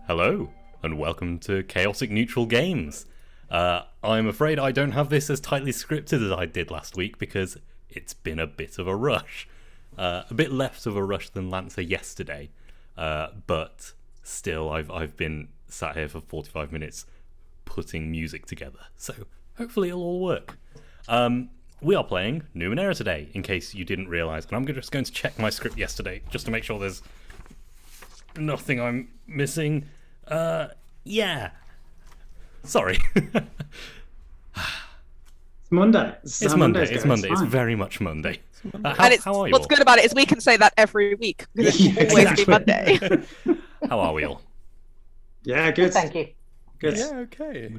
Hello, and welcome to Chaotic Neutral Games. I'm afraid I don't have this as tightly scripted as I did last week because it's been a bit of a rush. A bit less of a rush than Lancer yesterday, but still I've been sat here for 45 minutes putting music together, so hopefully it'll all work. We are playing Numenera today, in case you didn't realise, and I'm just going to check my script yesterday just to make sure there's nothing I'm missing. Yeah. Sorry. It's Monday. It's Monday. It's Monday. It's very much Monday. How are you what's all? good about it is we can say that every week because it's always be Monday. How are we all? Yeah, good. Thank you. Good. Yeah, okay.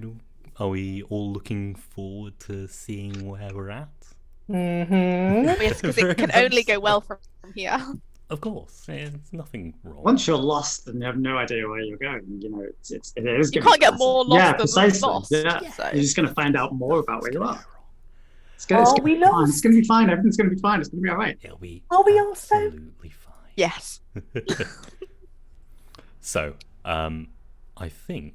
Are we all looking forward to seeing where we're at? Mm-hmm. Yes, because it can only go well from here. Of course. There's nothing wrong. Once you're lost and you have no idea where you're going, it is. You gonna can't be get more lost yeah, than precisely. lost. Yeah, So. you're just going to find out more about where you are. It's Are gonna we be fine. lost? It's going to be fine. Everything's going to be fine. It's going to be all right. It'll be Are we also? absolutely fine. Yes. So, I think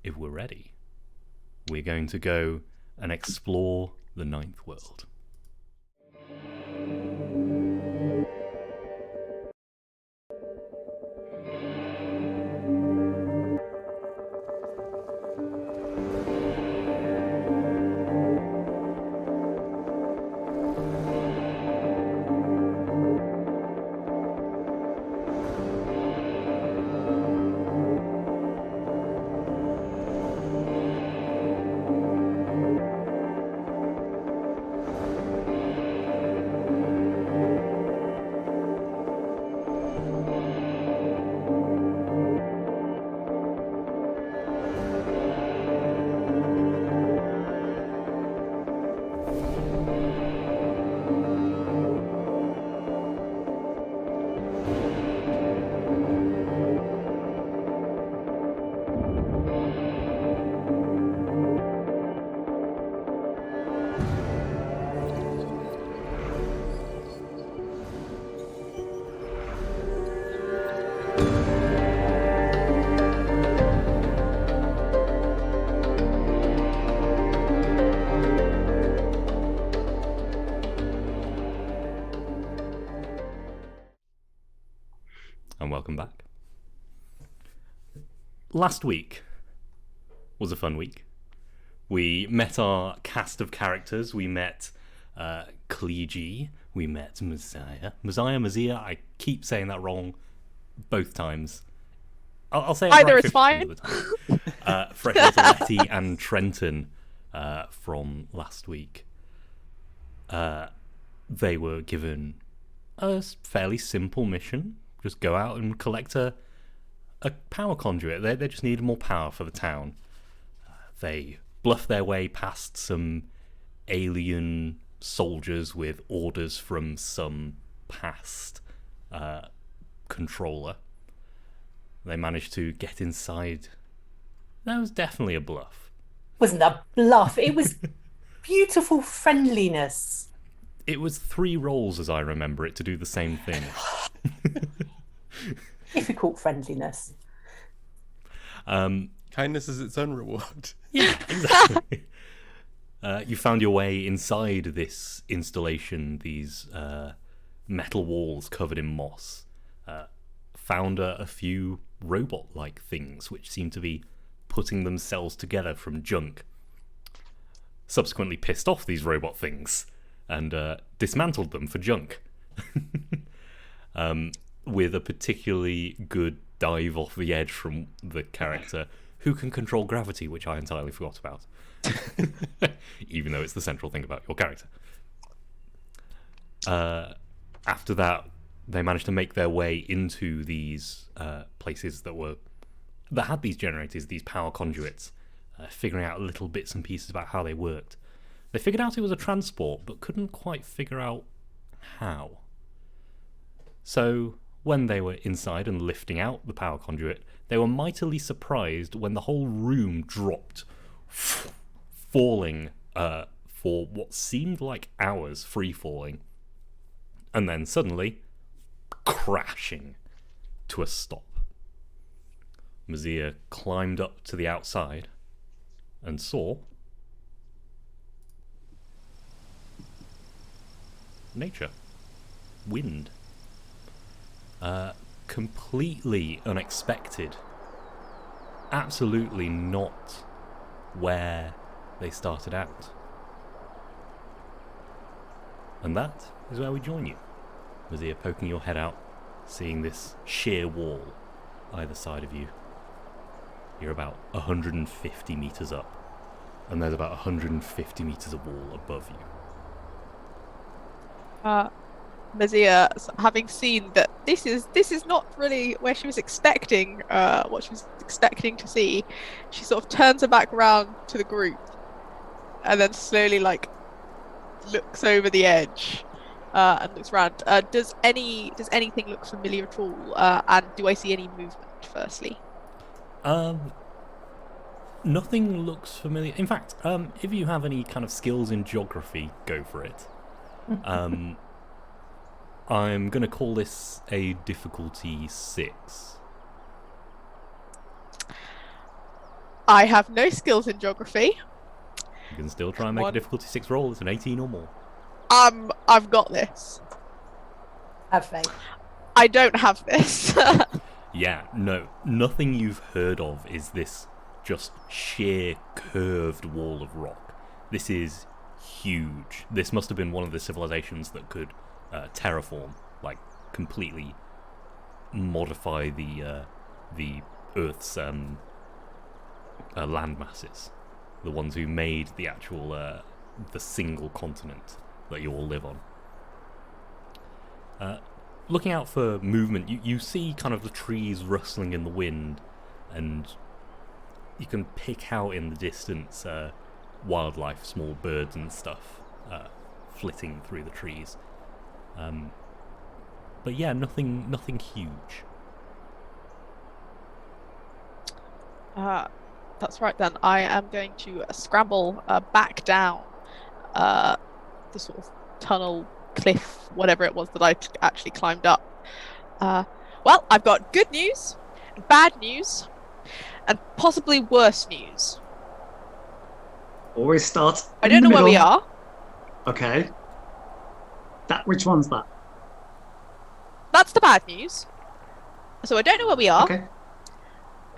if we're ready, we're going to go and explore the Ninth World. And welcome back. Last week was a fun week. We met our cast of characters. We met Kleegi. We met Messiah. I keep saying that wrong both times. I'll say it Either right is 50% fine. of the time. Fresh Little Letty and Trenton from last week. They were given a fairly simple mission. Just go out and collect a power conduit. They just needed more power for the town. They bluff their way past some alien soldiers with orders from some past controller. They managed to get inside. That was definitely a bluff. Wasn't a bluff. It was beautiful friendliness. It was 3 rolls, as I remember it, to do the same thing. Difficult friendliness. Kindness is its own reward. Yeah, exactly. You found your way inside this installation, these metal walls covered in moss. Found a few robot-like things which seemed to be putting themselves together from junk. Subsequently pissed off these robot things and dismantled them for junk. With a particularly good dive off the edge from the character who can control gravity, which I entirely forgot about. Even though it's the central thing about your character. After that, they managed to make their way into these places that had these generators, these power conduits, figuring out little bits and pieces about how they worked. They figured out it was a transport, but couldn't quite figure out how. So, when they were inside and lifting out the power conduit, they were mightily surprised when the whole room dropped, falling for what seemed like hours, free falling, and then suddenly crashing to a stop. Mazia climbed up to the outside and saw nature, wind. Completely unexpected. Absolutely not where they started out. And that is where we join you. Mazia poking your head out, seeing this sheer wall either side of you. You're about 150 metres up, and there's about 150 metres of wall above you. Mazia, having seen that this is not really where she was expecting what she was expecting to see, she sort of turns her back around to the group and then slowly looks over the edge and looks around. Does anything look familiar at all? And do I see any movement firstly? Nothing looks familiar. In fact, if you have any kind of skills in geography, go for it. I'm going to call this a difficulty 6. I have no skills in geography. You can still try and make a difficulty 6 roll. It's an 18 or more. I've got this. Have faith. I don't have this. Yeah, no, nothing you've heard of is this just sheer curved wall of rock. This is huge. This must have been one of the civilizations that could terraform, like completely modify the Earth's land masses. The ones who made the actual the single continent that you all live on. Looking out for movement, you see kind of the trees rustling in the wind, and you can pick out in the distance wildlife, small birds and stuff flitting through the trees. But yeah, nothing huge. That's right then. I am going to scramble back down the sort of tunnel, cliff, whatever it was that I actually climbed up. Well, I've got good news, and bad news, and possibly worse news. Always start. I don't know where we are. Okay. Which one's that? That's the bad news. So I don't know where we are. Okay.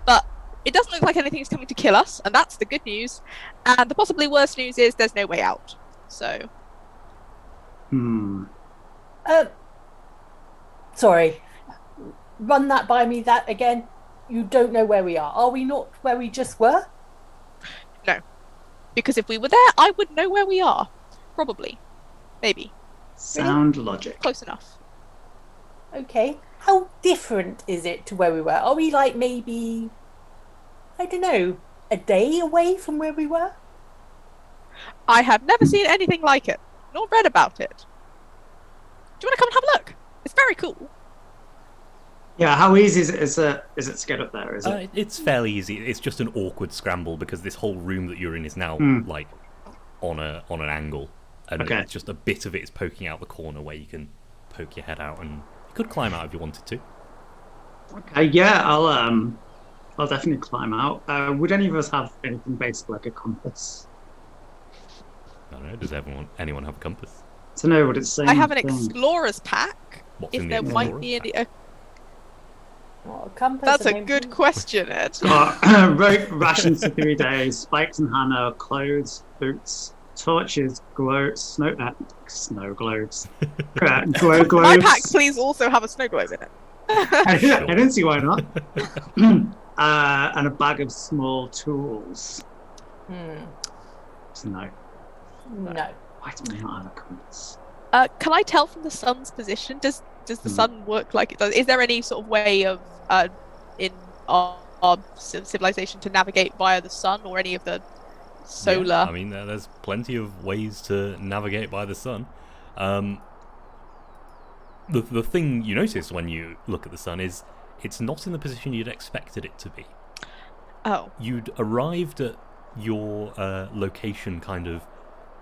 But it doesn't look like anything's coming to kill us, and that's the good news. And the possibly worse news is there's no way out. So. Sorry. Run that by me that again. You don't know where we are. Are we not where we just were? No. Because if we were there, I would know where we are. Probably. Maybe. Sound logic. Close enough. Okay. How different is it to where we were? Are we like maybe, I don't know, a day away from where we were? I have never seen anything like it, nor read about it. Do you want to come and have a look? It's very cool. Yeah, how easy is it to get up there? Is it? It's fairly easy. It's just an awkward scramble because this whole room that you're in is now like on an angle, and it's just a bit of it is poking out the corner where you can poke your head out, and you could climb out if you wanted to. Okay, yeah, I'll definitely climb out. Would any of us have anything basic like a compass? I don't know. Does anyone have a compass? To know what it's saying. I have an explorer's pack. What's if in the there might explorer's be any. pack? What, a compass? That's a and good then- question, Ed. Rope rations for 3 days, spikes and hammer, clothes, boots, torches, snow globes. Globes. My pack, please also have a snow globe in it. I didn't see why not. And a bag of small tools. So no. No. Why do we not have a compass? Can I tell from the sun's position? Does the sun work like it does? Is there any sort of way of in our civilization to navigate via the sun or any of the solar? Yeah, I mean, there's plenty of ways to navigate by the sun. The thing you notice when you look at the sun is it's not in the position you'd expected it to be. Oh. You'd arrived at your location kind of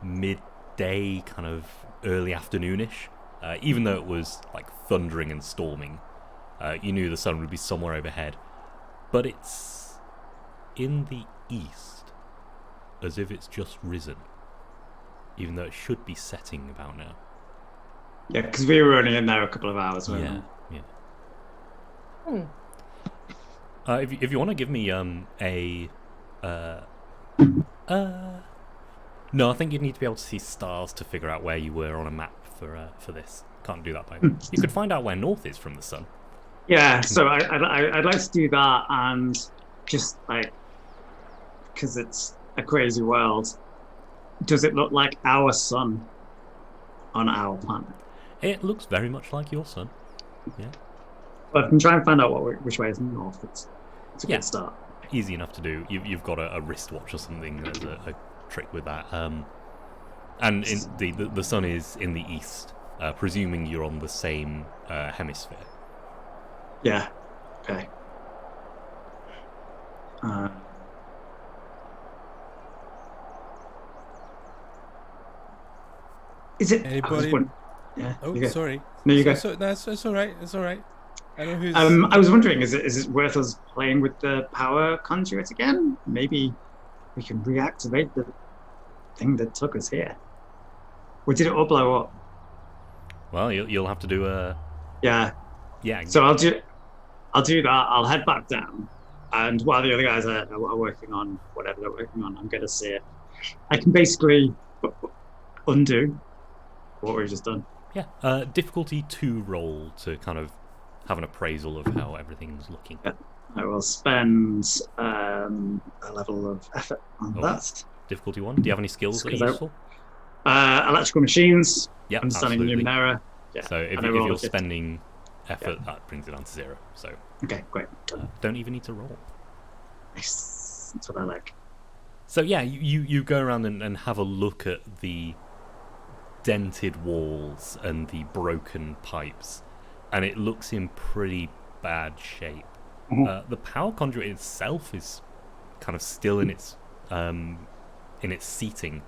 midday, kind of early afternoonish. Even though it was like thundering and storming, you knew the sun would be somewhere overhead. but it's in the east, as if it's just risen, even though it should be setting about now. Yeah, because we were only in there a couple of hours, weren't we? Yeah. If you want to give me no, I think you'd need to be able to see stars to figure out where you were on a map for this. Can't do that by. You could find out where north is from the sun. Yeah, so I'd like to do that, and just like, because it's a crazy world, does it look like our sun on our planet? It looks very much like your sun. Yeah. But I can try and find out which way is north. It's a good start. Easy enough to do. You've got a wristwatch or something. There's a trick with that. And the sun is in the east, presuming you're on the same hemisphere. Yeah. Okay. Is it? Anybody? Yeah. Oh, sorry. No, you go. It's all right. It's all right. I know who's. I was wondering, is it worth us playing with the power conduit again? Maybe we can reactivate the thing that took us here. Or did it all blow up? Well, you'll have to do a. Yeah. Yeah. So I'll do that. I'll head back down, and while the other guys are working on whatever they're working on, I'm going to see it. I can basically undo what we've just done. Yeah. Difficulty 2 roll to kind of have an appraisal of how everything's looking. Yeah. I will spend a level of effort on that. Difficulty 1. Do you have any skills that are useful? Electrical machines. Yeah, understanding absolutely. Numenera. Yeah. So if you're spending effort, that brings it down to 0. So okay, great. Don't even need to roll. Nice. That's what I like. So yeah, you go around and have a look at the dented walls and the broken pipes, and it looks in pretty bad shape. The power conduit itself is kind of still in its seating,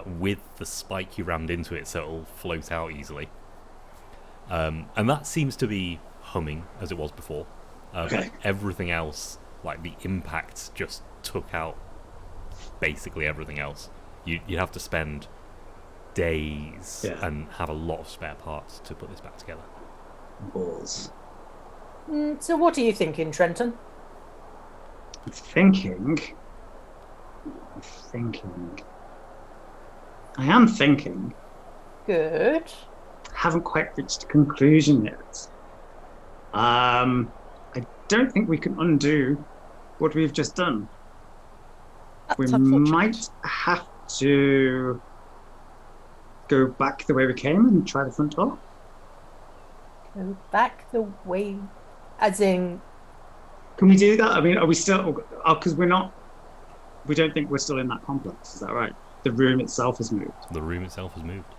with the spike you rammed into it, so it'll float out easily. And that seems to be humming as it was before. But everything else, like the impact, just took out basically everything else. You'd have to spend days and have a lot of spare parts to put this back together. Balls. So what are you thinking, Trenton? I'm thinking. I am thinking. Good. Haven't quite reached a conclusion yet. I don't think we can undo what we've just done. That's we might have to go back the way we came and try the front door. Go back the way, as in. Can we do that? I mean, are we still? Because we don't think we're still in that complex. Is that right? The room itself has moved. The room itself has moved.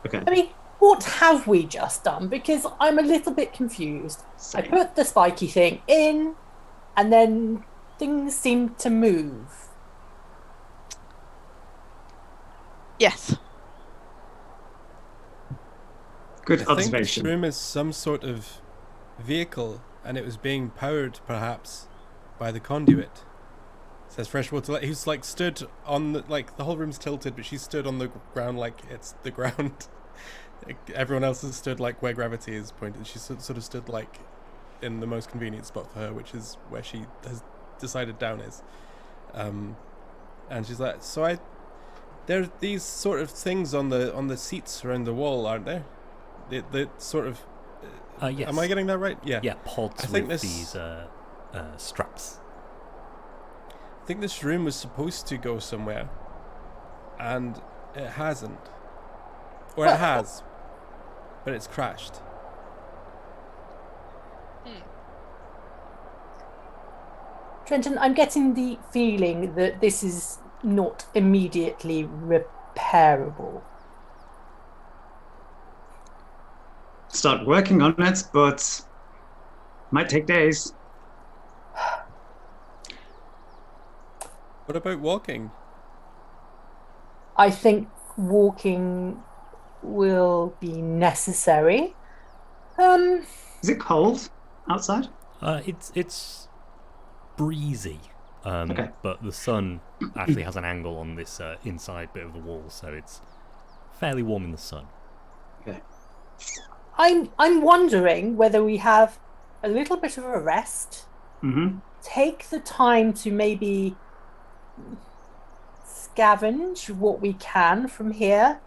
Okay. I mean, what have we just done? Because I'm a little bit confused. Same. I put the spiky thing in, and then things seem to move. Yes. Good I think this observation. room is some sort of vehicle, and it was being powered, perhaps, by the conduit. Says Freshwater. He's like stood on the the whole room's tilted, but she stood on the ground like it's the ground. Everyone else has stood like where gravity is pointed. She sort of stood like in the most convenient spot for her, which is where she has decided down is. And she's like, so there are these sort of things on the seats around the wall, aren't there? The sort of. Yes. Am I getting that right? Yeah. Yeah, pods with these straps. I think this room was supposed to go somewhere, and it hasn't. Or it has, but it's crashed. Trenton, I'm getting the feeling that this is not immediately repairable. Start working on it, but might take days. What about walking? I think walking will be necessary. Is it cold outside? It's breezy. Okay. But the sun actually has an angle on this inside bit of the wall, so it's fairly warm in the sun. Okay. I'm wondering whether we have a little bit of a rest, Mm-hmm. take the time to maybe scavenge what we can from here,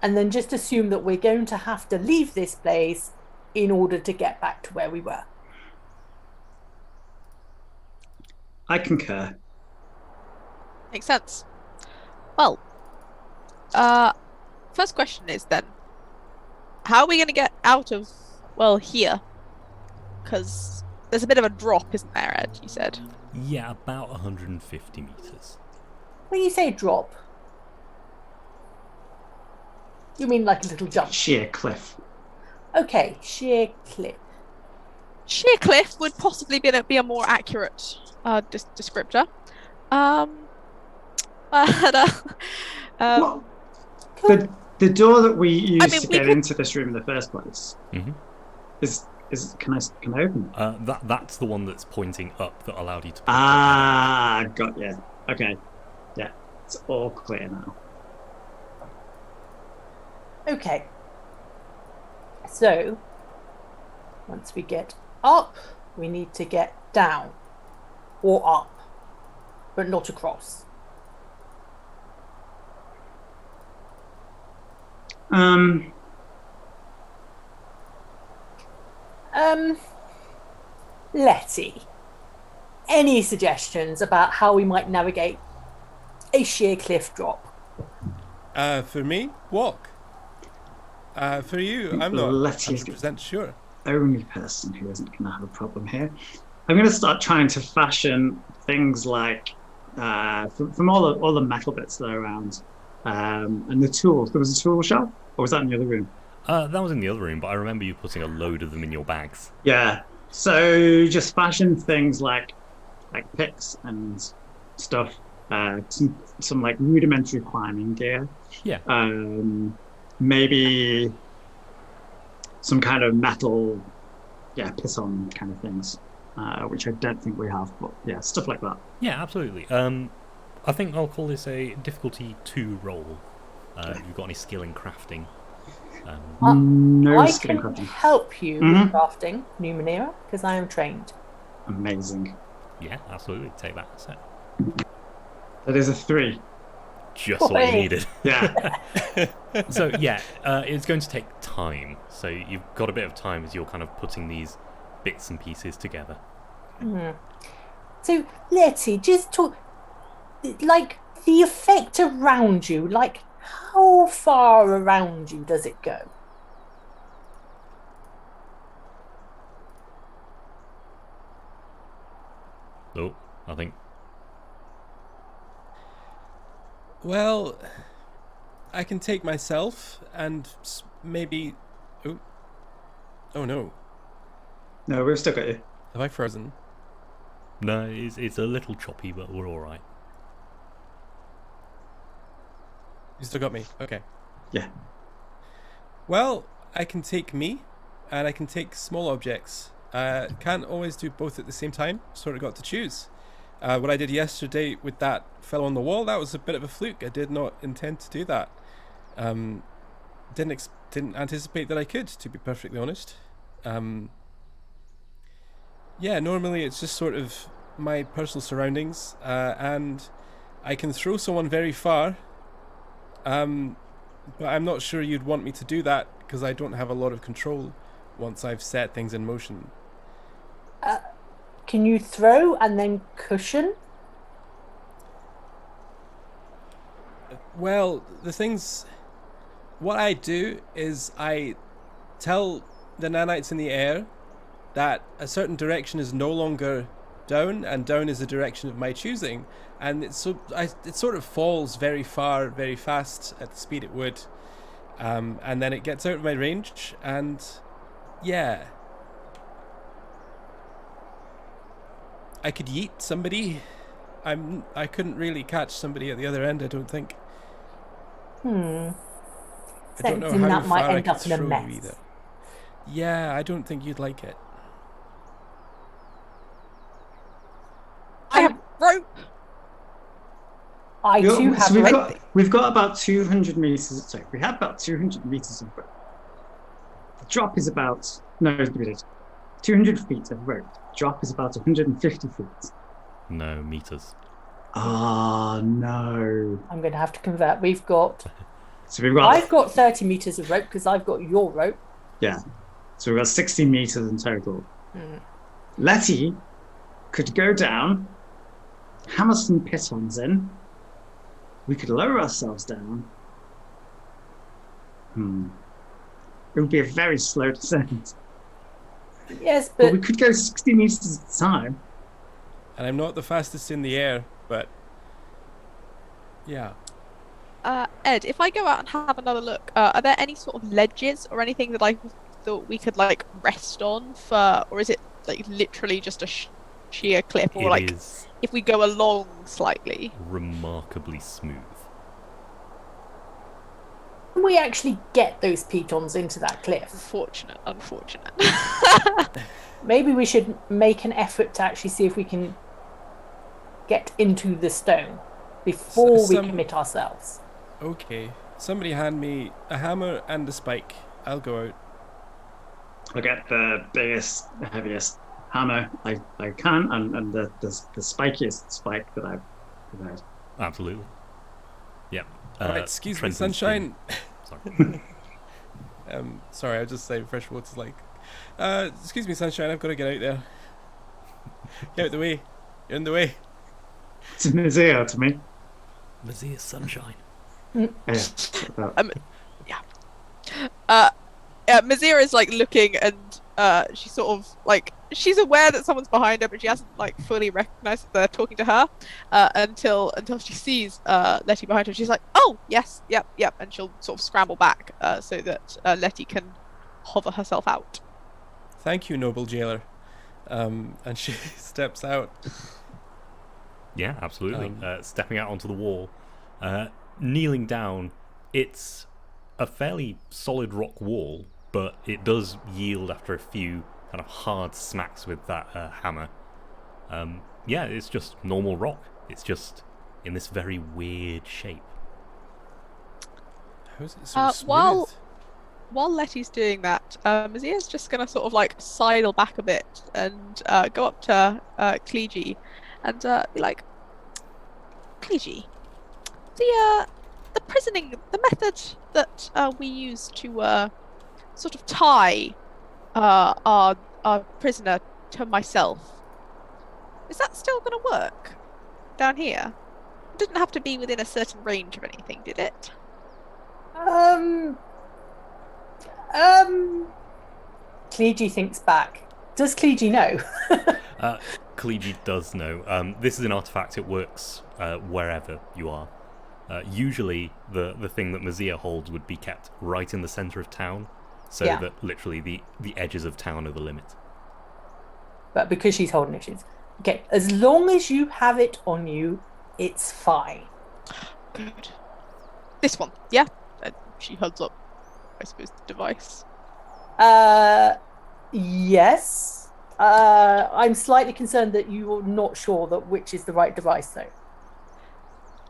and then just assume that we're going to have to leave this place in order to get back to where we were. I concur. Makes sense. Well, first question is then, how are we going to get out of, well, here? Because there's a bit of a drop, isn't there, Ed? You said. Yeah, about 150 meters. When you say drop, you mean like a little jump? Sheer cliff. Okay, sheer cliff. Sheer cliff would possibly be a more accurate descriptor. But, Well, Cool. the door that we used mean, to we get could- into this room in the first place Mhm. is can I open it? That's the one that's pointing up that allowed you to. Ah, got you. Okay, yeah, it's all clear now. Okay. So, once we get up, we need to get down. Or up. But not across. Letty, any suggestions about how we might navigate a sheer cliff drop? For me, walk. For you, I'm not Letty is 100% sure. the only person who isn't going to have a problem here. I'm going to start trying to fashion things like from all the metal bits that are around, and the tools. There was a tool shop, or was that in the other room? That was in the other room, but I remember you putting a load of them in your bags. Yeah. So just fashion things like picks and stuff. Some like rudimentary climbing gear. Yeah. Maybe some kind of metal, piss-on kind of things, which I don't think we have. But yeah, stuff like that. Yeah, absolutely. I think I'll call this a difficulty 2 roll. If you've got any skill in crafting. No I skill in can crafting. help you with crafting Numenera, because I am trained. Amazing. Yeah, absolutely. Take that. So, That is a 3. just what you Boy. needed. Yeah. So yeah, it's going to take time. So you've got a bit of time as you're kind of putting these bits and pieces together. So, Letty, just talk, like, the effect around you, like, how far around you does it go? Oh, I think. Well, I can take myself and maybe. Oh no! No, we've still got you. Have I frozen? No, it's a little choppy, but we're all right. You still got me. Okay. Yeah. Well, I can take me, and I can take small objects. Can't always do both at the same time. Sort of got to choose. What I did yesterday with that fellow on the wall, that was a bit of a fluke. I did not intend to do that. Didn't anticipate that I could, to be perfectly honest. Yeah, normally it's just sort of my personal surroundings, and I can throw someone very far. But I'm not sure you'd want me to do that because I don't have a lot of control once I've set things in motion. Can you throw and then cushion? Well, what I do is I tell the nanites in the air that a certain direction is no longer down, and down is the direction of my choosing, and it sort of falls very far, very fast at the speed it would, and then it gets out of my range, and yeah. I could yeet somebody. I couldn't really catch somebody at the other end, I don't think. I don't know Sensing how that might far I end could up in a throw you mess. either. Yeah, I don't think you'd like it. rope? I too have rope. We've got about 200 meters. Sorry, we have about 200 meters of rope. The drop is about 200 feet of rope. The drop is about 150 feet. No, meters. Oh no! I'm going to have to convert. We've got. So I've got 30 meters of rope because I've got your rope. Yeah. So we've got 60 meters in total. Letty could go down, hammer some pitons in. We could lower ourselves down. It would be a very slow descent. Yes, but we could go 60 meters at a time. And I'm not the fastest in the air, but yeah. Ed, if I go out and have another look, are there any sort of ledges or anything that I thought we could like rest on or is it like literally just a sheer cliff, or It is if we go along slightly? remarkably smooth. Can we actually get those pitons into that cliff? Unfortunate. Maybe we should make an effort to actually see if we can get into the stone before we commit ourselves. Okay. Somebody hand me a hammer and a spike. I'll go out. I'll get the biggest, heaviest hammer I can, and the spikiest spike that I've had. Absolutely. Yeah. Alright, excuse me, Trenton's Sunshine. Sorry. Sorry, I was just saying Freshwater's like, excuse me, Sunshine, I've got to get out there. Get out the way. You're in the way. It's an Isaiah to me. Mazia's Sunshine. Mazira is like looking, and she's sort of like, she's aware that someone's behind her, but she hasn't like fully recognized that they're talking to her until she sees Letty behind her. She's like, oh yes, yep, and she'll sort of scramble back so that Letty can hover herself out. Thank you, noble jailer. And she steps out. Yeah, absolutely. Stepping out onto the wall, kneeling down. It's a fairly solid rock wall, but it does yield after a few kind of hard smacks with that hammer. Yeah, it's just normal rock. It's just in this very weird shape. How is it so smooth? While Letty's doing that, Mazia's just going to sort of like sidle back a bit and go up to Cleege and be like, Cleege, the prisoning, the method that we use to sort of tie our prisoner to myself, is that still going to work down here? It didn't have to be within a certain range of anything, did it? Cleege thinks back. Does Cleege know? Cleege does know. This is an artifact. It works wherever you are. Usually, the thing that Mazia holds would be kept right in the centre of town, so that literally the edges of town are the limit. But because she's holding it, she's... Okay, as long as you have it on you, it's fine. Good. This one, yeah? And she holds up, I suppose, the device. Yes. I'm slightly concerned that you're not sure that which is the right device, though.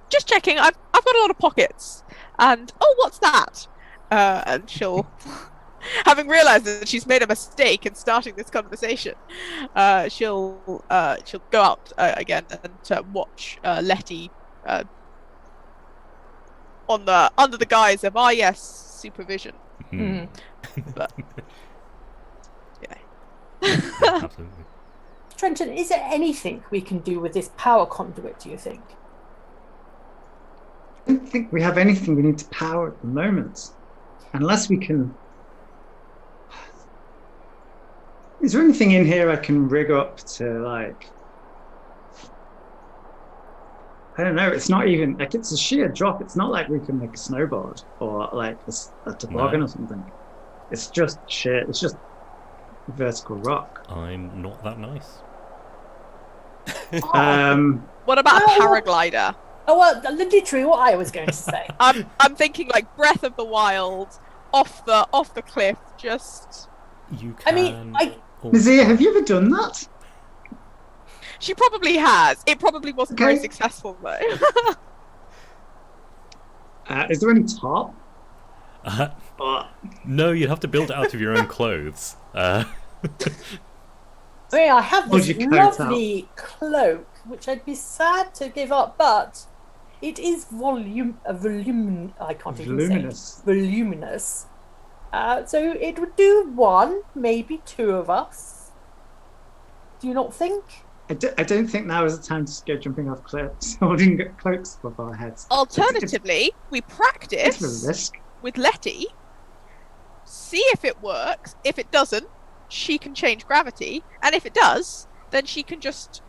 Just checking. I've got a lot of pockets, and what's that? And she'll, having realised that she's made a mistake in starting this conversation, she'll go out again and watch Letty under the guise of supervision. But yeah. Absolutely. Trenton, is there anything we can do with this power conduit, do you think? I don't think we have anything we need to power at the moment. Unless we can... Is there anything in here I can rig up to, like... I don't know, it's not even... Like, it's a sheer drop. It's not like we can make a snowboard or, like, a toboggan or something. It's just sheer... It's just vertical rock. I'm not that nice. What about a paraglider? Oh, well, literally what I was going to say. I'm thinking like Breath of the Wild, off the cliff, just... You can... Mazia, have you ever done that? She probably has. It probably wasn't very Okay. successful though. Is there any top? Uh, Or no, you'd have to build it out of your own clothes. I mean, I have Hold this your coat lovely cloak, which I'd be sad to give up, but it is I can't even voluminous? say it. Voluminous. So it would do one, maybe two of us. Do you not think? I don't think now is the time to go jumping off cliffs, holding cloaks above our heads. Alternatively, we It's a practice risk. with Letty, see if it works. If it doesn't, she can change gravity, and if it does, then she can just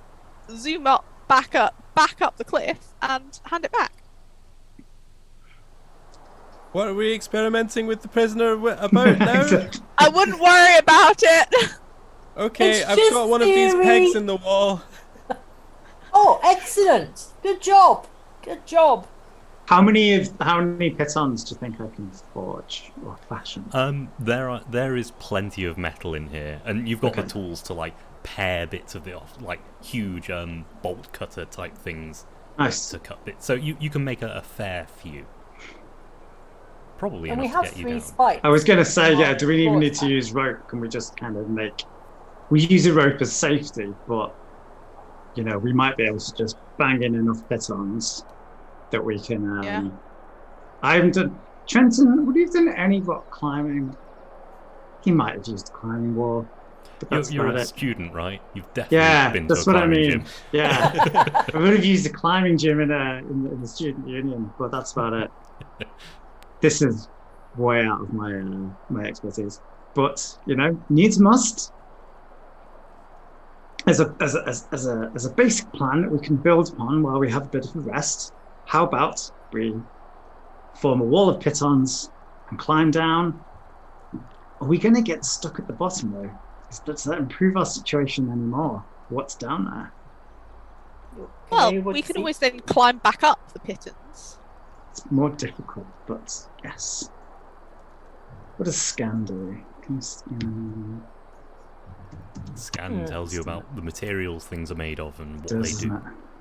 zoom up, back up the cliff, and hand it back. What are we experimenting with the prisoner about now? I wouldn't worry about it. Okay, It's I've just got one of these theory. pegs in the wall. Oh, excellent! Good job! Good job! How many pitons do you think I can forge or fashion? There is plenty of metal in here, and you've got the Okay. tools to like pare bits of it off, like huge bolt cutter type things Nice. to cut bits. So you can make a fair few. Probably And enough we have to get you 3 down. spikes. I was gonna say, yeah. Do we even Floor need to attack. use rope? Can we just kind of we use a rope as safety, but we might be able to just bang in enough pitons that we can. Yeah. I haven't done. Trenton, would you have done any rock climbing? He might have used a climbing wall. But that's You're about a it. student, right? You've definitely Yeah, been to that's a what I climbing mean. gym. Yeah, I would have used a climbing gym in the student union, but that's about it. This is way out of my expertise, but needs must. As a basic plan that we can build upon while we have a bit of a rest, how about we form a wall of pitons and climb down? Are we going to get stuck at the bottom though? Does that improve our situation anymore? What's down there? Well, Okay, we let's can see. always then climb back up the pitons. It's more difficult, but yes. What does scan do? Can you scan? Scan tells you about the materials things are made of and what they Doesn't do. it?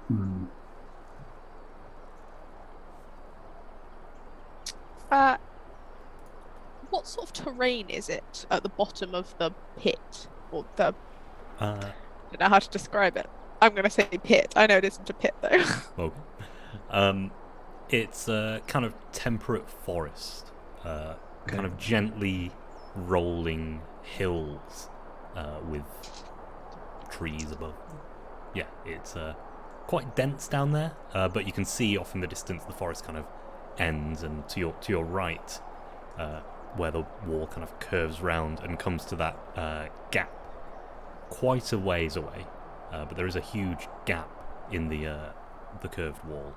Hmm. What sort of terrain is it at the bottom of the pit? Or the... Uh, I don't know how to describe it. I'm going to say pit. I know it isn't a pit, though. okay. It's a kind of temperate forest, kind of gently rolling hills with trees above. Yeah, it's quite dense down there, but you can see off in the distance the forest kind of ends, and to your right, where the wall kind of curves round and comes to that gap, quite a ways away. But there is a huge gap in the curved wall.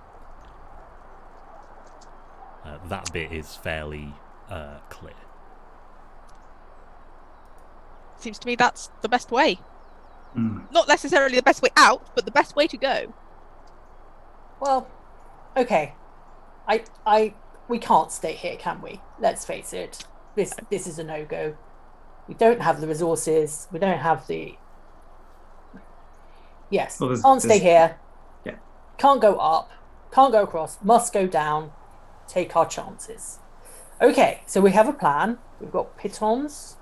That bit is fairly clear. Seems to me that's the best way. Hmm. Not necessarily the best way out, but the best way to go. Well, okay. We can't stay here, can we? Let's face it. This is a no-go. We don't have the resources. We don't have the... Yes, Well, can't stay here. Yeah. Can't go up. Can't go across. Must go down. Take our chances. Okay, so we have a plan. We've got pitons.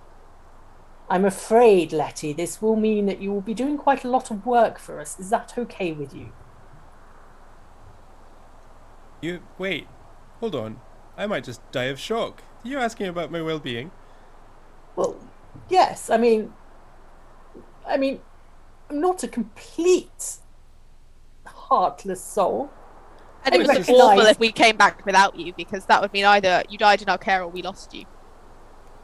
I'm afraid, Letty, this will mean that you will be doing quite a lot of work for us. Is that okay with you? Wait, hold on. I might just die of shock. Are you asking about my well-being? Well, yes. I mean, I'm not a complete heartless soul. And it I would be recognise- awful if we came back without you, because that would mean either you died in our care or we lost you.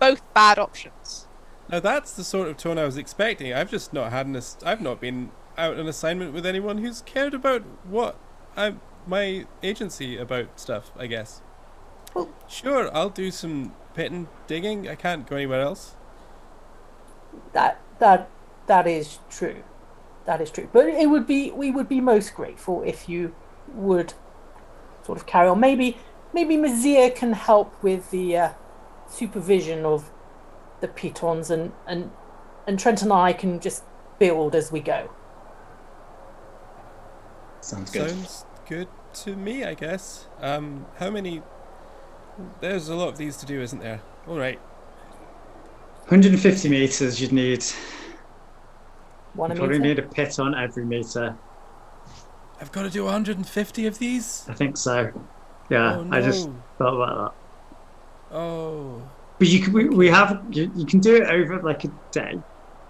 Both bad options. Now that's the sort of tone I was expecting. I've just not had I've not been out on assignment with anyone who's cared about my agency about stuff, I guess. Well- Sure, I'll do some pit and digging. I can't go anywhere else. That is true. That is true. But we would be most grateful if you would sort of carry on. Maybe Mazir can help with the supervision of the pitons, and Trent and I can just build as we go. Sounds good. Sounds good to me, I guess. How many? There's a lot of these to do, isn't there? All right. 150 meters. You'd need. One a Probably meter. need a pit on every meter. I've got to do 150 of these. I think so. Yeah, Oh, I just no. thought about that. Oh. But you can, we have you can do it over like a day. You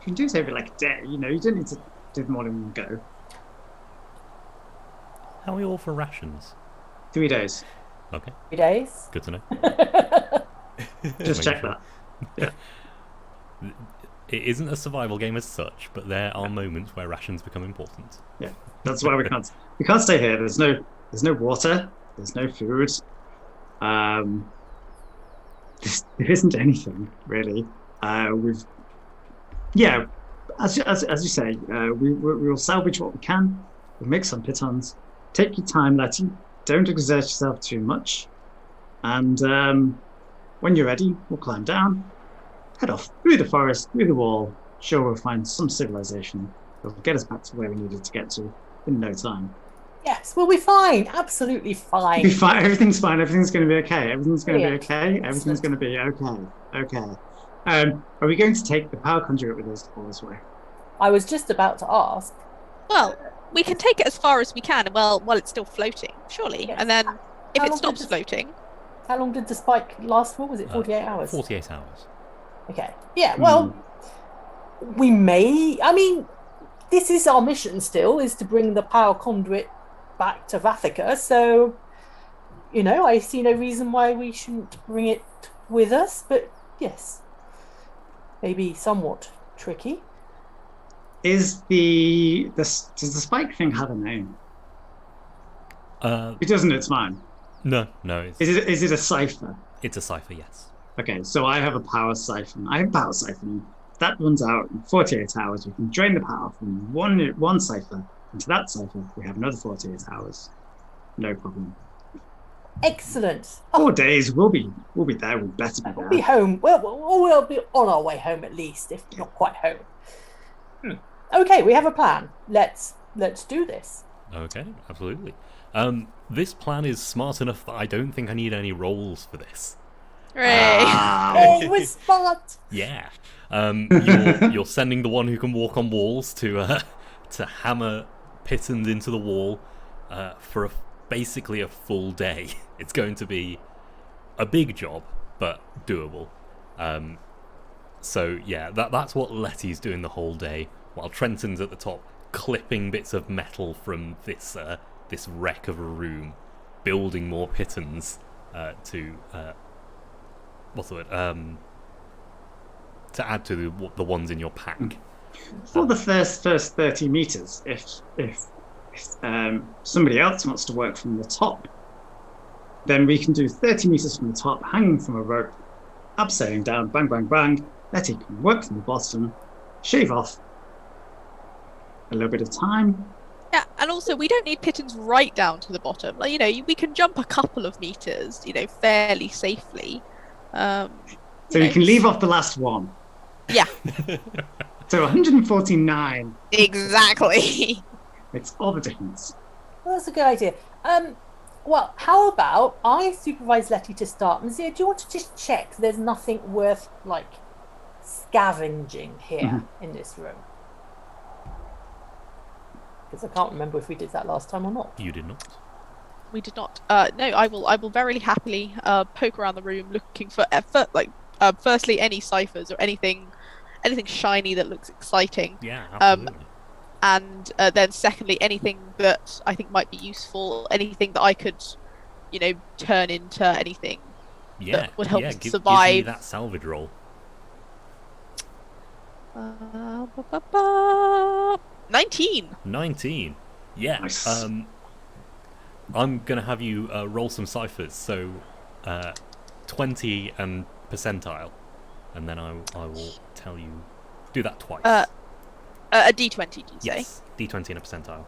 can do it over like a day. You know, you don't need to do them all in one go. How are we all for rations? 3 days. Okay, 3 days. good to know. Just check sure. that. Yeah. It isn't a survival game as such, but there are moments where rations become important. Yeah. That's why we can't stay here. There's no water. There's no food. There isn't anything really. As you say, we'll salvage what we can. We'll make some pitons. Take your time, Letty. Don't exert yourself too much. And when you're ready, we'll climb down, head off through the forest, through the wall. Sure, we'll find some civilization that will get us back to where we needed to get to in no time. Yes, we'll be fine. Absolutely fine. Be fine. Everything's fine. Everything's going to be okay. Everything's going to be Brilliant. okay. Everything's going to be okay. Okay. Are we going to take the power conduit with us all this way? I was just about to ask. Well, we can take it as far as we can while it's still floating, surely. Yes. And then if How it long stops did this- floating, How long did the spike last for? Was it 48 hours? 48 hours. Okay. Yeah, well, we may. I mean, this is our mission still, is to bring the power conduit back to Vathica. So, you know, I see no reason why we shouldn't bring it with us. But yes, maybe somewhat tricky. Does the spike thing have a name? It doesn't. It's mine. No, Is it a cipher? it's a cipher, yes. Okay, so I have a power siphon. I have a power siphon. If that runs out in 48 hours, we can drain the power from one cipher into that cipher. We have another 48 hours. No problem. Excellent. 4 days. We'll be there. We'll better be We'll there. be home. We'll be on our way home at least, if not quite home. Okay, we have a plan. Let's do this. Okay, absolutely. This plan is smart enough that I don't think I need any rolls for this. hooray! Oh, we're smart. Yeah. You're sending the one who can walk on walls to hammer pitons into the wall for basically a full day. It's going to be a big job, but doable. So yeah, that's what Letty's doing the whole day, while Trenton's at the top clipping bits of metal from this wreck of a room, building more pitons to what's the word? To add to the ones in your pack. For the first 30 meters, if somebody else wants to work from the top, then we can do 30 meters from the top, hanging from a rope, abseiling down, bang, bang, bang. Letty can work from the bottom, shave off a little bit of time. Yeah, and also we don't need pitons right down to the bottom. Like, you know, we can jump a couple of meters, you know, fairly safely. So you can leave off the last one. Yeah, So 149 exactly. makes all the difference. Well, that's a good idea. Well, how about I supervise Letty to start? And Zia, do you want to just check there's nothing worth, like, scavenging here in this room? Because I can't remember if we did that last time or not. You did not. We did not. No, I will very happily poke around the room looking for firstly any ciphers or anything shiny that looks exciting. Yeah, absolutely. And then secondly, anything that I think might be useful, anything that I could, you know, turn into anything that would help us give me survive. that salvage roll. 19. 19. Yeah. Nice. I'm gonna have you roll some ciphers. So 20 and percentile, and then I will tell you. Do that twice. A d20, did you say? Yes. D20 and a percentile.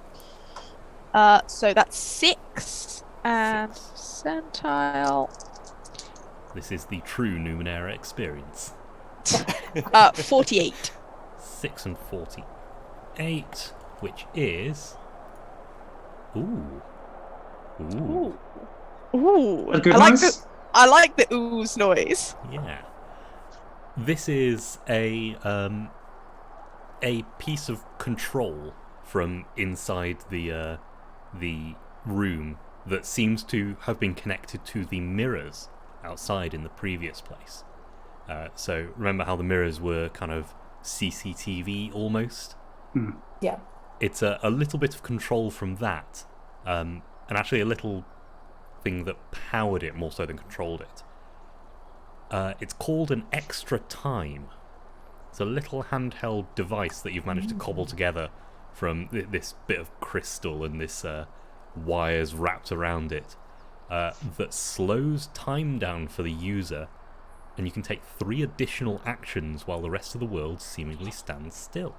So that's 6 and percentile. This is the true Numenera experience. 48. 6 and 48, which is Ooh. Ooh. Ooh. A good I like noise? I like the ooze noise. Yeah. This is a piece of control from inside the room that seems to have been connected to the mirrors outside in the previous place. So remember how the mirrors were kind of CCTV almost? Yeah. It's a little bit of control from that, and actually a little thing that powered it more so than controlled it. It's called an extra time. It's a little handheld device that you've managed to cobble together from this bit of crystal and this wires wrapped around it that slows time down for the user, and you can take 3 additional actions while the rest of the world seemingly stands still.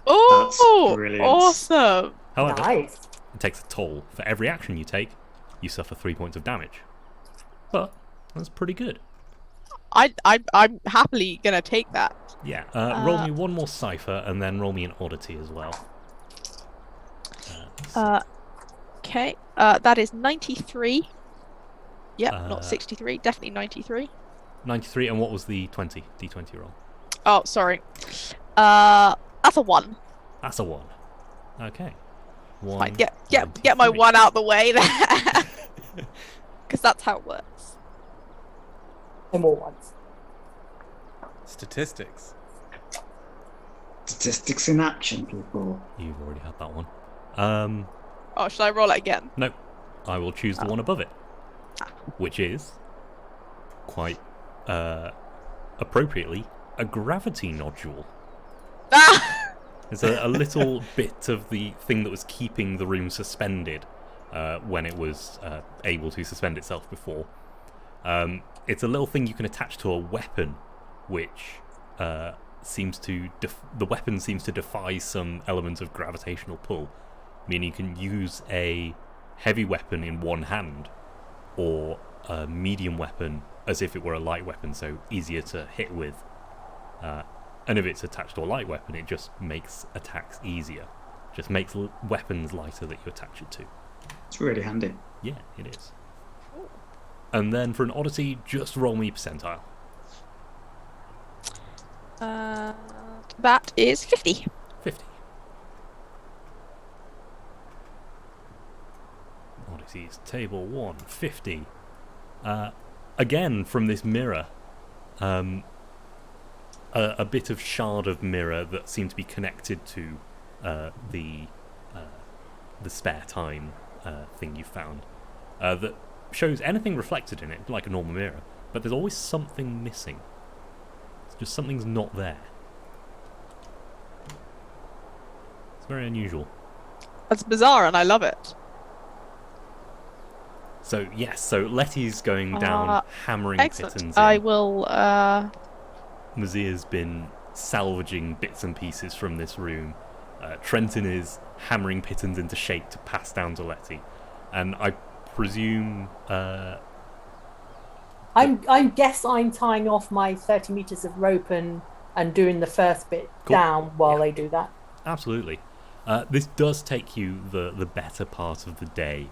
Oh, That's brilliant. awesome! However, Nice. it takes a toll. For every action you take, you suffer 3 points of damage. But that's pretty good. I'm happily gonna take that. Yeah, roll me one more cipher and then roll me an oddity as well. Okay. That is 93. Yep, not 63. Definitely 93. 93, and what was the 20? D20 roll. Oh, sorry. That's a 1. That's a 1. Okay. One, Fine, get my 93. 1 out the way there. Because that's how it works. No more ones. Statistics. Statistics in action, people. You've already had that one. Oh, should I roll it again? No. I will choose the one above it. Which is, quite appropriately, a gravity nodule. Ah! It's a little bit of the thing that was keeping the room suspended when it was able to suspend itself before. It's a little thing you can attach to a weapon, which seems to the weapon seems to defy some element of gravitational pull, meaning you can use a heavy weapon in one hand or a medium weapon as if it were a light weapon, so easier to hit with. And if it's attached to a light weapon, it just makes attacks easier. Just makes weapons lighter that you attach it to. It's really handy. Yeah, it is. And then for an oddity, just roll me percentile. That is 50. 50. Odysseys, table 1, 50. Again, from this mirror, a bit of shard of mirror that seemed to be connected to the spare time thing you found, that shows anything reflected in it, like a normal mirror, but there's always something missing. It's just something's not there. It's very unusual. That's bizarre, and I love it. So yes, so Letty's going down, hammering Excellent. pittons. I will. Mazia's been salvaging bits and pieces from this room. Trenton is hammering pittons into shape to pass down to Letty, and I presume. I guess I'm tying off my 30 meters of rope and doing the first bit Cool. down while Yeah. they do that. Absolutely. This does take you the better part of the day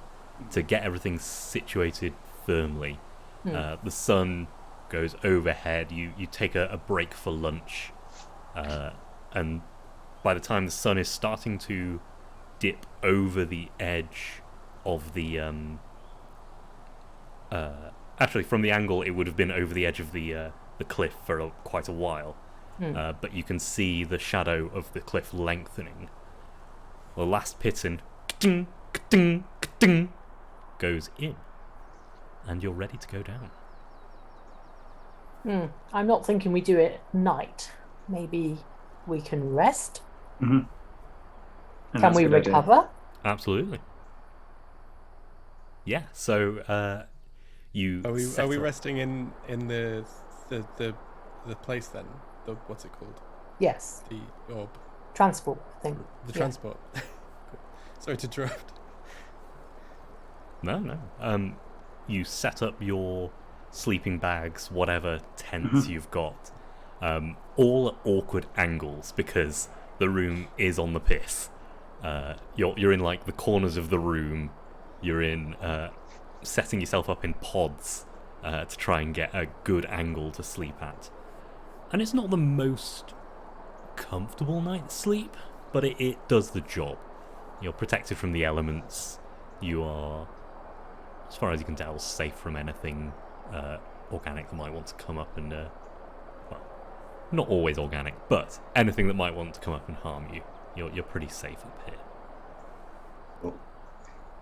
to get everything situated firmly. The sun goes overhead. You take a break for lunch, and by the time the sun is starting to dip over the edge of the actually from the angle it would have been over the edge of the cliff for quite a while, but you can see the shadow of the cliff lengthening. The last piton goes in, and you're ready to go down. I'm not thinking we do it at night. Maybe we can rest. Mm-hmm. Can we recover? Absolutely. Yeah. So you Are we set up- resting in the place then? What's it called? Yes. The orb. Transport thing. The Yeah. transport. Sorry to interrupt. No. You set up your sleeping bags, whatever tents you've got, all at awkward angles because the room is on the piss. You're in like the corners of the room. You're in setting yourself up in pods to try and get a good angle to sleep at. And it's not the most comfortable night's sleep, but it does the job. You're protected from the elements. You are, as far as you can tell, safe from anything organic that might want to come up and, well, not always organic, but anything that might want to come up and harm you. You're pretty safe up here.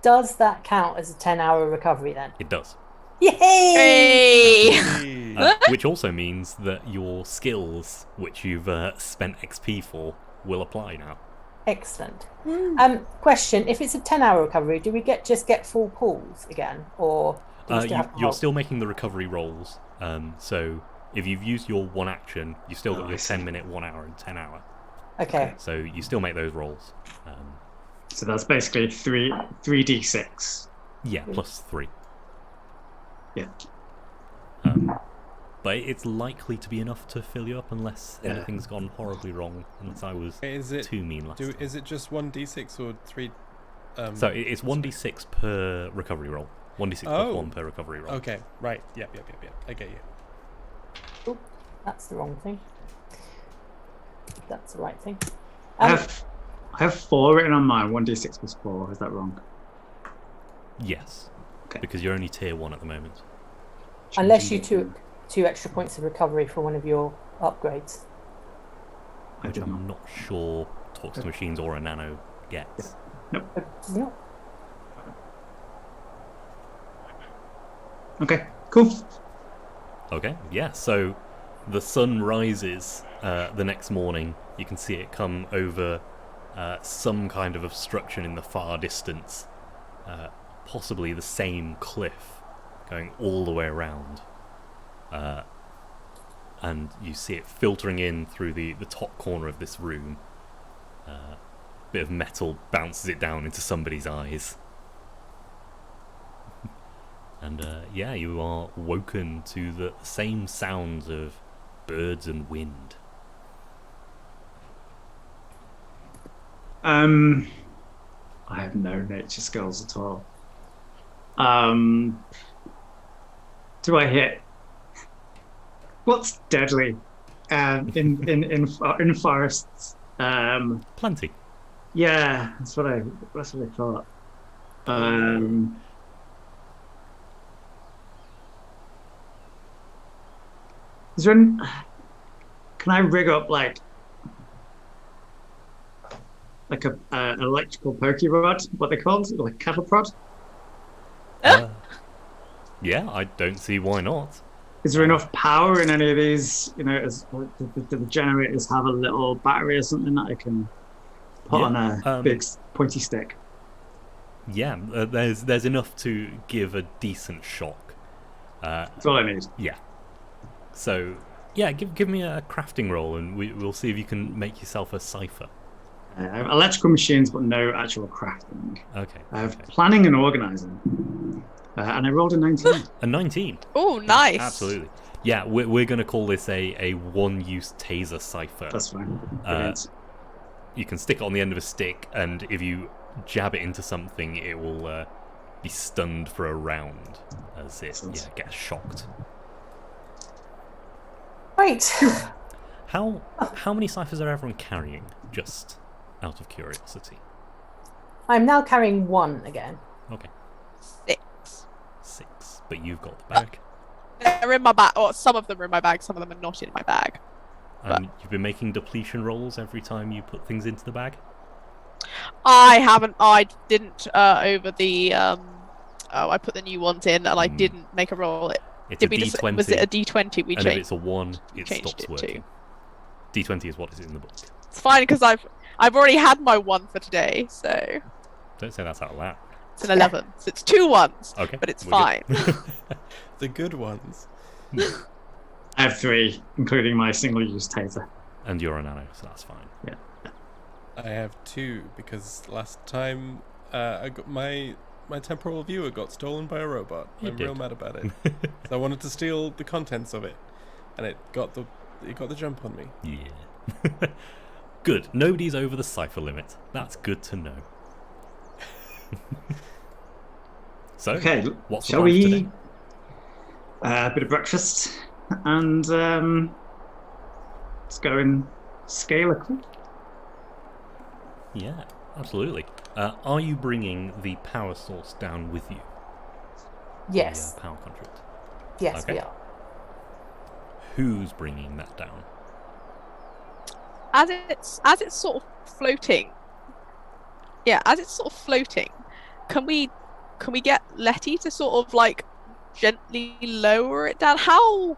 Does that count as a 10-hour recovery then? It does. Yay! Hey! Which also means that your skills, which you've spent XP for, will apply now. Excellent. Question: if it's a 10-hour recovery, do we just get full pulls again, or do we still have to You're roll? still making the recovery rolls. So if you've used your one action, you've still got I your see. 10-minute, 1 hour, and 10 hour. Okay. So you still make those rolls. So that's basically 3d6. Yeah, plus 3. Yeah. But it's likely to be enough to fill you up unless Yeah. anything's gone horribly wrong. Unless I was Is it too mean last time. is it just 1d6 or 3? So it's 1d6 per recovery roll. 1d6 plus Oh. 1 per recovery roll. Okay, right. Yep. I get you. Oh, that's the wrong thing. That's the right thing. I have 4 written on mine. 1d6 plus 4. Is that wrong? Yes. Okay. Because you're only tier 1 at the moment. Unless you took 2 extra points of recovery for one of your upgrades. I Which did not. I'm not sure talks to machines or a nano gets. No. Okay, cool. Okay, yeah, so the sun rises the next morning. You can see it come over some kind of obstruction in the far distance. Possibly the same cliff going all the way around. And you see it filtering in through the top corner of this room. Bit of metal bounces it down into somebody's eyes. And yeah, you are woken to the same sounds of birds and wind. I have no nature skills at all. Do I hit? What's deadly? In forests. Plenty. Yeah, that's what I thought. Is there can I rig up like a electrical pokey rod? What they called? Like cattle prod? Yeah, I don't see why not. Is there enough power in any of these? You know, do the generators have a little battery or something that I can put on a big pointy stick? Yeah, there's enough to give a decent shock. That's all I need. Yeah. So, yeah, give me a crafting roll, and we'll see if you can make yourself a cipher. I have electrical machines, but no actual crafting. Okay. I have okay. planning and organizing, and I rolled a 19. A 19. Oh, nice. Absolutely. Yeah, we're going to call this a one-use taser cipher. That's fine. Brilliant. You can stick it on the end of a stick, and if you jab it into something, it will be stunned for a round as it gets shocked. Right. How many ciphers are everyone carrying? Just out of curiosity. I'm now carrying 1 again. Okay. 6. But you've got the bag. They're in my bag, or some of them are in my bag, some of them are not in my bag. And you've been making depletion rolls every time you put things into the bag? I didn't over the I put the new ones in and I didn't make a roll. It's Did a we D20. was it a D20 we and changed? if it's a 1, it changed stops it working. D20 is what is in the book. It's fine because I've already had my 1 for today, so Don't say that out loud. it's an 11. So it's 2 1s, Okay. but it's we're fine. good. The good ones. I have 3, including my single-use taser. And you're a nano, so that's fine. Yeah. I have 2 because last time I got my temporal viewer got stolen by a robot. It I'm did. real mad about it. So I wanted to steal the contents of it, and it got the jump on me. Yeah. Good. Nobody's over the cipher limit. That's good to know. So, Okay, what's the shall plan for we today? eat a bit of breakfast and let's go and scale a cliff? Yeah, absolutely. Are you bringing the power source down with you? Yes. The power conduit. Yes, Okay. we are. Who's bringing that down? As it's sort of floating. Yeah, as it's sort of floating, can we get Letty to sort of like gently lower it down? How,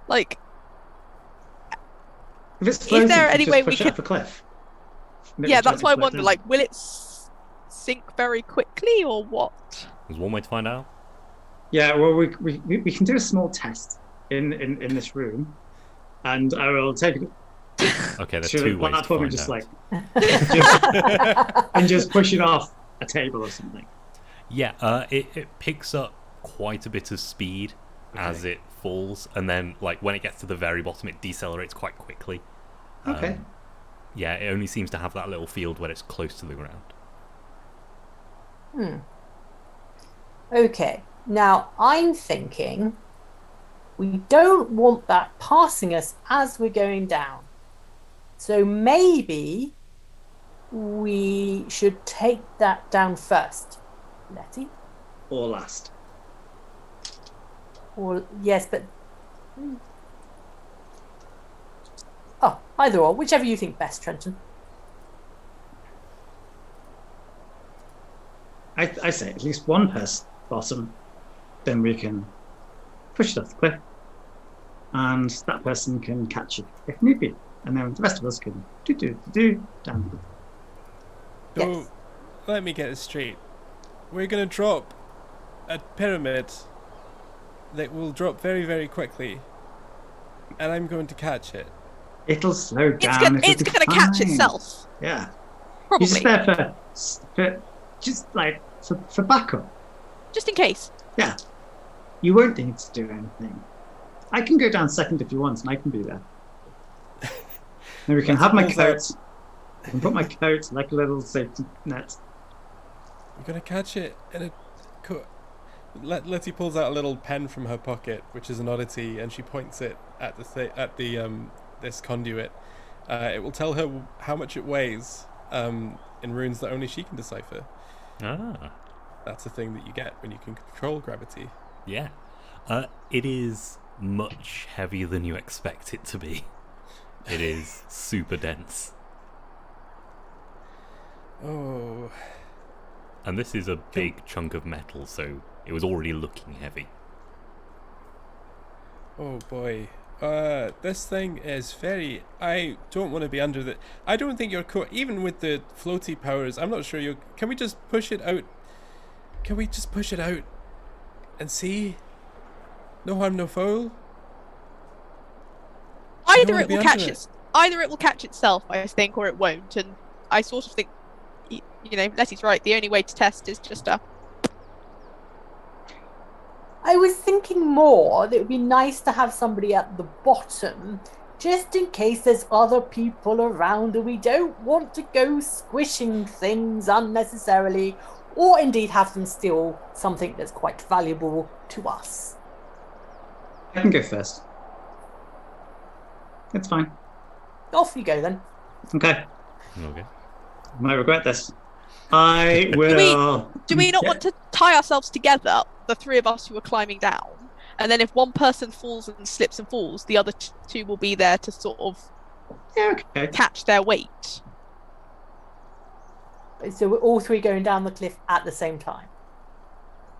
like, If it's floating, there can any you way just we push it could- off a cliff? Make yeah, it that's gently why I float wonder, down. like, will it sink very quickly or what? There's one way to find out. Yeah, well, we can do a small test in this room, and I will take it Okay, there's to the two ways to platform and find just out. and just push it off a table or something. Yeah, it picks up quite a bit of speed as it falls, and then like when it gets to the very bottom, it decelerates quite quickly. Okay. Yeah, it only seems to have that little field where it's close to the ground. Okay. Now, I'm thinking we don't want that passing us as we're going down. So maybe we should take that down first. Letty? Or last. Or, yes, but... Oh, either or. Whichever you think best, Trenton. I say at least one person bottom, then we can push it off the cliff, and that person can catch it if need be, and then the rest of us can do down. Yes. So, let me get this straight. We're going to drop a pyramid that will drop very, very quickly, and I'm going to catch it. It'll slow It's down. gonna it'll be catch fine. itself. Yeah, Probably. you're just there for just like for backup. Just in case. Yeah, you won't need to do anything. I can go down second if you want, and I can be there. Then we can have my Pulls coat. I can put my coat like a little safety net. We're going to catch it in a... Letty pulls out a little pen from her pocket, which is an Odyssey, and she points it at this conduit. It will tell her how much it weighs in runes that only she can decipher. Ah, That's a thing that you get when you can control gravity. yeah. It is much heavier than you expect it to be. It is super dense. Oh, And this is a big chunk of metal, so it was already looking heavy. oh boy. This thing is very... I don't want to be under the... I don't think you're... Even with the floaty powers, I'm not sure you... Can we just push it out? Can we just push it out and see? No harm, no foul? Either wanna it be will under catch it. its either it will catch itself, I think, or it won't. And I sort of think, you know, Letty's right. The only way to test is just a... I was thinking more that it would be nice to have somebody at the bottom, just in case there's other people around and we don't want to go squishing things unnecessarily, or indeed have them steal something that's quite valuable to us. I can go first. It's fine. Off you go then. Okay. Okay. I might regret this. I will. Do we not Yeah. want to tie ourselves together, the three of us who are climbing down, and then if one person falls and slips and falls, the other two will be there to sort of Yeah, okay. catch their weight? So we're all three going down the cliff at the same time.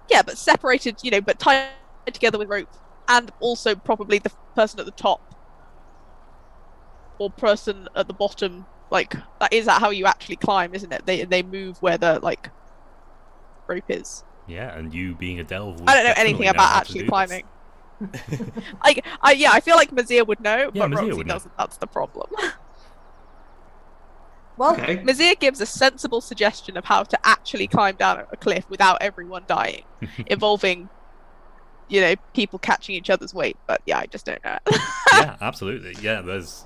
Yeah, but separated, you know, but tied together with rope, and also probably the person at the top or person at the bottom. Like, is that how you actually climb, isn't it? They move where the like rope is. Yeah, and you being a delve, I don't know anything about actually climbing. I feel like Mazir would know, Yeah, but Mazir Roxy would know. doesn't. That's the problem. Well, Okay. Mazir gives a sensible suggestion of how to actually climb down a cliff without everyone dying, involving, you know, people catching each other's weight. But yeah, I just don't know. Yeah, absolutely. Yeah, there's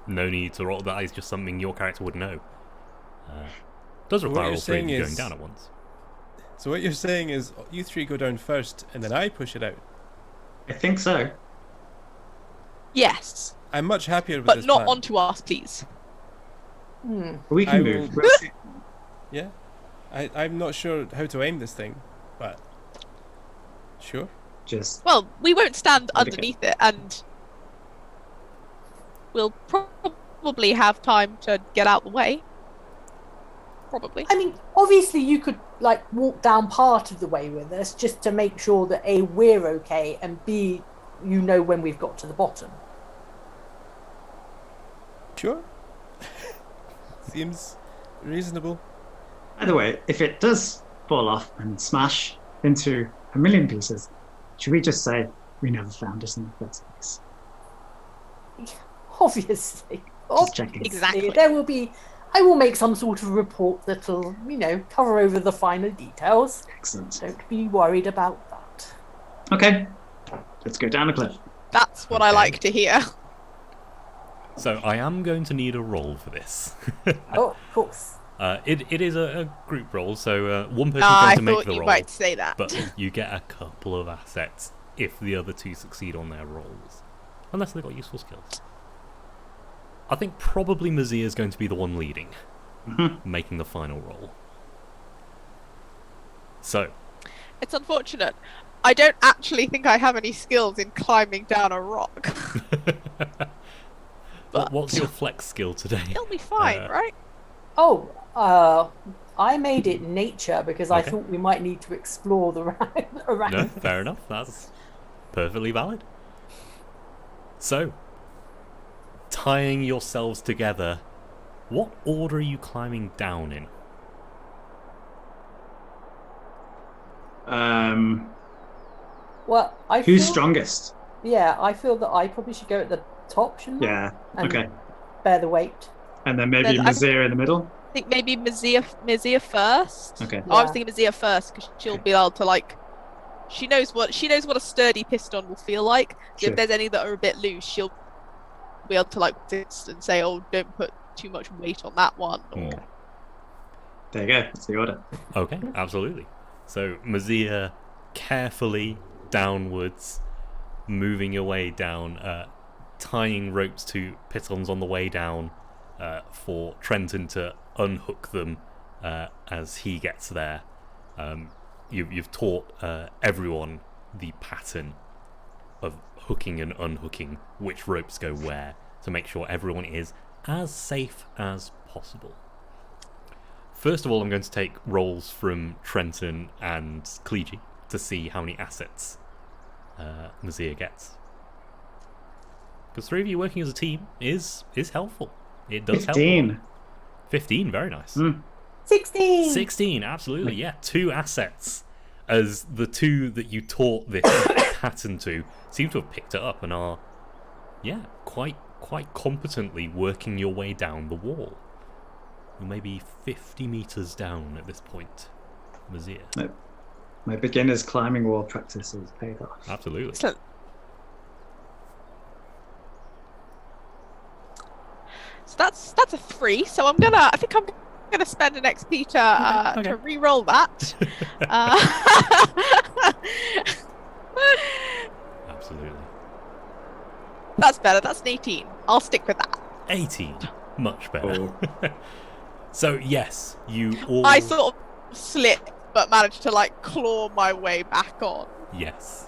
no need to roll. That is just something your character would know. Does What require you're all three of saying you going is- down at once. So what you're saying is you three go down first, and then I push it out. I think so. Yes, I'm much happier with but this not plan. onto us, please. We I can move. will- We'll see. Yeah, I'm not sure how to aim this thing, but sure. Just Well, we won't stand Okay. underneath it, and we'll probably have time to get out the way. Probably. I mean, obviously, you could like walk down part of the way with us just to make sure that A, we're okay, and B, you know when we've got to the bottom. Sure. Seems reasonable. by the way, if it does fall off and smash into a million pieces, should we just say we never found us in the first place? Obviously. Just checking. Exactly. There will be. I will make some sort of report that'll, cover over the finer details. Excellent. Don't be worried about that. Okay, let's go down the cliff. That's what I Okay. like to hear. So I am going to need a roll for this. Oh, of course. It is a group roll, so one person's I going to make thought the you roll, might say that. but you get a couple of assets if the other two succeed on their rolls, unless they've got useful skills. I think probably Mazia is going to be the one leading, making the final roll. So, It's unfortunate. I don't actually think I have any skills in climbing down a rock. But what's your flex skill today? it'll be fine, right? Oh, I made it nature because I Okay. thought we might need to explore the around. No, fair enough. That's perfectly valid. So, tying yourselves together, what order are you climbing down in? Well, I Who's feel, strongest? Yeah, I feel that I probably should go at the top, shouldn't I? Yeah. And Okay. bear the weight. And then maybe Then I- Mazir in the middle. I think maybe Mazia first. Okay. I was Yeah. thinking Mazia first because she'll be able to she knows what a sturdy piston will feel like. So Sure. if there's any that are a bit loose, she'll be able to resist and say, "Oh, don't put too much weight on that one." Or, There you go. That's the order. Okay, absolutely. So Mazia carefully downwards, moving your way down, tying ropes to pitons on the way down for Trenton to unhook them as he gets there. You've taught everyone the pattern of hooking and unhooking, which ropes go where, to make sure everyone is as safe as possible. First of all, I'm going to take rolls from Trenton and Clegy to see how many assets Mazia gets. Because 3 of you working as a team is helpful. It does help. a lot. 15. 15, very nice. 16! 16, absolutely, yeah. 2 assets, as the 2 that you taught this pattern to seem to have picked it up and are, quite competently working your way down the wall. You're maybe 50 meters down at this point, Mazia. My beginner's climbing wall practice has paid off. Absolutely. Excellent. So that's a 3. So I think I'm gonna spend an XP Okay. to re-roll that. Absolutely. That's better. That's an 18. I'll stick with that. 18, much better. Oh. So yes, you all. I sort of slipped, but managed to claw my way back on. Yes.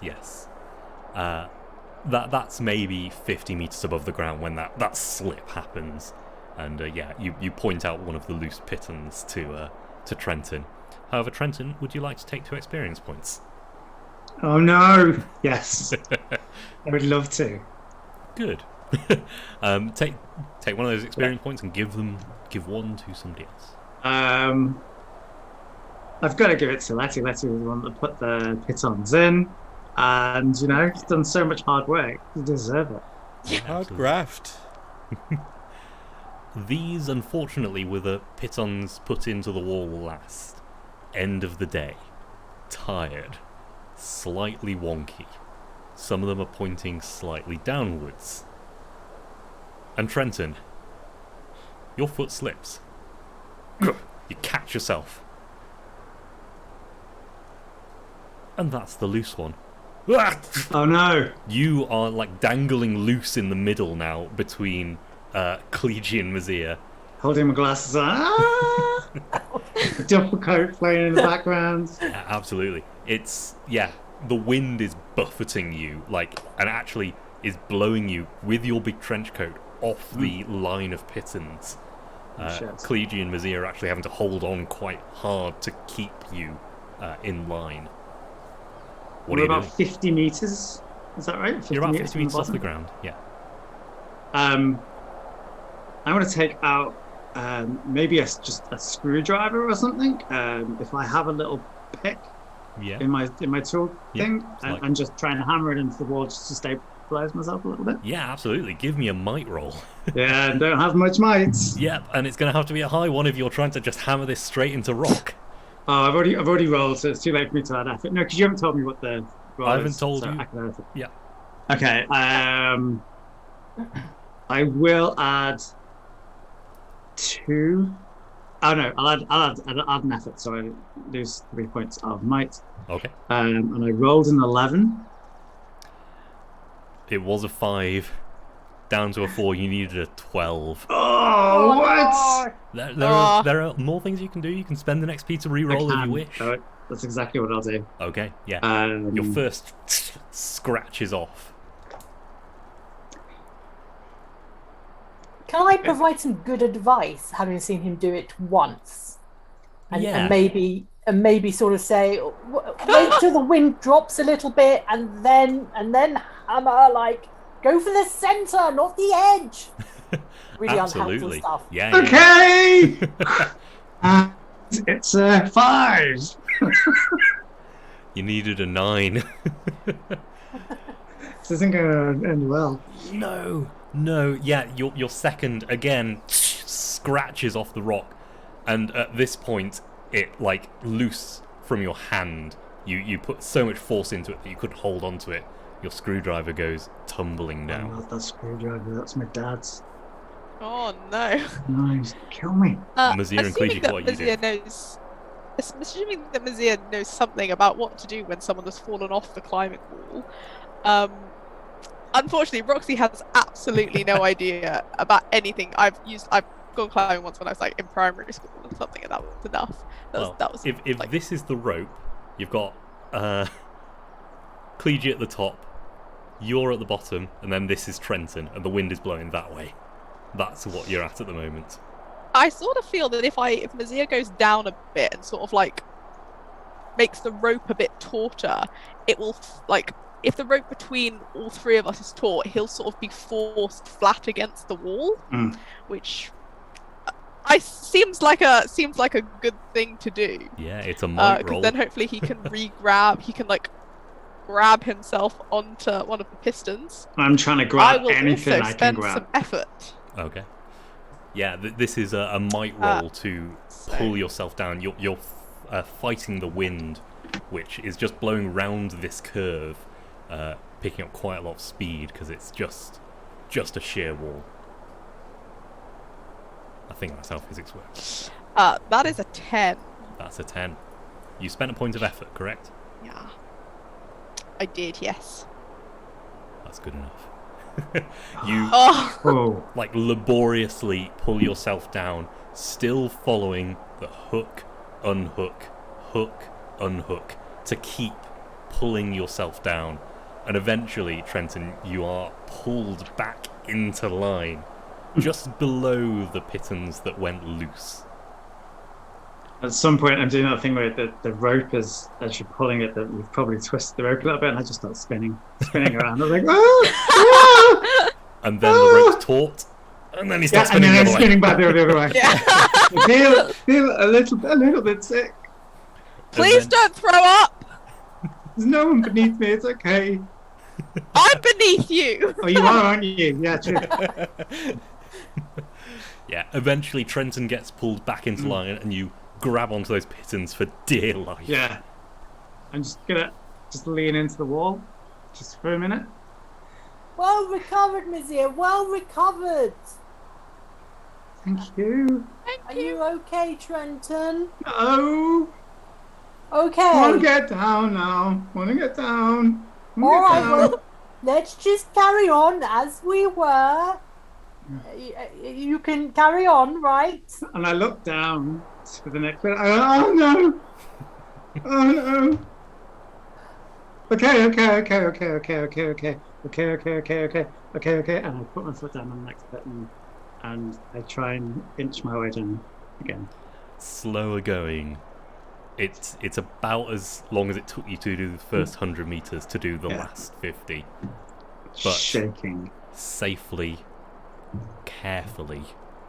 That's maybe 50 meters above the ground when that slip happens, and you point out one of the loose pitons to Trenton. However, Trenton, would you like to take 2 experience points? Oh no! Yes. I would love to. Good. Take one of those experience points and give one to somebody else. I've got to give it to Letty. Letty was the one that put the pitons in, and he's done so much hard work. You deserve it. Hard Absolutely. graft. These, unfortunately, were the pitons put into the wall last. End of the day. Tired. Slightly wonky. Some of them are pointing slightly downwards. And Trenton, your foot slips. You catch yourself. And that's the loose one. Oh no! You are like dangling loose in the middle now between Clegie and Mazir. Holding my glasses on. Ah! The duffel coat playing in the background. Yeah, absolutely. It's the wind is buffeting you, and actually is blowing you with your big trench coat off the line of pitons. Clegie and Mazir are actually having to hold on quite hard to keep you in line. We're about 50 meters. Is that right? 50 You're about 50 from meters off the bottom? ground. Yeah. I want to take out maybe just a screwdriver or something. If I have a little pick Yeah. in my tool Yeah, thing, it's and just try and hammer it into the wall just to stabilize myself a little bit. Yeah, absolutely. Give me a might roll. Yeah, and don't have much might. Yep, and it's going to have to be a high one if you're trying to just hammer this straight into rock. Oh, I've already rolled, so it's too late for me to add effort. No, because you haven't told me what the roll I haven't is, told so you. I can add effort. Yeah. Okay. I will add 2. Oh no, I'll add an effort, so I lose 3 points of might. Okay. And I rolled an 11. It was a 5. Down to a 4. You needed a 12. Oh, what? There are more things you can do. You can spend the next P to re-roll if you wish. Oh, that's exactly what I'll do. Okay, yeah. Your first scratch is off. Can I provide some good advice, having seen him do it once, and maybe sort of say, wait till the wind drops a little bit, and then hammer, go for the center, not the edge. Really unhelpful stuff. Yeah. Okay. It's a 5. You needed a 9. This isn't going to end well. No. Yeah, your second again scratches off the rock, and at this point, it loose from your hand. You put so much force into it that you couldn't hold on to it. Your screwdriver goes tumbling Oh, down. not that screwdriver. That's my dad's. Oh no. Nice. Kill me. Mazir and Clegie, what are you doing? Assuming that Mazir knows something about what to do when someone has fallen off the climbing wall. Unfortunately, Roxy has absolutely no idea about anything. I've gone climbing once when I was in primary school or something, and that was enough. If this is the rope, you've got Clegie at the top, you're at the bottom, and then this is Trenton, and the wind is blowing that way. That's what you're at the moment. I sort of feel that if Mazir goes down a bit and sort of makes the rope a bit tauter, it will if the rope between all 3 of us is taut, he'll sort of be forced flat against the wall, which seems like a good thing to do. Yeah, it's a might roll. Then hopefully he can grab himself onto one of the pistons. I'm trying to grab anything I will also I can spend grab. some effort. Okay. Yeah, this is a might roll to pull yourself down. You're fighting the wind, which is just blowing round this curve, picking up quite a lot of speed because it's just a sheer wall. I think that's how physics works. That is a 10. That's a 10. You spent a point of effort, correct? Yeah. I did, yes. That's good enough. You laboriously pull yourself down, still following the hook, unhook, to keep pulling yourself down. And eventually, Trenton, you are pulled back into line, just below the pitons that went loose. At some point, I'm doing that thing where the rope is, as you're pulling it, that you've probably twisted the rope a little bit, and I just start spinning around. I'm like, ah! And then the rope's taut, and then he starts spinning and then the I'm other way. spinning back the other way. Yeah. I feel a little bit sick. Please don't throw up! There's no one beneath me. It's okay. I'm beneath you! Oh, you are, aren't you? Yeah, true. Yeah, eventually Trenton gets pulled back into line, and you grab onto those pitons for dear life. Yeah. I'm just gonna lean into the wall, just for a minute. Well recovered, Mazir. Well recovered. Thank you. Are you okay, Trenton? No. Okay. Want to get down now. Want to get down. All right, well, let's just carry on as we were. You can carry on, right? And I look down for the next bit. Oh no! Oh no! Okay. And I put my foot down on the next bit and I try and inch my way down again. Slower going. It's about as long as it took you to do the first 100 meters to do the last 50. But shaking. Safely, carefully,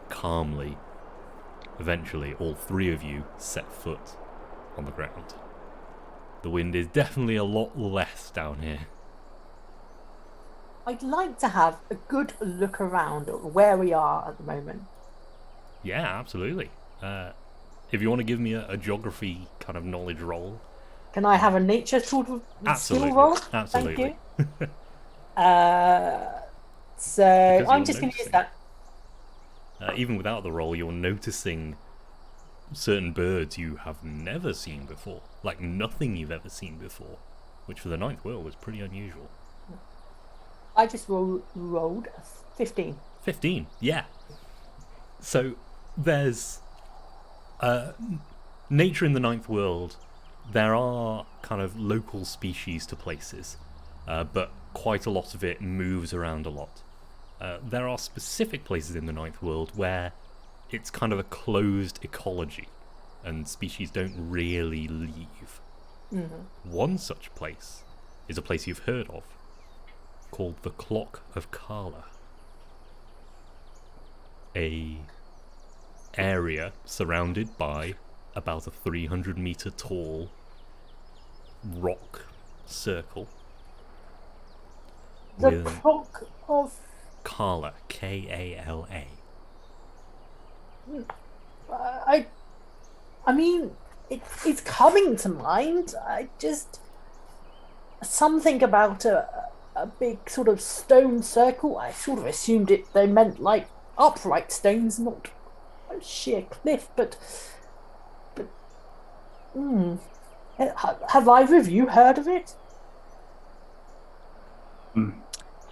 calmly. Eventually, all three of you set foot on the ground. The wind is definitely a lot less down here. I'd like to have a good look around at where we are at the moment. Yeah, absolutely. If you want to give me a geography kind of knowledge roll. Can I have a nature sort of skill roll? Absolutely. Thank you. So I'm just going to use that. Even without the roll, you're noticing certain birds you have never seen before. Like nothing you've ever seen before. Which for the Ninth World was pretty unusual. I just rolled 15. 15, yeah. So there's nature in the Ninth World. There are kind of local species to places, but quite a lot of it moves around a lot. There are specific places in the Ninth World where it's kind of a closed ecology and species don't really leave. Mm-hmm. One such place is a place you've heard of called the Clock of Kala. A area surrounded by about a 300 meter tall rock circle. The Clock of Kala, K-A-L-A. I mean, it's coming to mind. I just something about a big sort of stone circle. I sort of assumed they meant like upright stones, not a sheer cliff. But have either of you heard of it?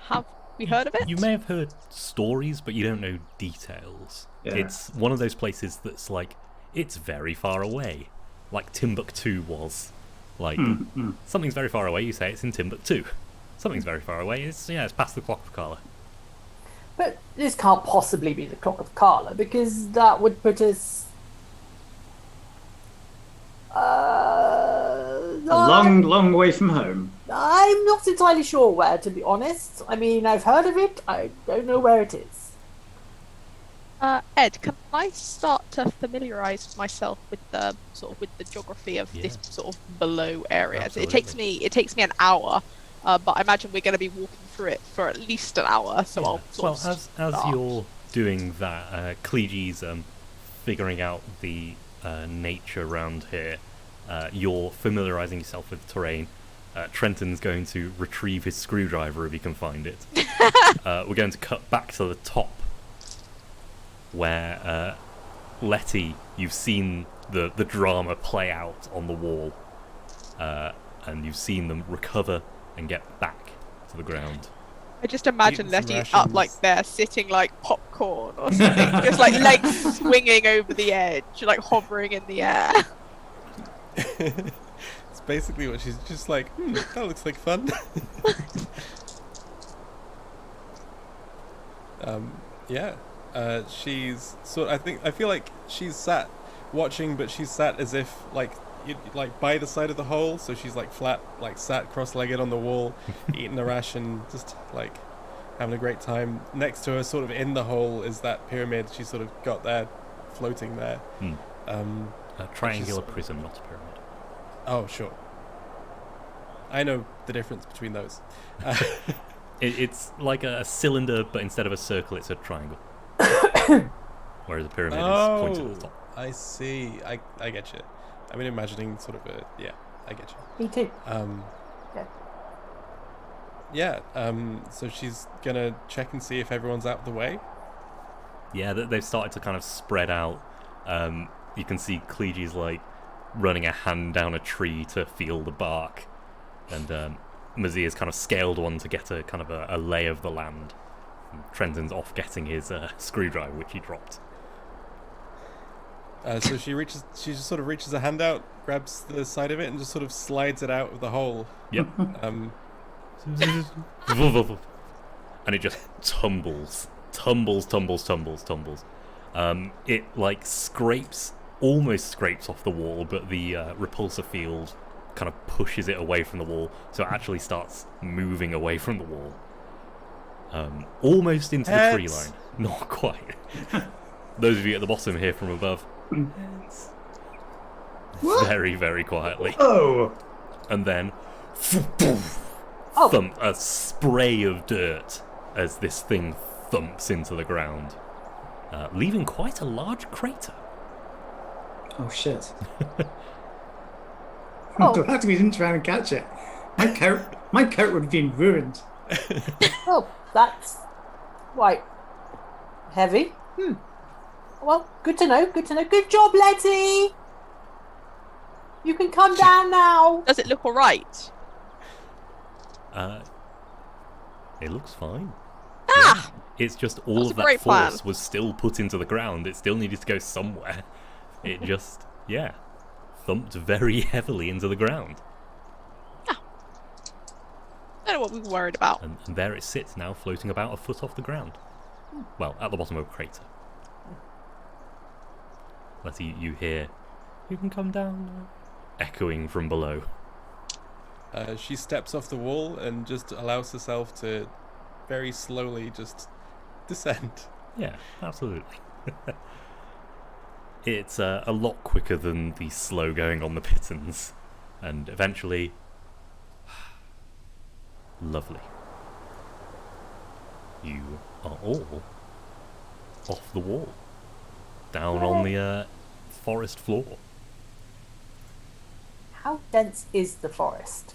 Have we heard of it? You may have heard stories, but you don't know details. Yeah. It's one of those places that's like, it's very far away. Like Timbuktu was. Like, something's very far away, you say it's in Timbuktu. Something's very far away, it's past the Clock of Kala. But this can't possibly be the Clock of Kala, because that would put us... a long way from home. I'm not entirely sure where, to be honest. I mean, I've heard of it, I don't know where it is. Ed, can I start to familiarise myself with the geography of this sort of below area? Absolutely. It takes me an hour, but I imagine we're going to be walking through it for at least an hour. So I'll as you're doing that, Cleege's figuring out the nature around here. You're familiarising yourself with the terrain. Trenton's going to retrieve his screwdriver if he can find it. We're going to cut back to the top, where Letty, you've seen the drama play out on the wall, and you've seen them recover and get back to the ground. I just imagine Eating some Letty up rations. like there, sitting like popcorn or something, just like legs swinging over the edge, like hovering in the air. It's basically what she's just like, that looks like fun. She's I feel like she's sat watching, but she's sat as if like by the side of the hole, so she's like flat, like sat cross-legged on the wall, eating a ration, just like having a great time. Next to her, sort of in the hole, is that pyramid she sort of got there, floating there. A triangular prism, not a pyramid. Oh, sure. I know the difference between those. It's like a cylinder, but instead of a circle, it's a triangle. Whereas a pyramid is pointed at the top. I see. I get you. I've been imagining sort of I get you. Me too. So she's gonna check and see if everyone's out of the way. Yeah, they've started to kind of spread out. You can see Cleege's like running a hand down a tree to feel the bark, and Mazia's kind of scaled one to get a kind of a lay of the land. And Trenton's off getting his screwdriver, which he dropped. So she just sort of reaches a hand out, grabs the side of it, and just sort of slides it out of the hole. Yep. Um, And it just tumbles. It like almost scrapes off the wall, but the repulsor field kind of pushes it away from the wall, so it actually starts moving away from the wall. Almost into the tree line. Not quite. Those of you at the bottom hear from above. What? Very, very quietly. Oh! And then a spray of dirt as this thing thumps into the ground, leaving quite a large crater. Oh, shit. Oh. I'm glad we didn't try and catch it. My coat would have been ruined. Oh, that's quite heavy. Well, good to know. Good job, Letty. You can come down now. Does it look alright? It looks fine. Ah! It's just all That's of a that great force plan. was still put into the ground. It still needed to go somewhere. It just, thumped very heavily into the ground. I don't know what we were worried about. And there it sits now, floating about a foot off the ground. Well, at the bottom of a crater. Letty, you hear, "You can come down now," echoing from below. She steps off the wall and just allows herself to very slowly just descend. Yeah, absolutely. It's a lot quicker than the slow going on the pittons, and eventually, lovely. You are all off the wall, down on the forest floor. How dense is the forest?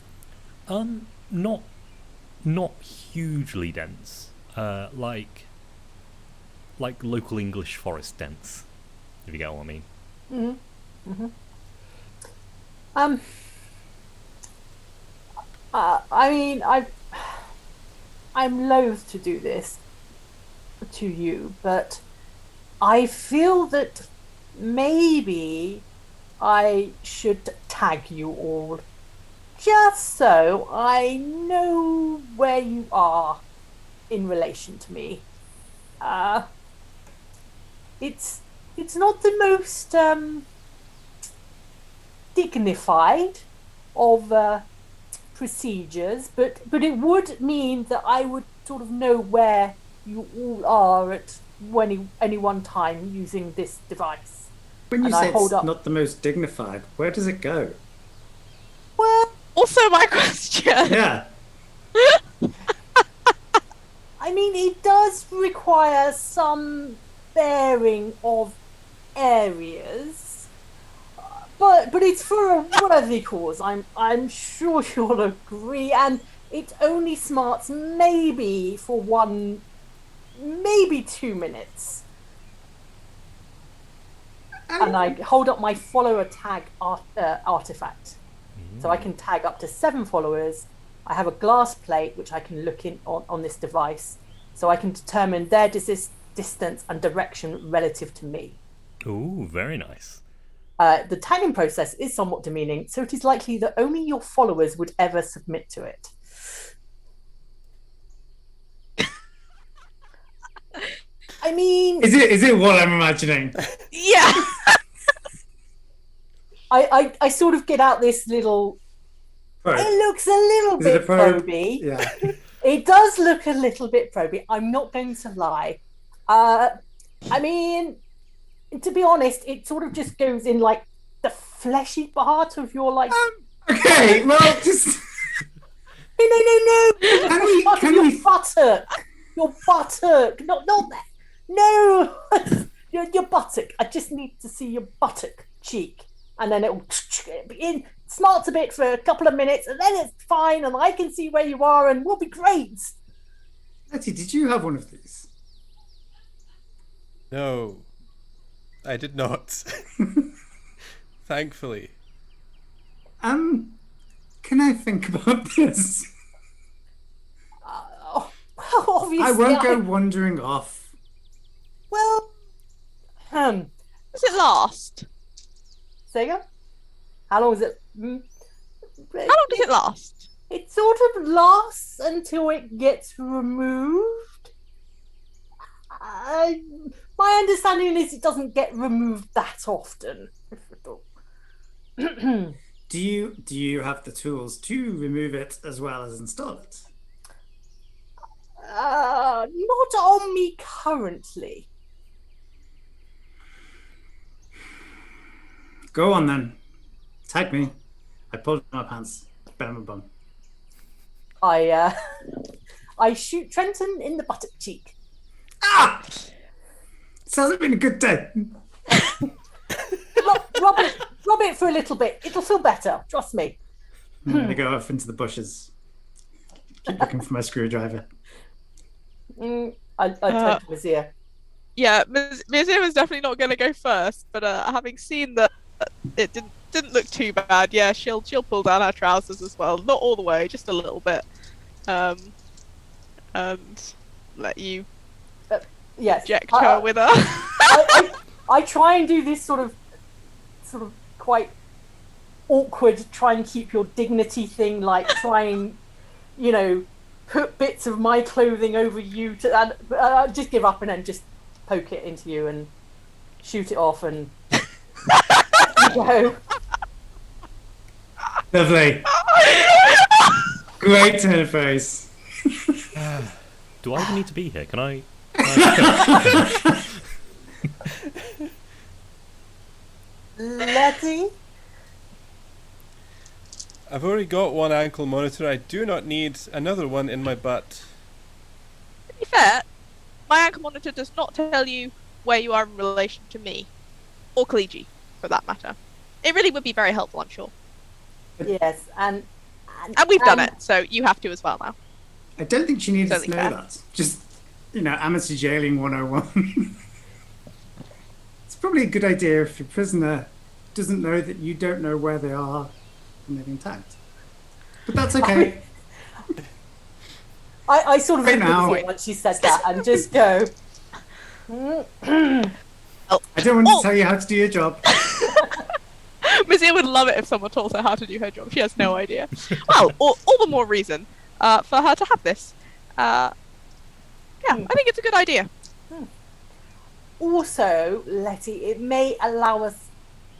Not hugely dense. Like local English forest dense, if you get what I mean. I mean, I'm loath to do this to you, but I feel that maybe I should tag you all, just so I know where you are in relation to me. It's not the most dignified of procedures, but it would mean that I would sort of know where you all are at any one time using this device. When you And I say hold it's up- not the most dignified, where does it go? Well, Also my question. Yeah. I mean, it does require some bearing of areas, but it's for a worthy cause. I'm sure you'll agree, and it only smarts maybe for 2 minutes. And I hold up my follower tag artifact, so I can tag up to 7 followers. I have a glass plate which I can look in on this device, so I can determine their distance and direction relative to me. Ooh, very nice. The tagging process is somewhat demeaning, so it is likely that only your followers would ever submit to it. I mean, Is it what I'm imagining? Yeah. I sort of get out this little. Right. It looks a little Is it bit a probe? proby. Yeah. It does look a little bit proby. I'm not going to lie. I mean, to be honest, it sort of just goes in like the fleshy part of your like. Okay, well, just No. Can your we- buttock. Your buttock. Not that. No. your buttock. I just need to see your buttock cheek, and then it'll smarts a bit for a couple of minutes, and then it's fine, and I can see where you are, and we'll be great. Letty, did you have one of these? No, I did not. Thankfully. Can I think about this? Oh, obviously, I won't go wandering off. Well, Does it last? say again? How long is it? How long does it last? It sort of lasts until it gets removed. My understanding is it doesn't get removed that often. Do you have the tools to remove it as well as install it? Not on me currently. Go on then. Tag me. I pulled down my pants. Bam, bam, bam. I shoot Trenton in the buttock cheek. Ah! This hasn't been a good day. Rub it for a little bit. It'll feel better. Trust me. I'm going to go off into the bushes. Keep looking for my screwdriver. I turn to Mazia. Yeah, Museum is definitely not going to go first, but having seen that it didn't look too bad, yeah, she'll pull down her trousers as well, not all the way, just a little bit, and let you Yes, inject her with her. I try and do this sort of quite awkward, try and keep your dignity thing, like try and, put bits of my clothing over you to just give up and then just poke it into you and shoot it off and go. Lovely. Great turn of phrase. Do I even need to be here? Can I... Letty? I've already got one ankle monitor. I do not need another one in my butt. To be fair, my ankle monitor does not tell you where you are in relation to me, or Kaliji, for that matter. It really would be very helpful, I'm sure. Yes, and we've done it, so you have to as well now. I don't think she needs to Totally know fair. that. Just, amateur jailing 101. It's probably a good idea if your prisoner doesn't know that you don't know where they are and they're being tagged. But that's okay. I sort of Right agree now. with you once she said that and just go. I don't want to tell you how to do your job. Mizia would love it if someone told her how to do her job. She has no idea. Well, all the more reason for her to have this. Yeah, I think it's a good idea. Also, Letty, it may allow us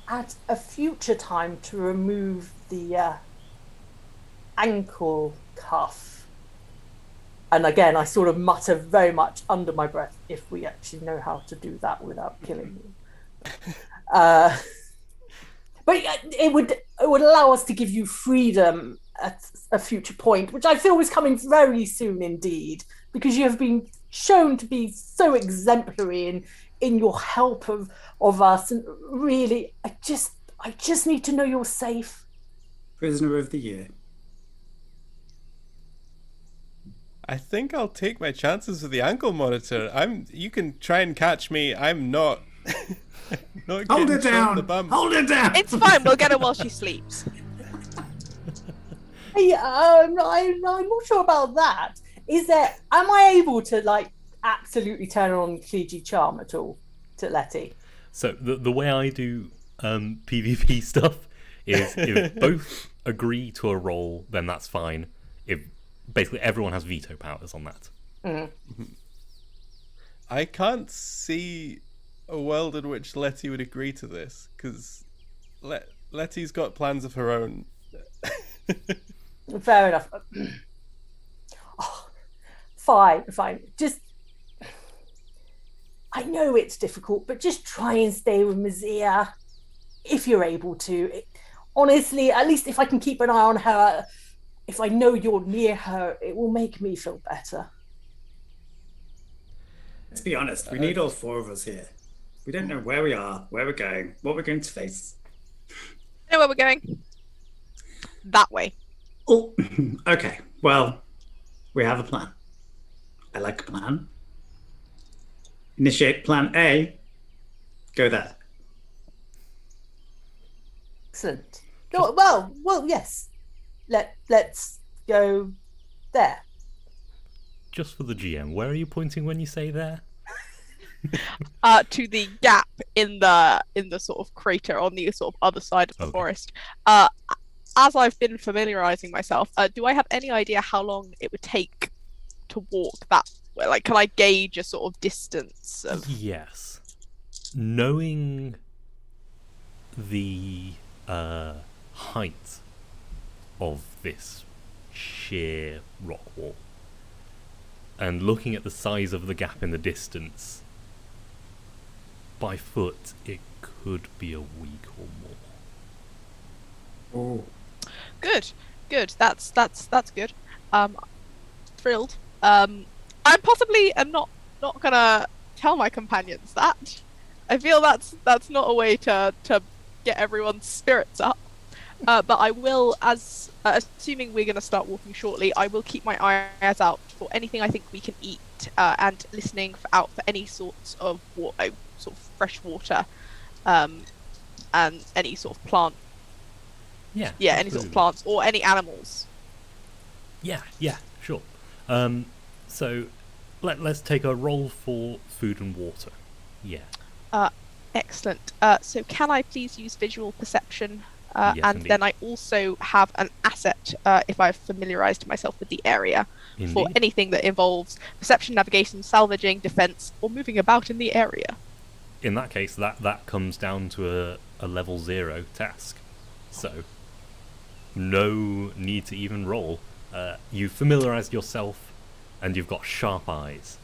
at a future time to remove the ankle cuff. And again, I sort of mutter very much under my breath if we actually know how to do that without killing you. But it would allow us to give you freedom at a future point, which I feel is coming very soon indeed, because you have been shown to be so exemplary in your help of us, and really, I just need to know you're safe. Prisoner of the year. I think I'll take my chances with the ankle monitor. You can try and catch me. I'm not. Not Hold getting it shot in down. the bum. Hold it down. It's fine. We'll get her while she sleeps. Hey, I'm not sure about that. Am I able to absolutely turn on Fiji charm at all to Letty? So the way I do PvP stuff is if both agree to a roll, then that's fine. If basically everyone has veto powers on that. Mm-hmm. I can't see a world in which Letty would agree to this, because Letty's got plans of her own. Fair enough. Oh, fine. Just, I know it's difficult, but just try and stay with Mazia if you're able to. Honestly, at least if I can keep an eye on her, if I know you're near her, it will make me feel better. Let's be honest, we need all four of us here. We don't know where we are, where we're going, what we're going to face. You know where we're going? That way. Oh, okay. Well, we have a plan. I like a plan. initiate plan A. Go there. Excellent. Go, well, yes. Let's go there. Just for the GM, where are you pointing when you say there? To the gap in the sort of crater on the sort of other side of the forest. As I've been familiarizing myself, do I have any idea how long it would take to walk that way? Like, can I gauge a sort of distance of... Yes. Knowing the height of this sheer rock wall and looking at the size of the gap in the distance, by foot it could be a week or more. Oh. Good. That's good. Thrilled. I possibly am not gonna tell my companions that. I feel that's not a way to get everyone's spirits up. But I will, as assuming we're going to start walking shortly, I will keep my eyes out for anything I think we can eat, and listening out for any sorts of sort of fresh water, and any sort of plant. Yeah, any sort of plants or any animals. Yeah, sure. So let's take a roll for food and water. Yeah. Excellent. So can I please use visual perception? Yes, and indeed. then I also have an asset if I've familiarized myself with the area for Indeed. anything that involves perception, navigation, salvaging, defense, or moving about in the area. In that case, that comes down to a level 0 task. So no need to even roll. You've familiarized yourself and you've got sharp eyes.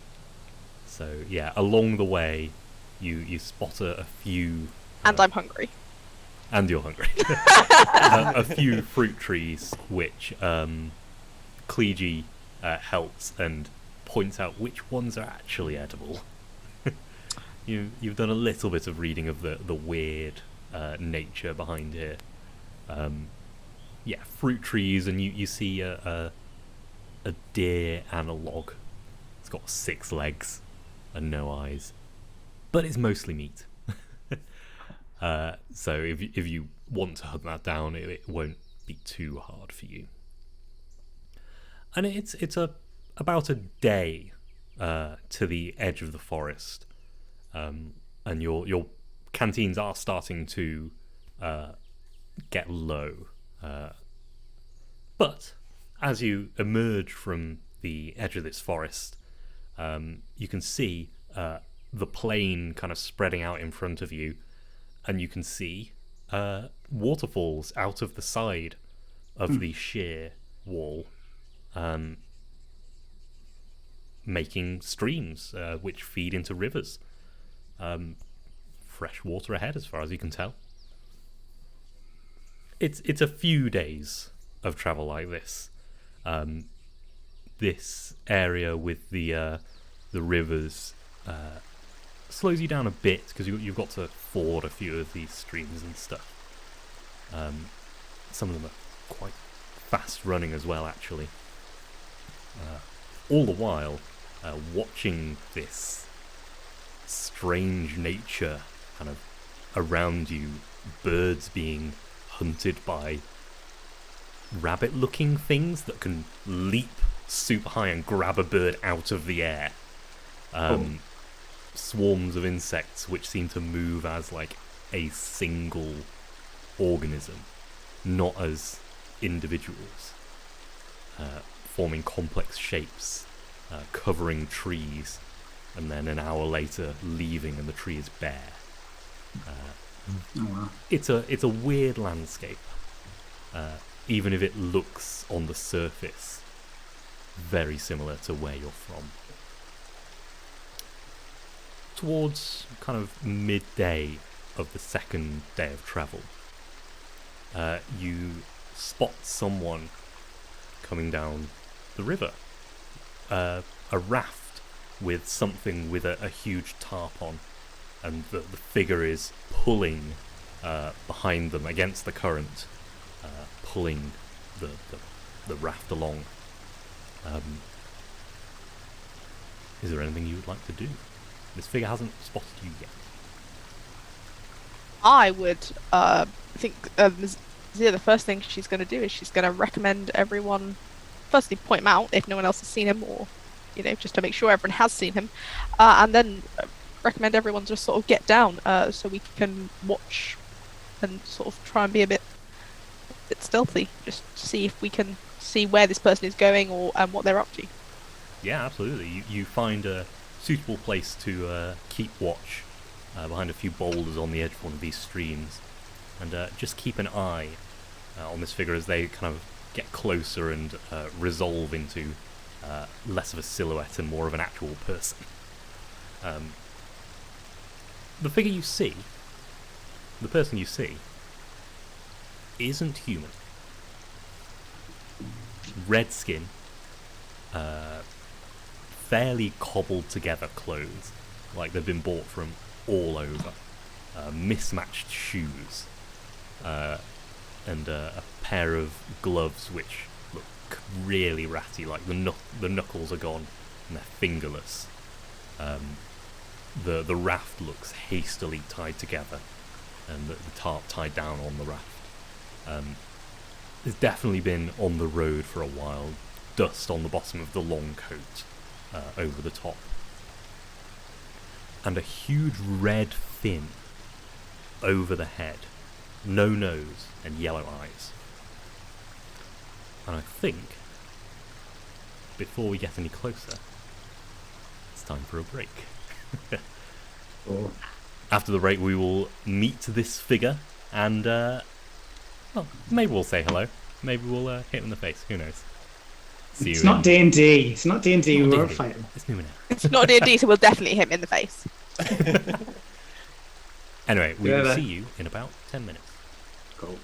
So yeah, along the way you spot a few... And I'm hungry. And you're hungry. A few fruit trees, which Cleege helps and points out which ones are actually edible. You've done a little bit of reading of the weird nature behind here. Fruit trees, and you see a deer analog. It's got 6 legs and no eyes, but it's mostly meat. So if you want to hunt that down, it won't be too hard for you. And it's about a day to the edge of the forest, and your canteens are starting to get low. But as you emerge from the edge of this forest, you can see the plain kind of spreading out in front of you. And you can see waterfalls out of the side of the sheer wall, making streams which feed into rivers. Fresh water ahead, as far as you can tell. It's a few days of travel like this. This area with the rivers slows you down a bit because you've got to ford a few of these streams and stuff. Some of them are quite fast running as well, actually. All the while, watching this strange nature kind of around you, birds being hunted by rabbit-looking things that can leap super high and grab a bird out of the air. Swarms of insects which seem to move as like a single organism, not as individuals, forming complex shapes, covering trees, and then an hour later leaving and the tree is bare. It's a weird landscape, even if it looks on the surface very similar to where you're from. Towards kind of midday of the second day of travel, you spot someone coming down the river. A raft with something with a huge tarp on, and the figure is pulling behind them against the current, pulling the raft along. Is there anything you would like to do? This figure hasn't spotted you yet. I would think Zia, the first thing she's going to do is she's going to recommend everyone, firstly point him out if no one else has seen him, or just to make sure everyone has seen him, and then recommend everyone just sort of get down so we can watch and sort of try and be a bit stealthy, just to see if we can see where this person is going or what they're up to. Yeah, absolutely. You find a suitable place to keep watch behind a few boulders on the edge of one of these streams, and just keep an eye on this figure as they kind of get closer and resolve into less of a silhouette and more of an actual person. The figure you see, the person you see, isn't human. Red skin, fairly cobbled together clothes, like they've been bought from all over, mismatched shoes, and a pair of gloves which look really ratty, like the knuckles are gone and they're fingerless. The raft looks hastily tied together, and the tarp tied down on the raft. It's definitely been on the road for a while. Dust on the bottom of the long coat over the top. And a huge red fin over the head. No nose and yellow eyes. And I think, before we get any closer, it's time for a break. Oh. After the break we will meet this figure and well, maybe we'll say hello. Maybe we'll hit him in the face. Who knows? It's not D&D. It's not D&D. We won't D&D. fight him. It's Numenera. It's not D&D, so we'll definitely hit him in the face. Anyway, we Yeah, will see you in about 10 minutes. Cool.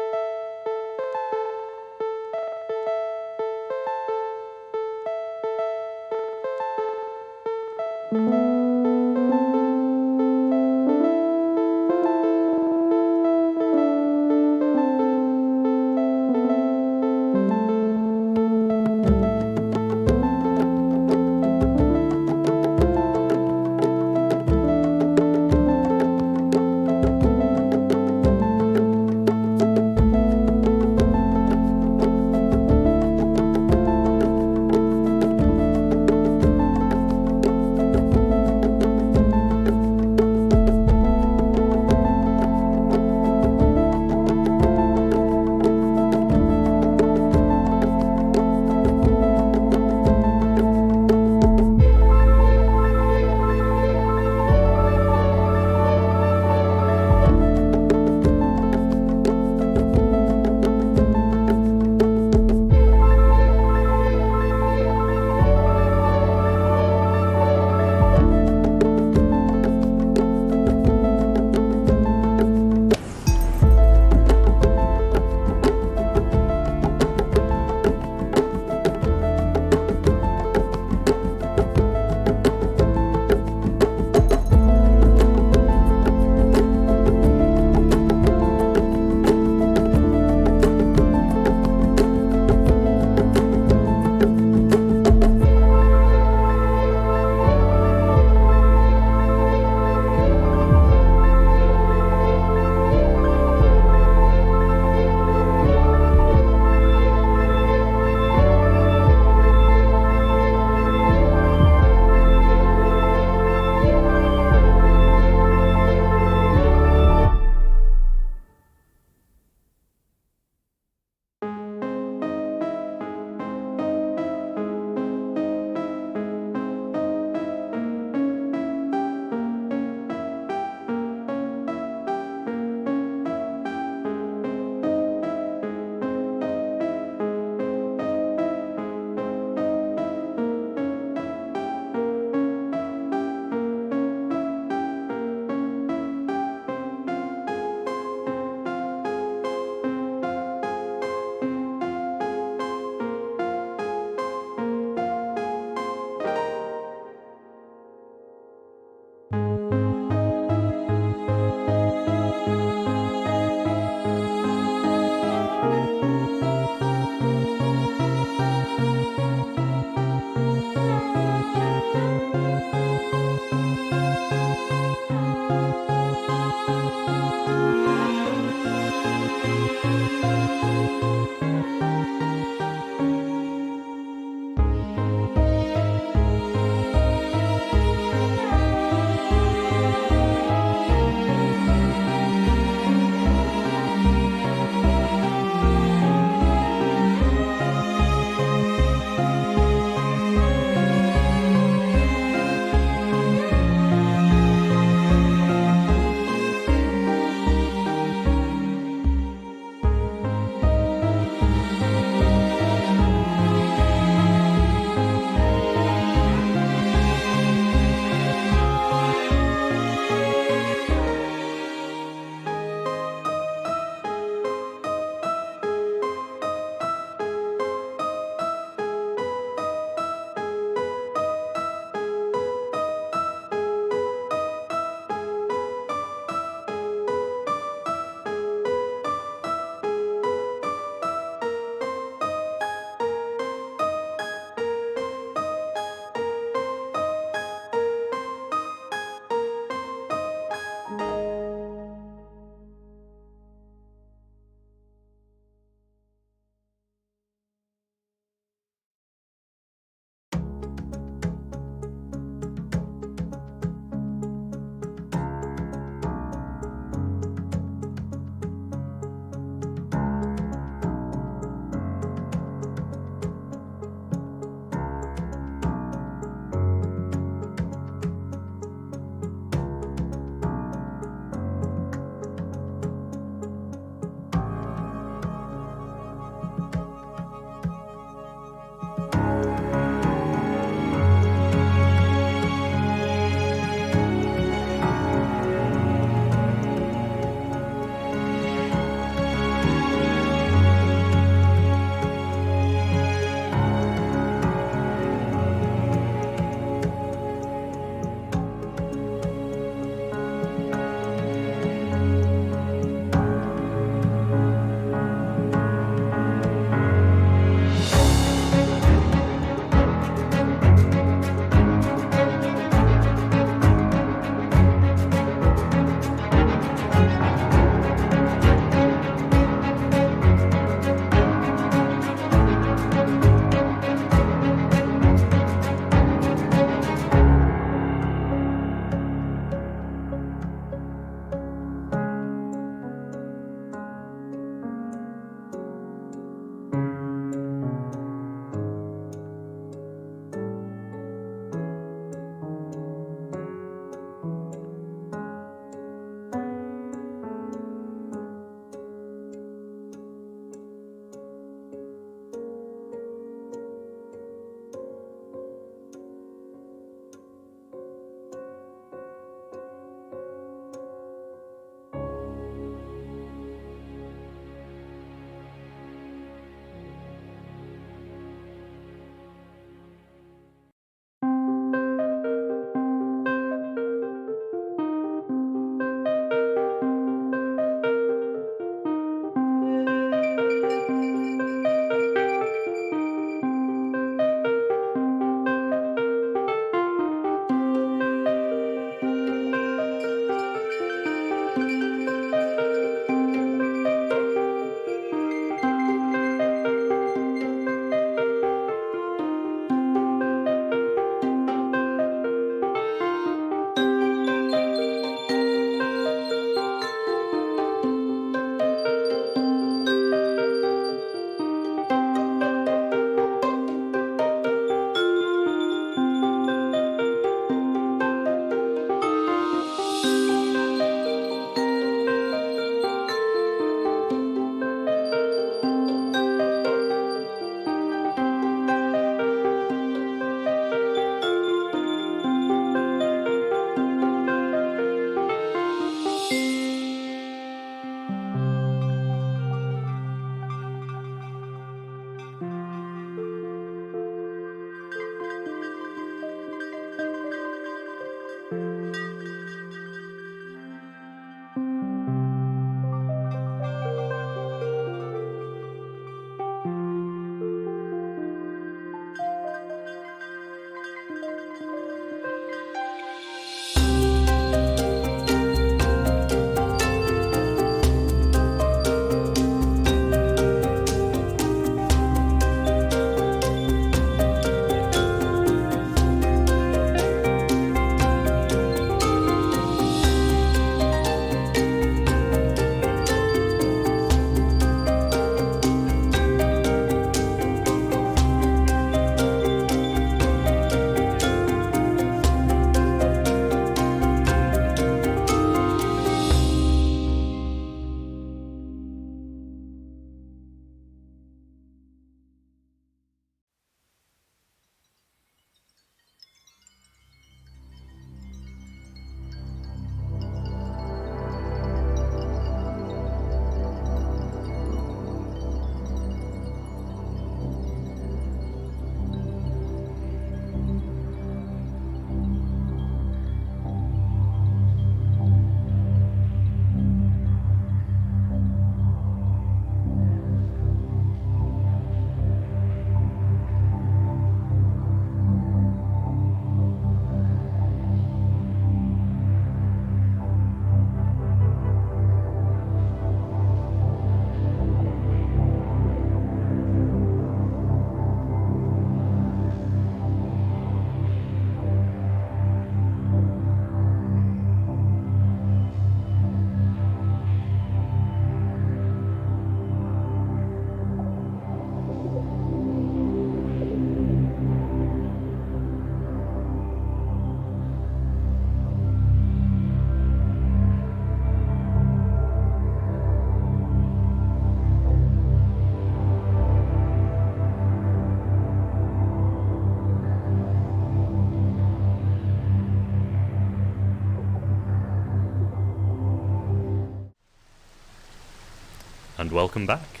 And welcome back.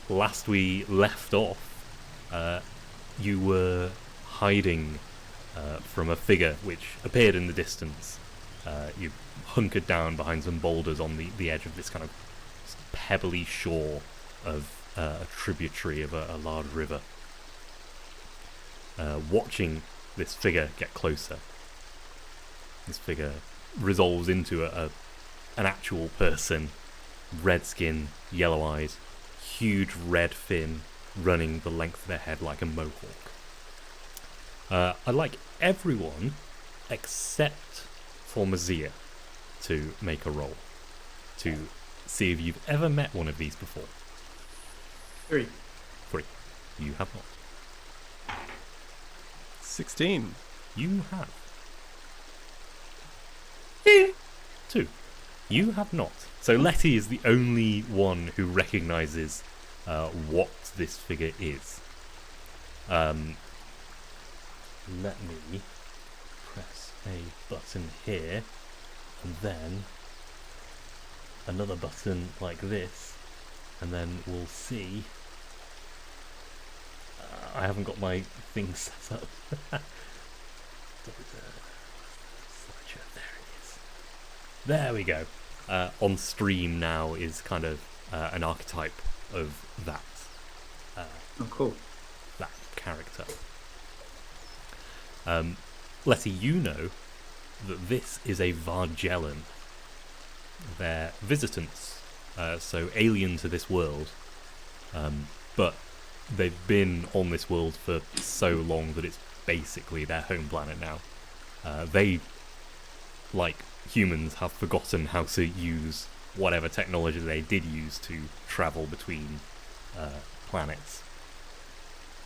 Last we left off, you were hiding from a figure which appeared in the distance. You hunkered down behind some boulders on the edge of this kind of pebbly shore of a tributary of a large river. Watching this figure get closer, this figure resolves into an actual person. Red skin, yellow eyes, huge red fin running the length of their head like a mohawk. I'd like everyone except for Mazia to make a roll to see if you've ever met one of these before. 3. You have not. 16. You have. 2. You have not. So Letty is the only one who recognises what this figure is. Let me press a button here, and then another button like this, and then we'll see. I haven't got my thing set up. There we go. On stream now is kind of an archetype of that. Oh, cool. That character. Letty, you know that this is a Vargellan. They're visitants, so alien to this world, but they've been on this world for so long that it's basically their home planet now. They, like humans, have forgotten how to use whatever technology they did use to travel between planets.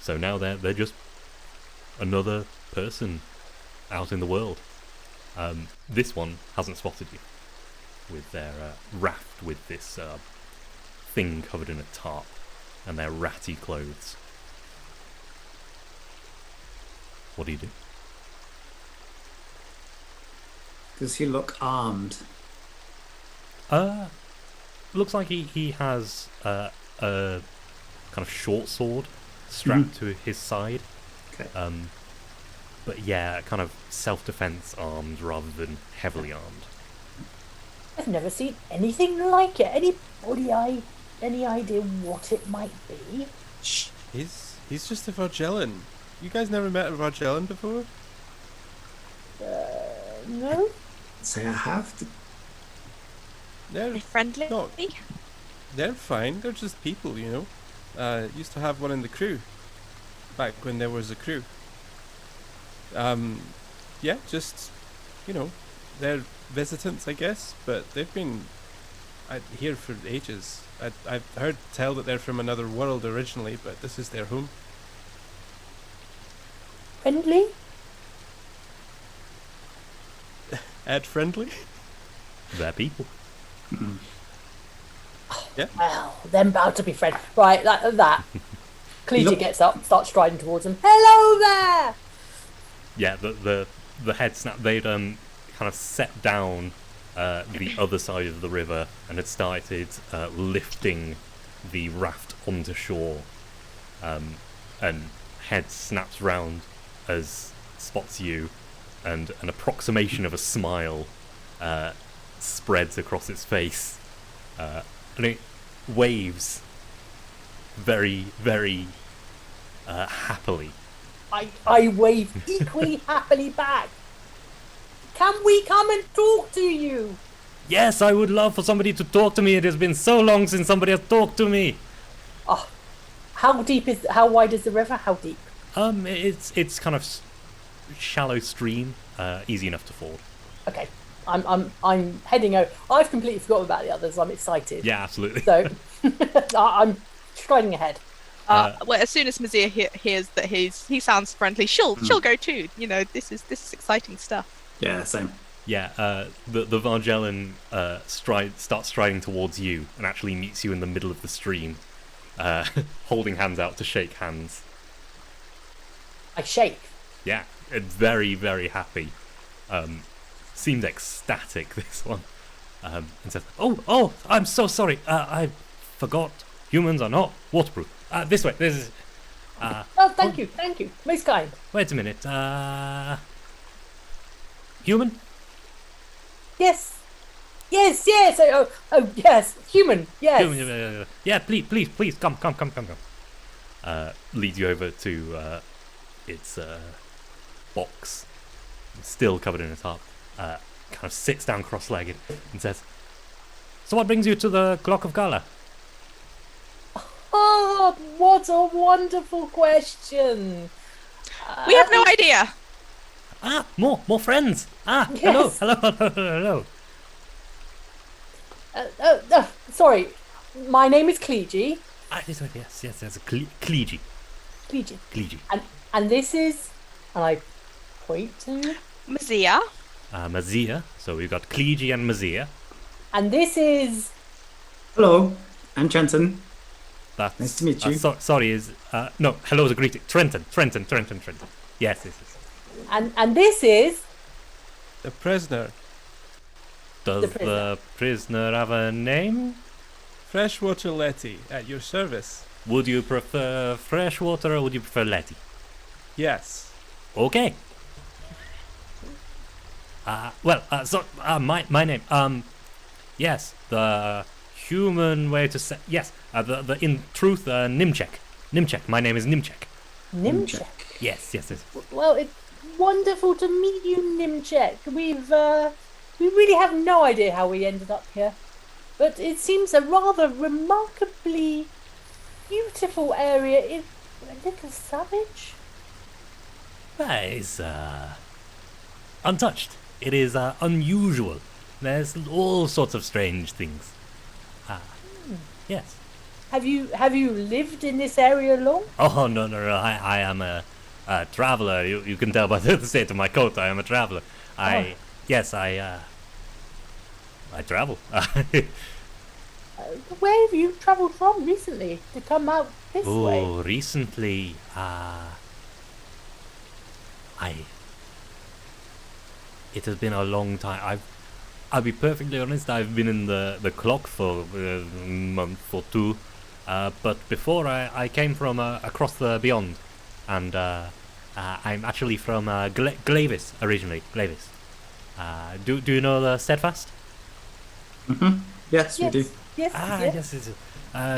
So now they're just another person out in the world. This one hasn't spotted you with their raft with this thing covered in a tarp and their ratty clothes. What do you do? Does he look armed? Looks like he has a kind of short sword strapped to his side. Okay. but yeah, kind of self-defense armed rather than heavily armed. I've never seen anything like it. Any idea what it might be? Shh. He's just a Vargellan. You guys never met a Vargellan before? No? Say I have to. They're Friendly? not. They're fine. They're just people, you know. Used to have one in the crew. Back when there was a crew. Yeah, just, you know, they're visitants, I guess, but they've been here for ages. I've heard tell that they're from another world originally, but this is their home. Friendly? Ed friendly? They're people. Yeah. Well, they're about to be friends. Right, that. Cleety Look. gets up, starts striding towards him. Hello there! Yeah, the head snap. They'd kind of set down the other side of the river and had started lifting the raft onto shore. And head snaps round as spots you, and an approximation of a smile spreads across its face, and it waves very, very happily. I wave equally happily back. Can we come and talk to you? Yes, I would love for somebody to talk to me. It has been so long since somebody has talked to me. Oh, how wide is the river? How deep? It's kind of shallow stream, easy enough to ford. Okay, I'm heading over. I've completely forgotten about the others. I'm excited. Yeah, absolutely. So I'm striding ahead. Well, as soon as Mazia hears that he sounds friendly, she'll go too. You know, this is exciting stuff. Yeah, same. Yeah, the Vargellan starts striding towards you and actually meets you in the middle of the stream, holding hands out to shake hands. I shake. Yeah, it's very, very happy. Seemed ecstatic, this one. And says, "Oh, I'm so sorry. I forgot. Humans are not waterproof. This way. This is." Oh, thank you. Most kind. Wait a minute. Human? Yes. Oh, yes. Human. Yes. Human, yeah, please, come. Leads you over to its box, still covered in a tarp. Kind of sits down cross-legged and says, "So what brings you to the Clock of Gala?" Oh, what a wonderful question. We have no idea. More friends. Yes. Hello. Sorry. My name is Cleety. Yes, Cleety. Cleety. And this is, and I point to Mazia. Mazia. So we've got Cleety and Mazia. And this is. Hello, I'm Trenton. That's, Nice to meet you. Sorry, no. Hello is a greeting. Trenton. Yes. And this is. The prisoner. Does the prisoner have a name? Freshwater Letty, at your service. Would you prefer freshwater or would you prefer Letty? Yes. Okay. My name. Yes, the human way to say. Yes, in truth, Nimchek. My name is Nimchek. Nimchek. Yes. Well, it's wonderful to meet you, Nimchek. We really have no idea how we ended up here, but it seems a rather remarkably beautiful area. It's a little savage. That is untouched. It is unusual. There's all sorts of strange things. Yes. Have you lived in this area long? Oh no! I am a traveler. You can tell by the state of my coat. I am a traveler. I travel. Where have you travelled from recently to come out this way? Oh, recently, it has been a long time. I'll be perfectly honest. I've been in the clock for a month or two, but before I came from across the beyond, and I'm actually from Glavis originally. Glavis. Do you know the Steadfast? Yes, we do. Yes. Yes.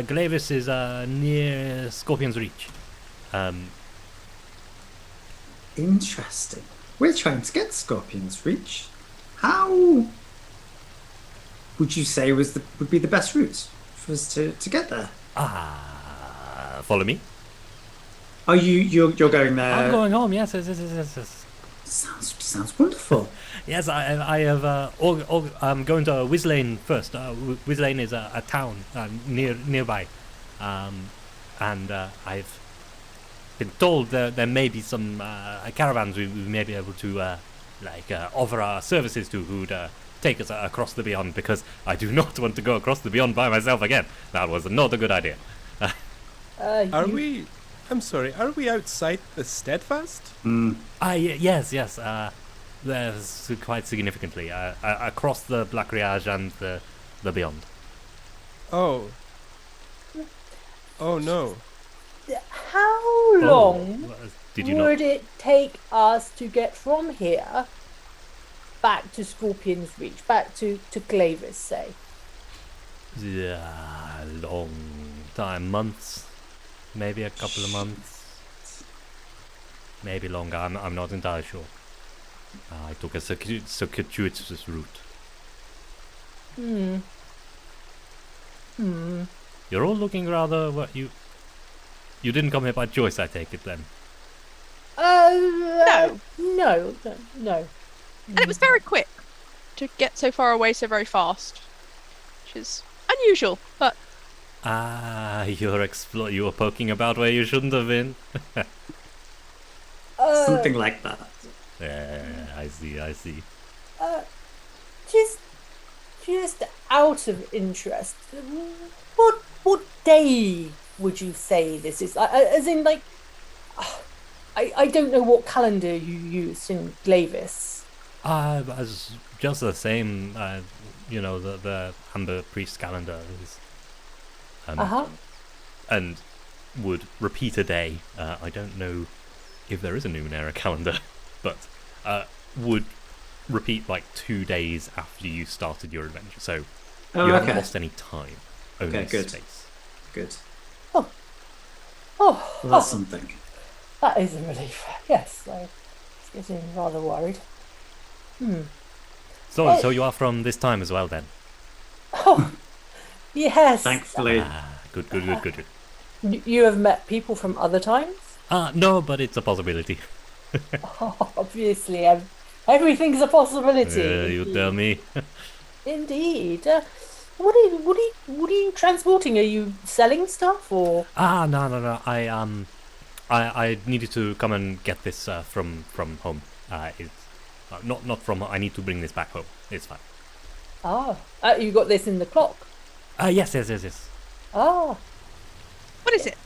Glavis is near Scorpion's Reach. Interesting. We're trying to get Scorpion's Reach. How would you say would be the best route for us to get there? Follow me. Are you're going there? I'm going home. Yes. Sounds wonderful. Yes, I have. I'm going to Wislane first. Wislane is a town nearby, and I've been told there may be some caravans we may be able to offer our services to who'd take us across the beyond, because I do not want to go across the beyond by myself again. That was not a good idea. Are we? I'm sorry. Are we outside the Steadfast? Yes. There's quite significantly across the Black Riage and the beyond. Oh. Oh no. How long Did you would it take us to get from here back to Scorpion's Reach, back to Glavis, say? Yeah, long time, months, maybe a couple of months, maybe longer. I'm not entirely sure. I took a circuitous route. You're all looking rather you didn't come here by choice, I take it then. No. No. And it was very quick to get so far away so very fast, which is unusual, but You were poking about where you shouldn't have been. Something like that. Yeah, I see. Just out of interest, what day would you say this is? As in, like, I don't know what calendar you use in Glavis. As just the same, the Amber Priest calendar is. And would repeat a day. I don't know if there is a Numenera calendar, but would repeat like 2 days after you started your adventure. So you haven't lost any time. Only good. space. Good. Oh, Well, that's something. that is a relief. Yes, I was getting rather worried. So you are from this time as well, then? Oh, yes. Thankfully. Good. You have met people from other times? No, but it's a possibility. Obviously, everything's a possibility. You tell me. Indeed. What are you transporting? Are you selling stuff or? No. I needed to come and get this from home. It's not from. I need to bring this back home. It's fine. You got this in the clock. Yes. what is it?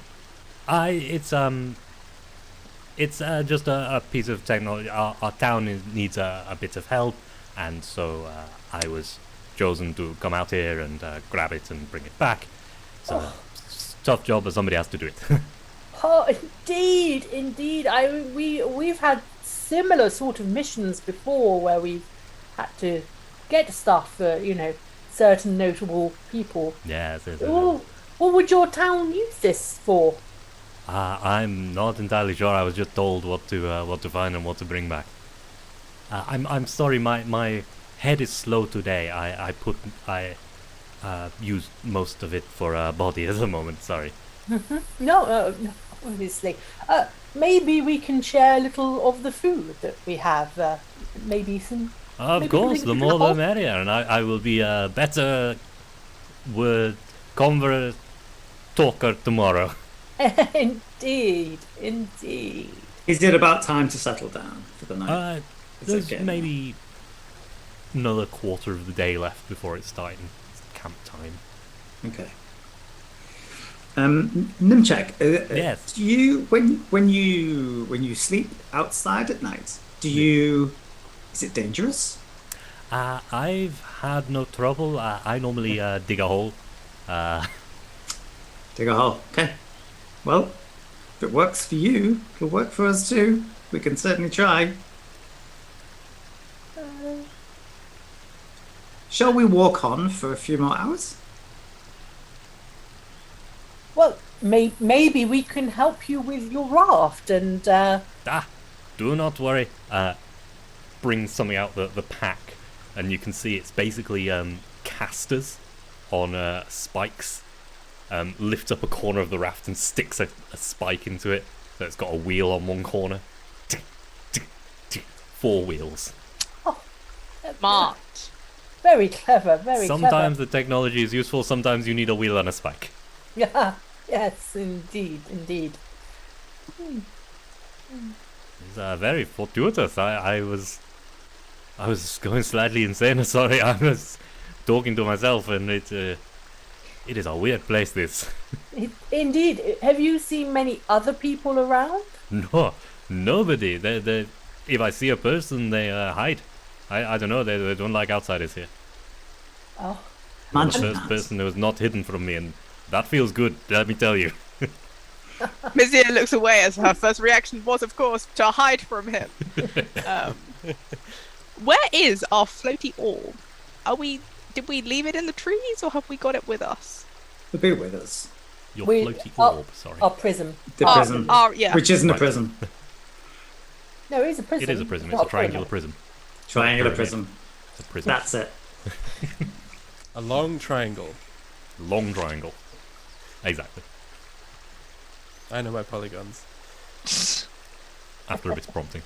It's just a piece of technology. Our town needs a bit of help, and so I was chosen to come out here and grab it and bring it back. So tough job, but somebody has to do it. Oh, indeed. We've had similar sort of missions before where we've had to get stuff for certain notable people. Yes. What would your town use this for? I'm not entirely sure. I was just told what to find and what to bring back. I'm sorry, my head is slow today. I use most of it for body at the moment. Sorry. No, obviously. Maybe we can share a little of the food that we have. Maybe some. Of course, the more the merrier, and I will be a better talker tomorrow. Indeed. Is it about time to settle down for the night? There's maybe another quarter of the day left before it's starting. It's camp time. Okay. Nimchek, yes. Do you when you sleep outside at night? Is it dangerous? I've had no trouble. I normally dig a hole. Dig a hole. Okay. Well, if it works for you, it'll work for us too. We can certainly try. Shall we walk on for a few more hours? Well, maybe we can help you with your raft and. Do not worry. Bring something out the pack, and you can see it's basically casters on spikes. Lift up a corner of the raft and sticks a spike into it, so it's got a wheel on one corner. 4 wheels. Smart. Very clever, very Sometimes clever. the technology is useful, sometimes you need a wheel and a spike. Yeah, yes, indeed. It's very fortuitous. I was going slightly insane. Sorry, I was talking to myself, and it is a weird place. This. Indeed. Have you seen many other people around? No, nobody. They if I see a person, they hide. I don't know. They don't like outsiders here. Oh, You're the Imagine first that. person who was not hidden from me, and that feels good. Let me tell you. Mizia looks away as her first reaction was, of course, to hide from him. Where is our floaty orb? Did we leave it in the trees, or have we got it with us? It'll be with us. Your We- floaty oh. orb. Sorry. our prism. The Our- prism. yeah. Which isn't a Right. prism. No, it is a prism. It is a prism. It's not a triangular prism. Triangular Pyramid. prism. It's a prism. That's it. A long triangle. Long triangle. Exactly. I know my polygons. After a bit's prompting.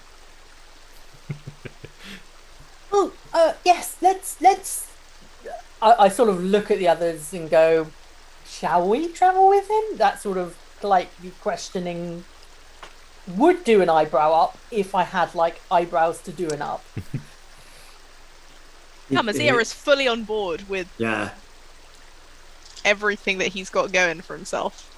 Oh, yes. Let's. I sort of look at the others and go, "Shall we travel with him?" That sort of politely questioning would do an eyebrow up if I had like eyebrows to do an up. Yeah, Mizia is fully on board with Yeah. everything that he's got going for himself.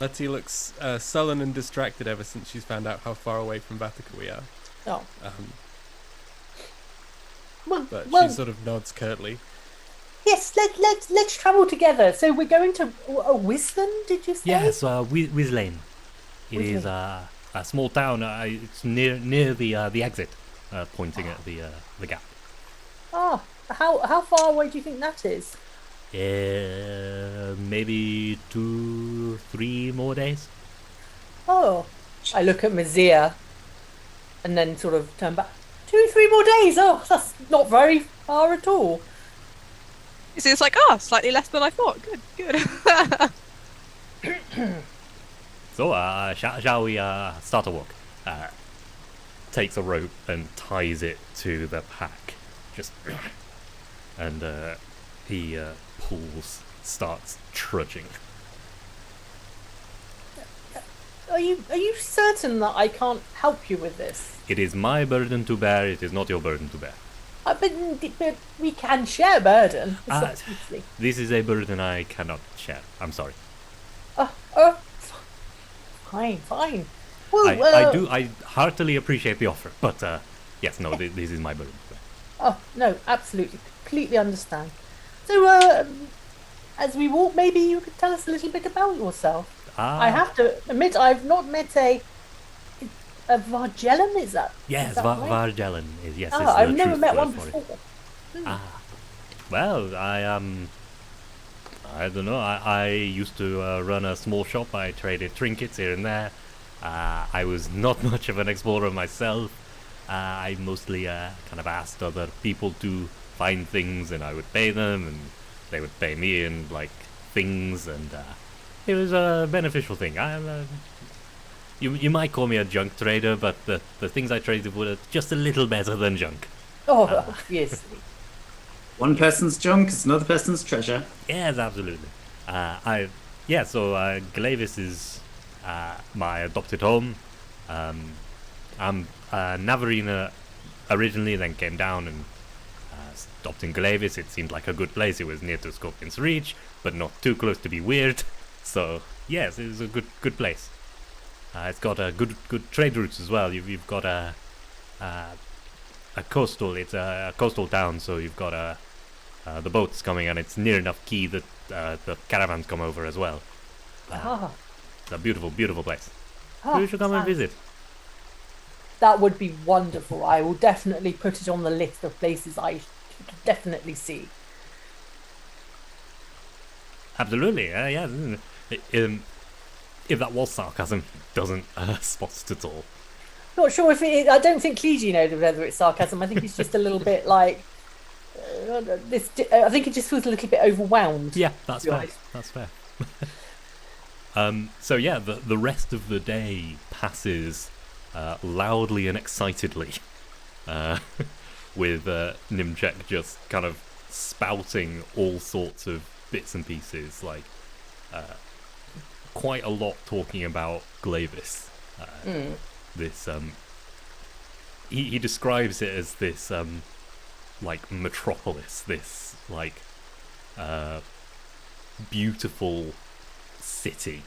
Letty looks sullen and distracted ever since she's found out how far away from Vatican we are. Oh, Um, well, but she sort of nods curtly. yes. Let's travel together. So we're going to Wisden, did you say? Yes, Wislane. It is Wislane. a small town. It's near the exit, pointing at the gap. Ah, how far away do you think that is? Maybe 2-3 more days. Oh, I look at Mazia and then sort of turn back. 2-3 more days. Oh, that's not very far at all. It's like, slightly less than I thought. Good. So, shall we start a walk? Takes a rope and ties it to the pack. Just and he starts trudging. Are you certain that I can't help you with this? It is my burden to bear. It is not your burden to bear. But we can share burden. It's Ah, not easily. This is a burden I cannot share. I'm sorry. Fine. Well, I heartily appreciate the offer, but yes, no, this is my burden. Oh no, absolutely, completely understand. So, as we walk, maybe you could tell us a little bit about yourself. I have to admit, I've not met a Vargellan. Is that? Yes, is that right? Vargellan is yes. Ah, is the I've never truth met word one for it. before. Well, I don't know. I used to run a small shop. I traded trinkets here and there. I was not much of an explorer myself. I mostly kind of asked other people to find things, and I would pay them, and they would pay me in like things, and it was a beneficial thing. You might call me a junk trader, but the things I traded were just a little better than junk. Oh, obviously. One person's junk is another person's treasure. Yes, absolutely. So Glavis is my adopted home. I'm Navarina originally, then came down and stopped in Glavis. It seemed like a good place. It was near to Scorpion's Reach, but not too close to be weird. So yes, it was a good place. It's got good trade routes as well. You've got a coastal. It's a coastal town, so you've got the boats coming, and it's near enough quay that the caravans come over as well. It's a beautiful place. You should come and visit. that would be wonderful. I will definitely put it on the list of places I should definitely see. Absolutely, yeah. If that was sarcasm, doesn't spot it at all. Not sure if it is. I don't think Clegy knows whether it's sarcasm. I think he's just a little bit like this. I think he just feels a little bit overwhelmed. Yeah, that's to be fair. honest. That's fair. So yeah, the rest of the day passes loudly and excitedly, with Nimchek just kind of spouting all sorts of bits and pieces, like quite a lot talking about Glavis. This he describes it as this like metropolis, this like beautiful city.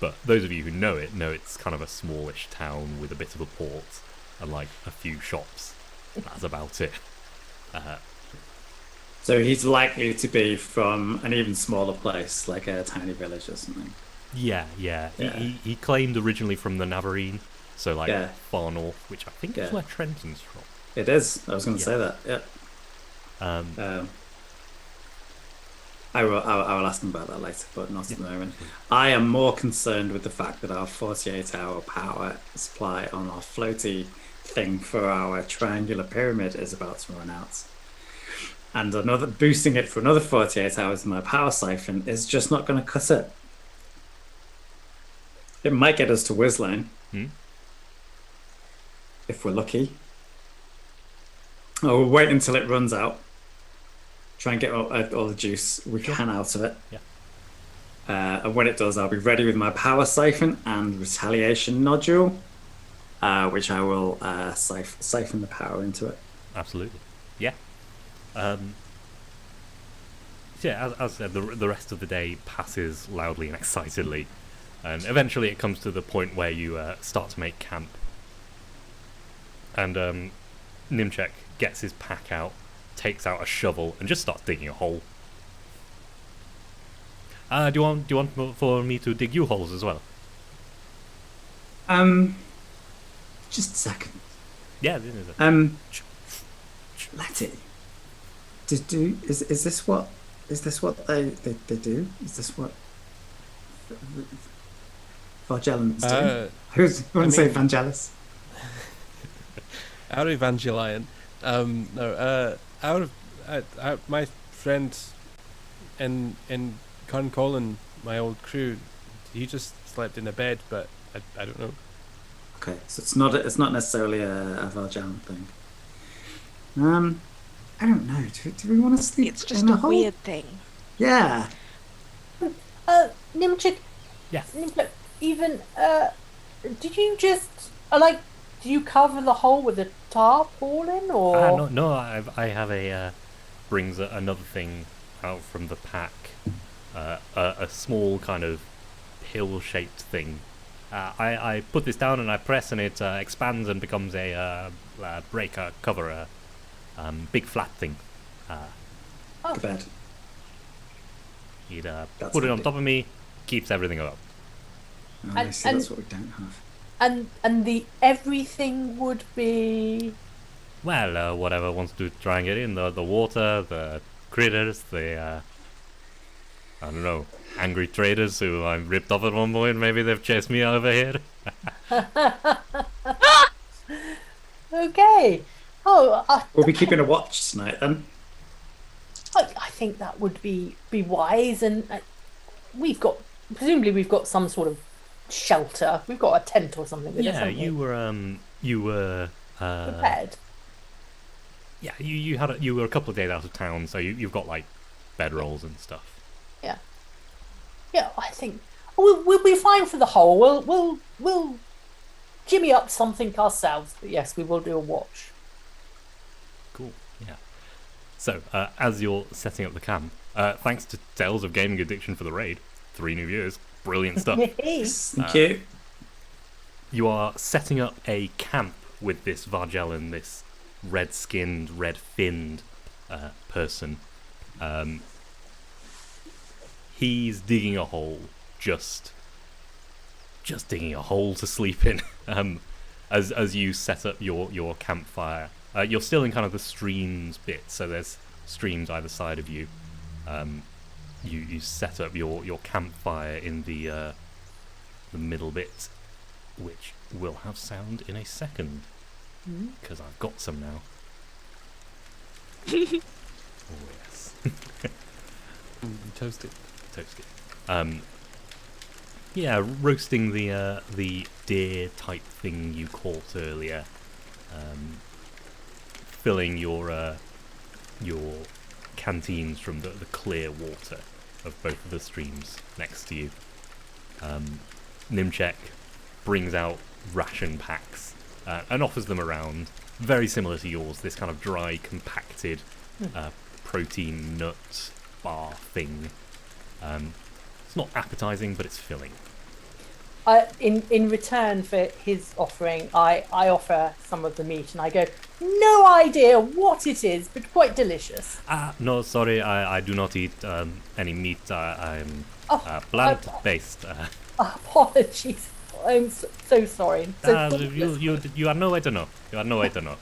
But those of you who know it's kind of a smallish town with a bit of a port and like a few shops. That's about it. So he's likely to be from an even smaller place, like a tiny village or something. Yeah. He claimed originally from the Navarine, so like far north, which I think is where Trenton's from. It is. I was going to say that. Yeah. I will ask him about that later, but not at the moment. I am more concerned with the fact that our 48-hour power supply on our floaty thing for our triangular pyramid is about to run out. And boosting it for another 48 hours in my power siphon is just not going to cut it. It might get us to Whizlane. If we're lucky. We'll wait until it runs out. Try and get all the juice we can out of it. Yeah. And when it does, I'll be ready with my power siphon and retaliation nodule, which I will siphon the power into it. Absolutely. Yeah. Yeah, as I said, the rest of the day passes loudly and excitedly, and eventually it comes to the point where you start to make camp. And Nimchek gets his pack out, takes out a shovel, and just starts digging a hole. Do you want for me to dig you holes as well? Just a second. Yeah. This is it. Letty. Is this what they do? Is this what Vargellans do? Who wouldn't say Vangelis? Out of Evangelion. My friend in Concolin, my old crew, he just slept in a bed, but I don't know. Okay, so it's not necessarily a Vargellan thing. I don't know. Do we want to sleep? It's just in a hole? weird thing. Yeah. Nimchik. Yeah. Nimchik, even did you just do you cover the hole with a tarpaulin or? No. I have a brings another thing out from the pack, a small kind of pill-shaped thing. I put this down and I press and it expands and becomes a breaker cover, big flat thing. Go bed. He'd put it on top of me, keeps everything up. Oh, I see, that's what we don't have. And the everything would be. Well, whatever wants to try and get in, the water, the critters, the I don't know, angry traders who I ripped off at one point. Maybe they've chased me over here. Okay. We'll be keeping a watch tonight then. I think that would be wise, and presumably we've got some sort of shelter. We've got a tent or something. Yeah, you were prepared. Yeah, you were a couple of days out of town, so you've got like bedrolls and stuff. Yeah, I think we'll be fine for the hole. We'll jimmy up something ourselves. But yes, we will do a watch. Cool. Yeah. So as you're setting up the camp, thanks to Tales of Gaming Addiction for the raid, 3 new viewers, brilliant stuff. Thank you. You are setting up a camp with this Vargellan, this red-skinned, red-finned person. He's digging a hole, just digging a hole to sleep in. as you set up your campfire, you're still in kind of the streams bit, so there's streams either side of you. You set up your campfire in the middle bit, which will have sound in a second, because I've got some now. Oh yes. Toasted. Yeah, roasting the deer type thing you caught earlier, filling your canteens from the clear water of both of the streams next to you. Nimchek brings out ration packs and offers them around, very similar to yours, this kind of dry, compacted protein nut bar thing. It's not appetizing, but it's filling. In return for his offering, I offer some of the meat, and I go, no idea what it is, but quite delicious. No, sorry, I do not eat any meat. I'm plant-based. Apologies. I'm so sorry. You are no way to know. You are no way to know.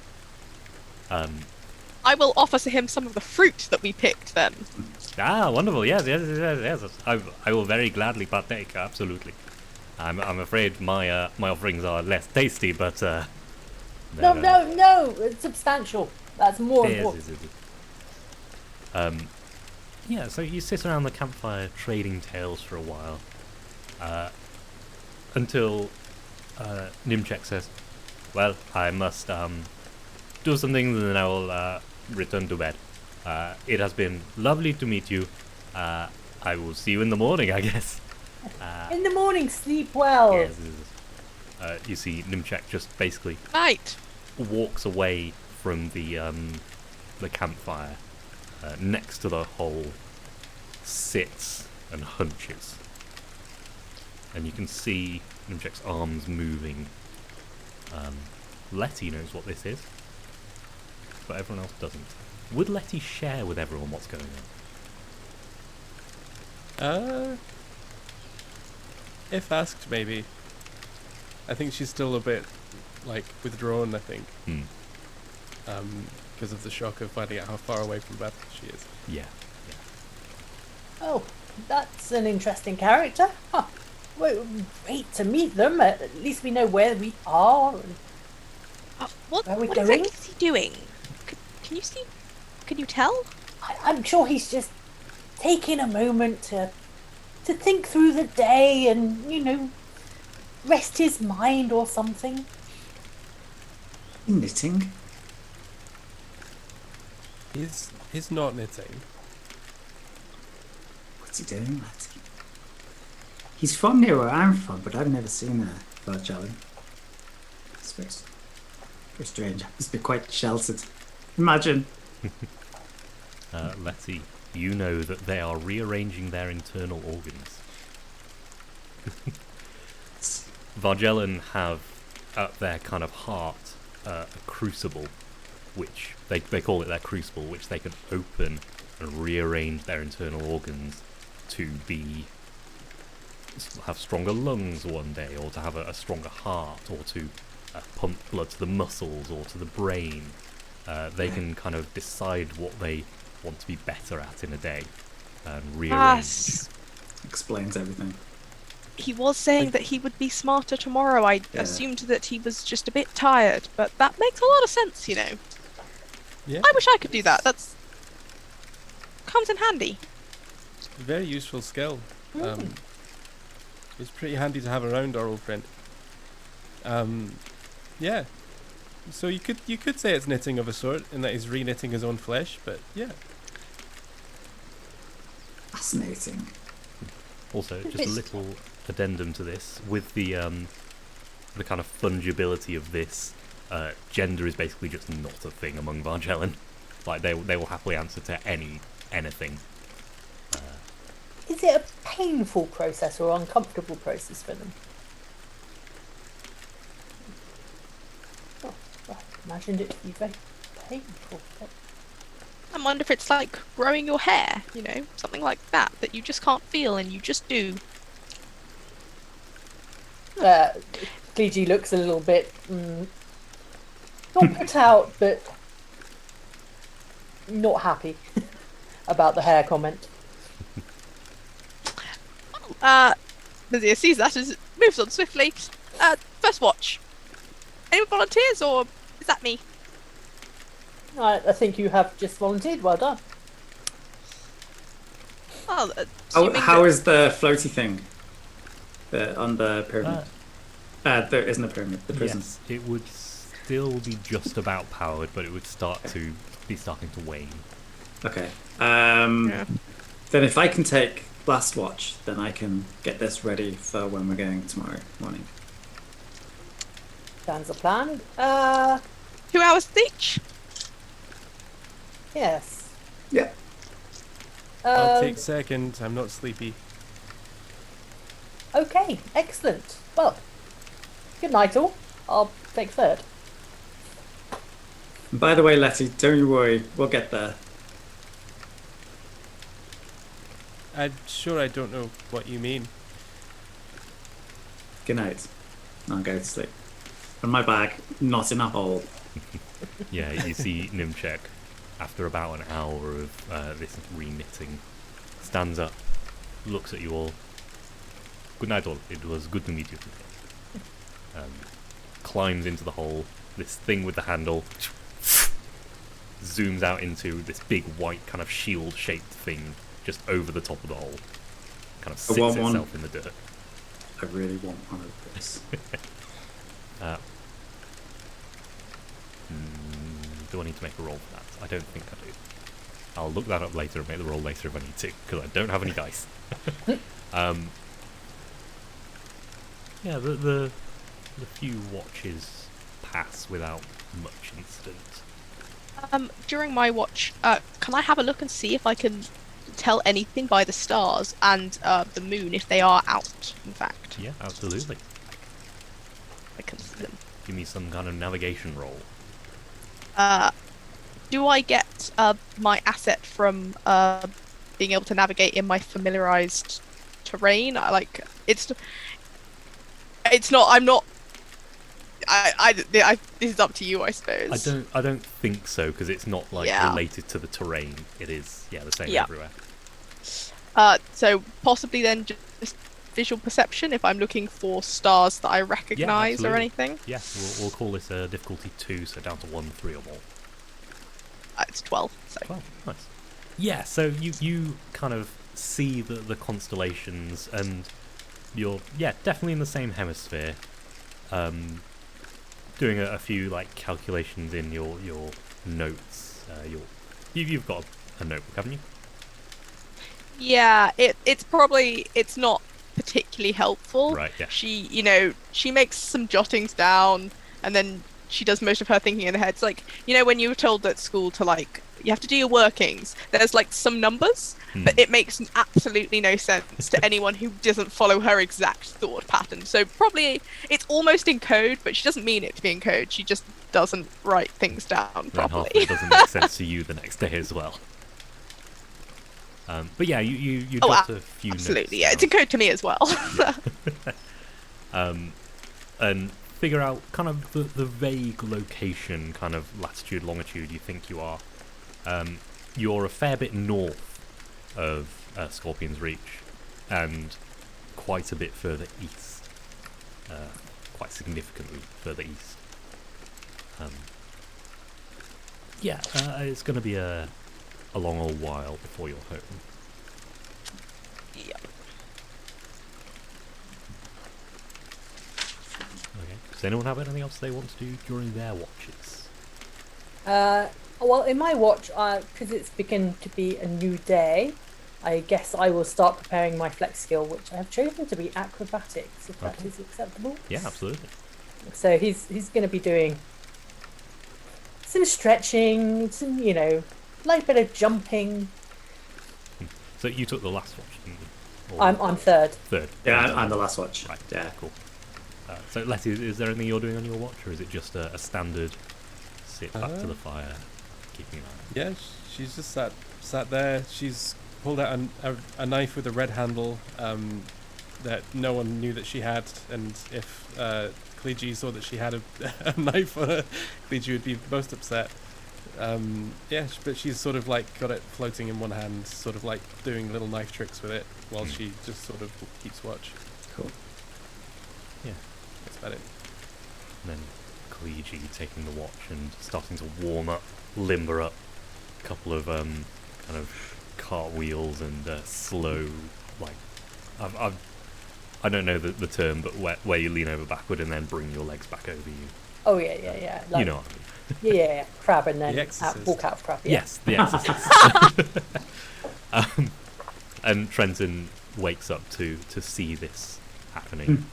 I will offer to him some of the fruit that we picked then. Wonderful. Yes. I will very gladly partake. Absolutely. I'm afraid my offerings are less tasty, but no, it's substantial. That's more important. Yeah. So you sit around the campfire trading tales for a while, until Nimchek says, "Well, I must do some things, and then I will return to bed. It has been lovely to meet you. I will see you in the morning, I guess." In the morning, sleep well. Yes. You see Nimchek just basically Night. walks away from the campfire, next to the hole, sits and hunches. And you can see Nimchek's arms moving. Letty knows what this is, but everyone else doesn't. Would Letty share with everyone what's going on? If asked, maybe. I think she's still a bit, withdrawn, I think. Because of the shock of finding out how far away from Beth she is. Yeah. Oh, that's an interesting character. Huh. Well, great to meet them. At least we know where we are. What Where are we what going? exactly is he doing? Can you see? Can you tell? I'm sure he's just taking a moment to think through the day and, rest his mind or something. Knitting? He's not knitting. What's he doing, Letty? He's from near where I'm from, but I've never seen a Varjalin. It's very strange. Must be quite sheltered. Imagine. Letty, you know that they are rearranging their internal organs. Varjalin have at their kind of heart a crucible, which they call it their crucible, which they can open and rearrange their internal organs to have stronger lungs one day, or to have a stronger heart, or to pump blood to the muscles or to the brain. They can kind of decide what they want to be better at in a day and rearrange. Explains everything. He was saying that he would be smarter tomorrow. I assumed that he was just a bit tired, but that makes a lot of sense, Yeah. I wish I could do that. That's comes in handy. Very useful skill. It's pretty handy to have around our old friend. Yeah. So you could say it's knitting of a sort, in that he's re-knitting his own flesh, but yeah. Fascinating. Also, just a little addendum to this, with the kind of fungibility of this, gender is basically just not a thing among Varjalin. Like they will happily answer to anything. Is it a painful process or uncomfortable process for them? Oh, I imagined it to be very painful. I wonder if it's like growing your hair, something like that you just can't feel and you just do. Clegy looks a little bit not put out, but not happy about the hair comment. Mazia sees that and moves on swiftly. First watch. Any volunteers, or is that me? I think you have just volunteered. Well done. Well, How is the floaty thing on the pyramid? There isn't a pyramid. The prison. Yes, it would still be just about powered, but it would start to be starting to wane. Okay. Yeah. Then if I can take last watch, then I can get this ready for when we're going tomorrow morning. Sounds a plan. 2 hours each. Yes. Yeah. I'll take second. I'm not sleepy. Okay, excellent. Well, good night all. I'll take third. And by the way, Letty, don't you worry. We'll get there. I'm sure I don't know what you mean. Good night. I'll go to sleep. And my bag, not in a hole. Yeah, you see Nimchek, after about an hour of this reknitting, stands up, looks at you all. Good night all, it was good to meet you today. Climbs into the hole, this thing with the handle, zooms out into this big white kind of shield-shaped thing just over the top of the hole. Kind of sits itself in the dirt. I really want one of this. Do I need to make a roll for that? I don't think I do. I'll look that up later and make the roll later if I need to, because I don't have any dice. Yeah, the few watches pass without much incident. During my watch, can I have a look and see if I can tell anything by the stars and the moon if they are out, in fact? Yeah, absolutely. I can see them. Give me some kind of navigation roll. Do I get my asset from being able to navigate in my familiarized terrain? It's not. I'm not. This is up to you, I suppose. I don't think so, because it's not related to the terrain. It is the same everywhere. So possibly then just visual perception if I'm looking for stars that I recognise or anything. Yeah, we'll call this difficulty 2, so down to 1, 3 or more. It's 12. So. 12, nice. Yeah, so you kind of see the constellations, and you're definitely in the same hemisphere. Doing a few calculations in your notes. You've got a notebook, haven't you? Yeah, it's not particularly helpful. Right. Yeah. She makes some jottings down, and then she does most of her thinking in her head. It's when you were told at school to you have to do your workings. There's some numbers, but it makes absolutely no sense to anyone who doesn't follow her exact thought pattern. So probably it's almost in code, but she doesn't mean it to be in code. She just doesn't write things down properly. Half of it doesn't make sense to you the next day as well. But yeah, you got a few notes. Absolutely, yeah. It's in code to me as well. And figure out kind of the vague location, kind of latitude, longitude you think you are. You're a fair bit north of Scorpion's Reach, and quite a bit further east. Quite significantly further east. It's going to be a long old while before you're home. Yep. Okay. Does anyone have anything else they want to do during their watches? Well, in my watch, because it's beginning to be a new day, I guess I will start preparing my flex skill, which I have chosen to be acrobatics, if that is acceptable. Yeah, absolutely. So he's going to be doing some stretching, some light bit of jumping. So you took the last watch, didn't you? I'm third. Third. Yeah, I'm the last watch. Right. Yeah. Cool. So Letty, is there anything you're doing on your watch, or is it just a standard sit back to the fire, keeping an eye? Yeah, she's just sat there. She's pulled out a knife with a red handle that no one knew that she had, and if Kleegi saw that she had a knife on her, Kleegi would be most upset. But she's sort of like got it floating in one hand, sort of like doing little knife tricks with it while she just sort of keeps watch. Cool. Yeah. That's about it. And then Kleegi taking the watch and starting to warm up, limber up. A couple of kind of cartwheels and slow, like I don't know the term, but where you lean over backward and then bring your legs back over you. Oh yeah. Like, You know what I mean. Yeah. Crab and then The Exorcist. walk out of crab. Yeah. Yes, the Exorcist. And Trenton wakes up to see this happening.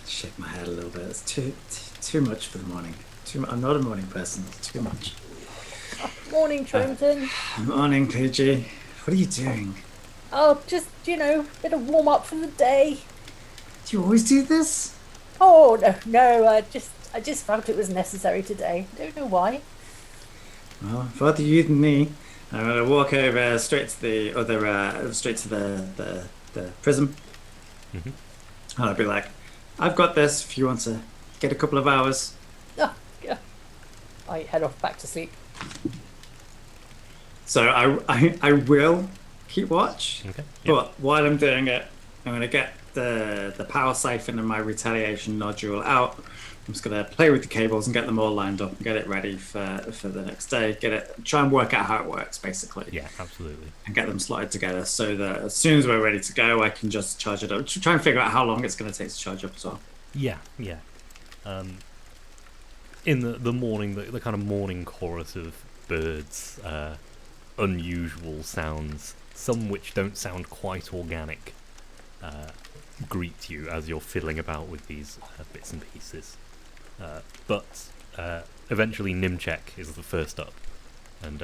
Shake my head a little bit. It's too much for the morning. I'm not a morning person. It's too much. Morning, Trenton. Morning, Kleegi. What are you doing? Oh, just bit of warm up for the day. Do you always do this? Oh no. I just felt it was necessary today. Don't know why. Well, rather you than me. I'm gonna walk over straight to the other, straight to the prism, Mhm. and I'll be like, "I've got this. If you want to get a couple of hours." Oh, yeah. I head off back to sleep. So I will keep watch, Okay. Yep. but while I'm doing it, I'm gonna get the power siphon and my retaliation nodule out. I'm just gonna play with the cables and get them all lined up and get it ready for the next day. Try and work out how it works basically. Yeah, absolutely. And get them slotted together so that as soon as we're ready to go, I can just charge it up. Try and figure out how long it's going to take to charge up as well. Yeah. In the morning, the kind of morning chorus of birds, unusual sounds, some which don't sound quite organic, greet you as you're fiddling about with these bits and pieces. But eventually Nimchek is the first up and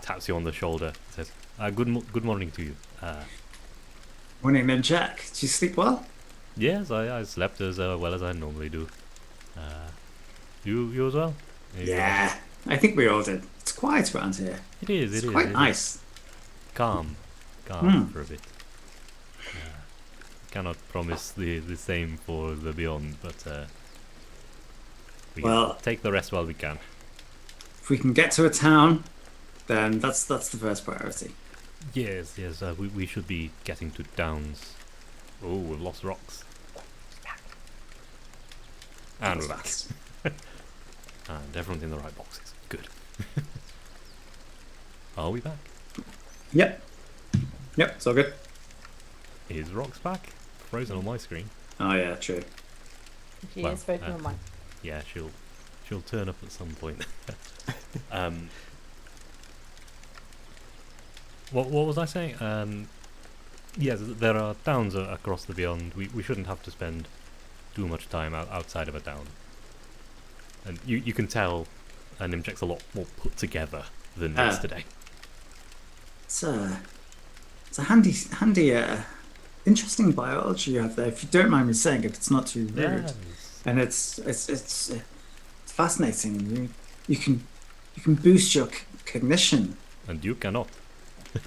taps you on the shoulder and says, good morning to you. Morning, then, Jack. Did you sleep well? Yes, I slept as well as I normally do. You as well? Yeah, I think we all did. It's quiet around here. It is. It's quite nice. Calm for a bit. Cannot promise the same for the beyond, but we take the rest while we can. If we can get to a town, then that's the first priority. Yes. We should be getting to Downs. Oh, we've lost rocks. And we're back. And everyone's in the right boxes. Good. Are we back? Yep, it's all good. Is Rox back? Frozen on my screen. Oh yeah, true. She Well, is voting on mine. Yeah, she'll turn up at some point. What was I saying? Yes, there are downs across the beyond. We shouldn't have to spend too much time outside of a down. And you can tell Nimchek's a lot more put together than yesterday. It's a handy, interesting biology you have there. If you don't mind me saying, if it's not too rude, Yes. and it's fascinating. You can boost your cognition. And you cannot.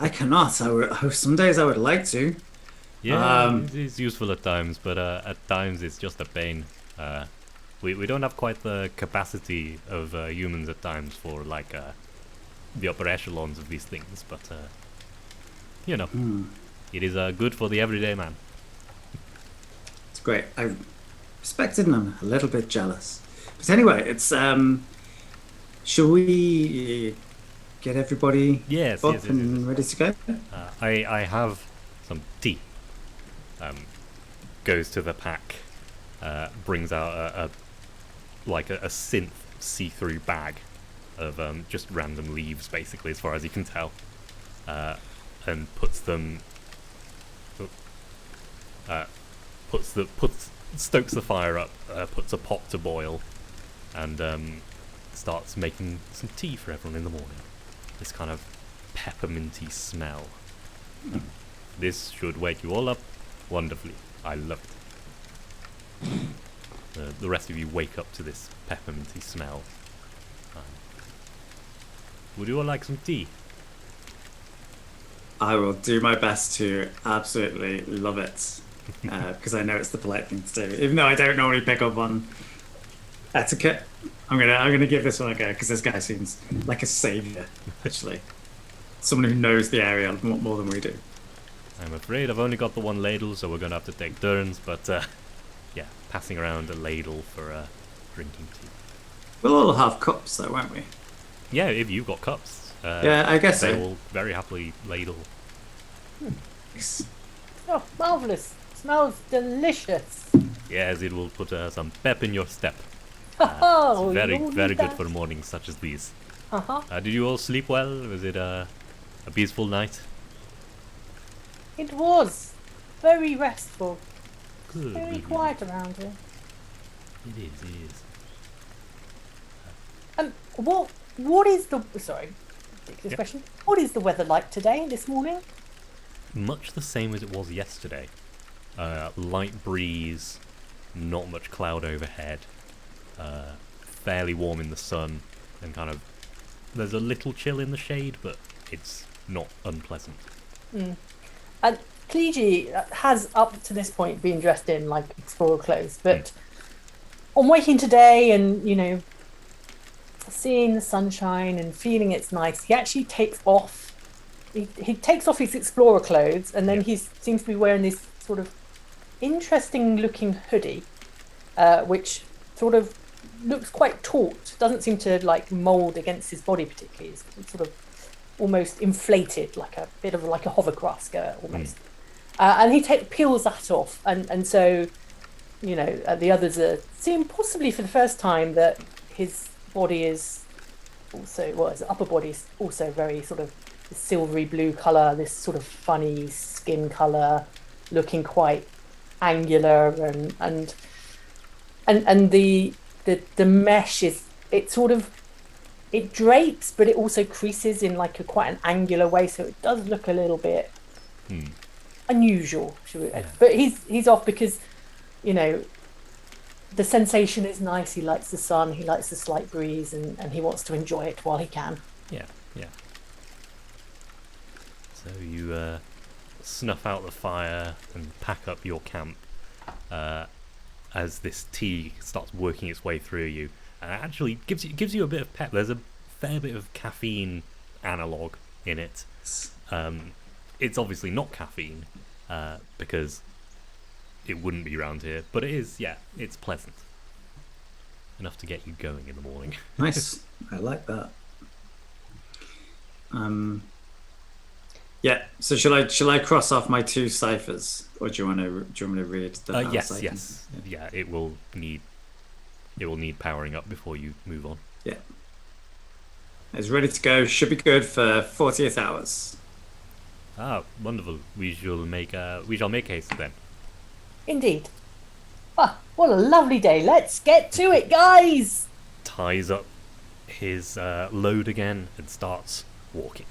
I cannot. Some days I would like to. Yeah, it's useful at times, but at times it's just a pain. We don't have quite the capacity of humans at times for like the upper echelons of these things, but it is good for the everyday man. It's great. I respect it and I'm a little bit jealous. But anyway, it's shall we get everybody Yes. and ready to go? I have some tea. Goes to the pack, brings out a synth see-through bag of just random leaves, basically, as far as you can tell, and puts them. Stokes the fire up, puts a pot to boil, and starts making some tea for everyone in the morning. This kind of pepperminty smell. This should wake you all up wonderfully. I love it. The rest of you wake up to this pepperminty smell. Would you all like some tea? I will do my best to absolutely love it. because I know it's the polite thing to do. Even though I don't normally pick up on etiquette, I'm gonna give this one a go because this guy seems like a savior, actually. Someone who knows the area more than we do. I'm afraid I've only got the one ladle, so we're going to have to take turns, but yeah, passing around a ladle for drinking tea. We'll all have cups, though, won't we? Yeah, if you've got cups. Yeah, I guess they so. will very happily ladle. Oh, marvellous. Smells delicious. Yes, it will put some pep in your step. Oh, It's very, you'll very need good that. for mornings such as these. Uh-huh. Did you all sleep well? Was it a peaceful night? It was very restful. Good. Very good, quiet around here. It is, it is. What is the ridiculous question? What is the weather like today, this morning? Much the same as it was yesterday. Light breeze, not much cloud overhead, fairly warm in the sun, and kind of there's a little chill in the shade, but it's not unpleasant. And Cleege has up to this point been dressed in like explorer clothes, but on waking today and, you know, seeing the sunshine and feeling it's nice, he actually takes off. He takes off his explorer clothes, and then he seems to be wearing this sort of interesting looking hoodie, which sort of looks quite taut. Doesn't seem to like mold against his body particularly. It's sort of almost inflated, like a bit of like a hovercraft skirt almost. And he peels that off, and so, you know, the others are seeing possibly for the first time that his body is also, well, his upper body is also very sort of silvery blue colour, this sort of funny skin colour, looking quite angular, and the mesh is, it sort of, it drapes, but it also creases in like a quite an angular way, so it does look a little bit unusual. But he's off because, you know, the sensation is nice. He likes the sun, he likes the slight breeze, and he wants to enjoy it while he can. Yeah. So you snuff out the fire and pack up your camp as this tea starts working its way through you. And it actually gives you a bit of pep. There's a fair bit of caffeine analog in it. It's obviously not caffeine because it wouldn't be around here, but it is. Yeah, it's pleasant enough to get you going in the morning. Nice. I like that. Yeah. So shall I cross off my 2 ciphers, or do you want me to read them? Yes. Yeah, it will need powering up before you move on. Yeah. It's ready to go. Should be good for 48 hours. Ah, wonderful. We shall make haste then. Indeed. Ah, what a lovely day. Let's get to it, guys. Ties up his load again and starts walking.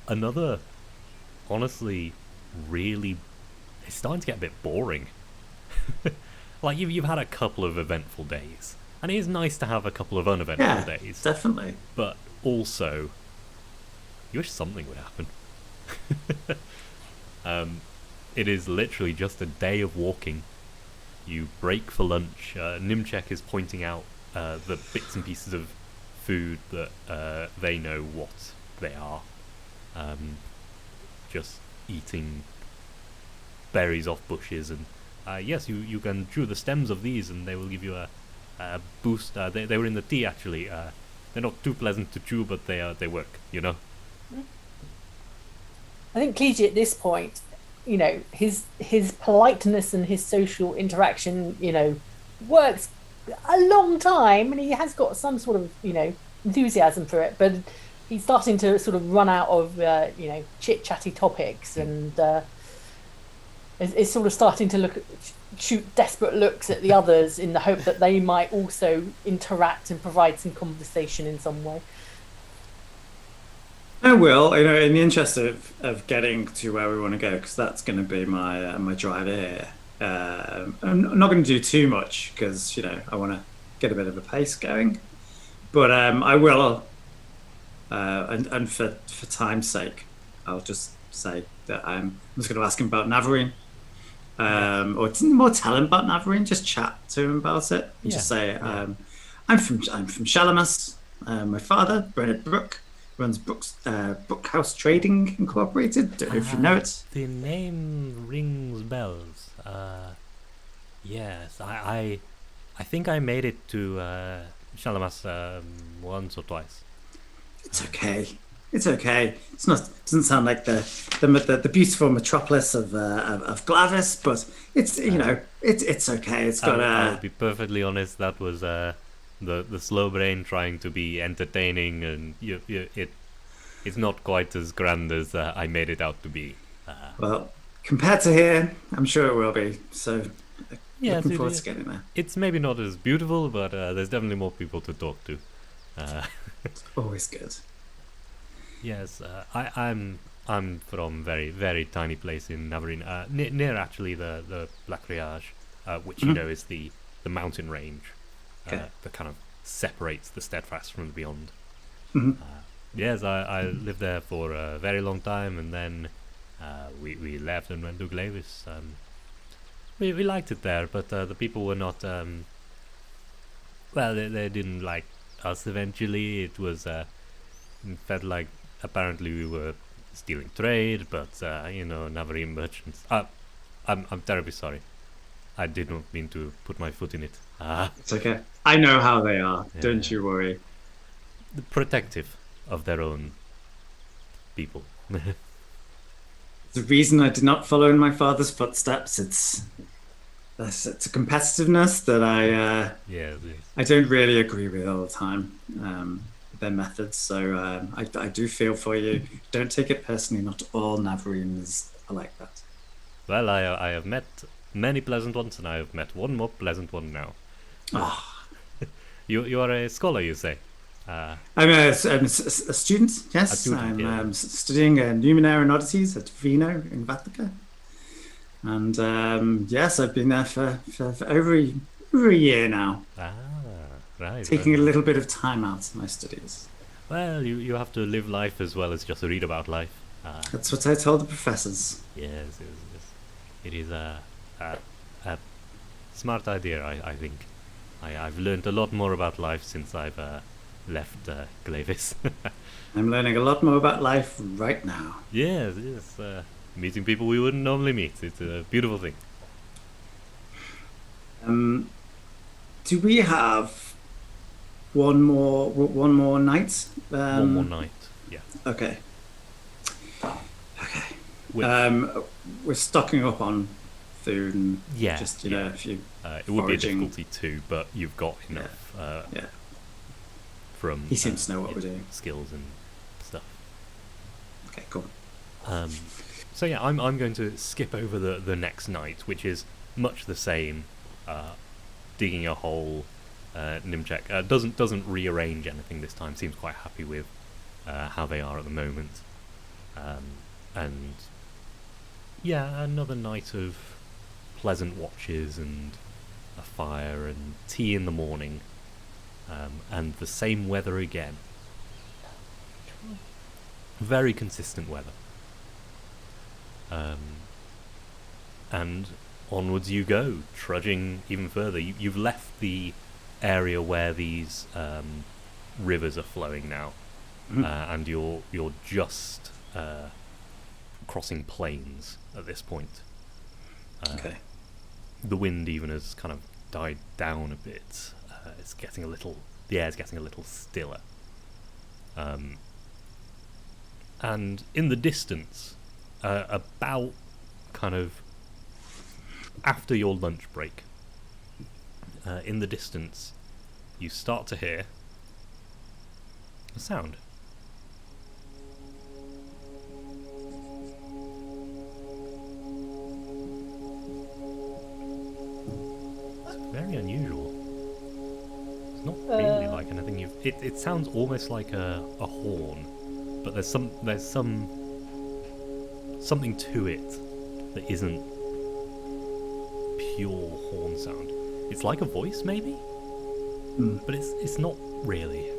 Another, honestly, really, it's starting to get a bit boring. Like you've had a couple of eventful days, and it is nice to have a couple of uneventful days. Definitely. But also, you wish something would happen. It is literally just a day of walking. You break for lunch. Nimchek is pointing out the bits and pieces of food that they know what they are. Just eating berries off bushes, and yes, you can chew the stems of these, and they will give you a boost. They were in the tea actually. They're not too pleasant to chew, but they work. You know. I think Cleege at this point, you know, his politeness and his social interaction, you know, works a long time, and he has got some sort of, you know, enthusiasm for it, but he's starting to sort of run out of you know, chit-chatty topics, and is sort of starting to shoot desperate looks at the others in the hope that they might also interact and provide some conversation in some way. I will, you know, in the interest of getting to where we want to go, because that's going to be my my driver here. I'm not going to do too much because, you know, I want to get a bit of a pace going, but I will, and for time's sake, I'll just say that I'm just going to ask him about Navarine. Or more tell him about Navarine, just chat to him about it. And just say, I'm from Shalamas. My father, Bernard Brooke, runs Brookhouse Trading Incorporated. Don't know if you know it. The name rings bells. Yes, I think I made it to Shalamas once or twice. It's okay. It's okay. It's not. It doesn't sound like the beautiful metropolis of Glavis, but it's it's okay. It's got. I'll be perfectly honest. That was the slow brain trying to be entertaining, and it's not quite as grand as I made it out to be. Well, compared to here, I'm sure it will be. So, looking forward to getting there. It's maybe not as beautiful, but there's definitely more people to talk to. It's always good. Yes, I'm from very, very tiny place in Navarine, near actually the Black Riage, which you know is the mountain range that kind of separates the Steadfast from the Beyond. Yes, I lived there for a very long time, and then we left and went to Glavis. We liked it there, but the people were not. Well, they didn't like us. Eventually, it felt like. Apparently we were stealing trade, but Navarine merchants. I'm terribly sorry. I did not mean to put my foot in it. It's okay. I know how they are. Yeah. Don't you worry. Protective of their own people. The reason I did not follow in my father's footsteps. It's a competitiveness that I don't really agree with all the time. Their methods, so I do feel for you. Don't take it personally. Not all Navarines are like that. Well, I have met many pleasant ones, and I have met one more pleasant one now. You are a scholar, you say? I'm a student. Yes, a student, I'm studying Numenera and Odysseys at Vino in Vathica, and yes, I've been there for over a year now. Right. Taking a little bit of time out of my studies. Well, you have to live life as well as just read about life. That's what I told the professors. Yes. It is a smart idea, I think. I've learned a lot more about life since I've left Glavis. I'm learning a lot more about life right now. Yes. Meeting people we wouldn't normally meet. It's a beautiful thing. Do we have one more night? One more night, yeah. Okay. We're stocking up on food and just a few. It would be a difficulty too, but you've got enough. From he seems to know what we're doing. Skills and stuff. Okay, cool. So yeah, I'm going to skip over the next night, which is much the same. Digging a hole. Nimchek doesn't rearrange anything this time. Seems quite happy with how they are at the moment, and yeah, another night of pleasant watches and a fire and tea in the morning, and the same weather again. Very consistent weather, and onwards you go, trudging even further. You've left the area where these rivers are flowing now, and you're just crossing plains at this point. Okay. The wind even has kind of died down a bit. The air's getting a little stiller. And in the distance, about kind of after your lunch break, in the distance, you start to hear a sound. It's very unusual. It's not really like anything you've. It sounds almost like a horn, but there's something to it that isn't pure horn sound. It's like a voice, maybe, but it's not really.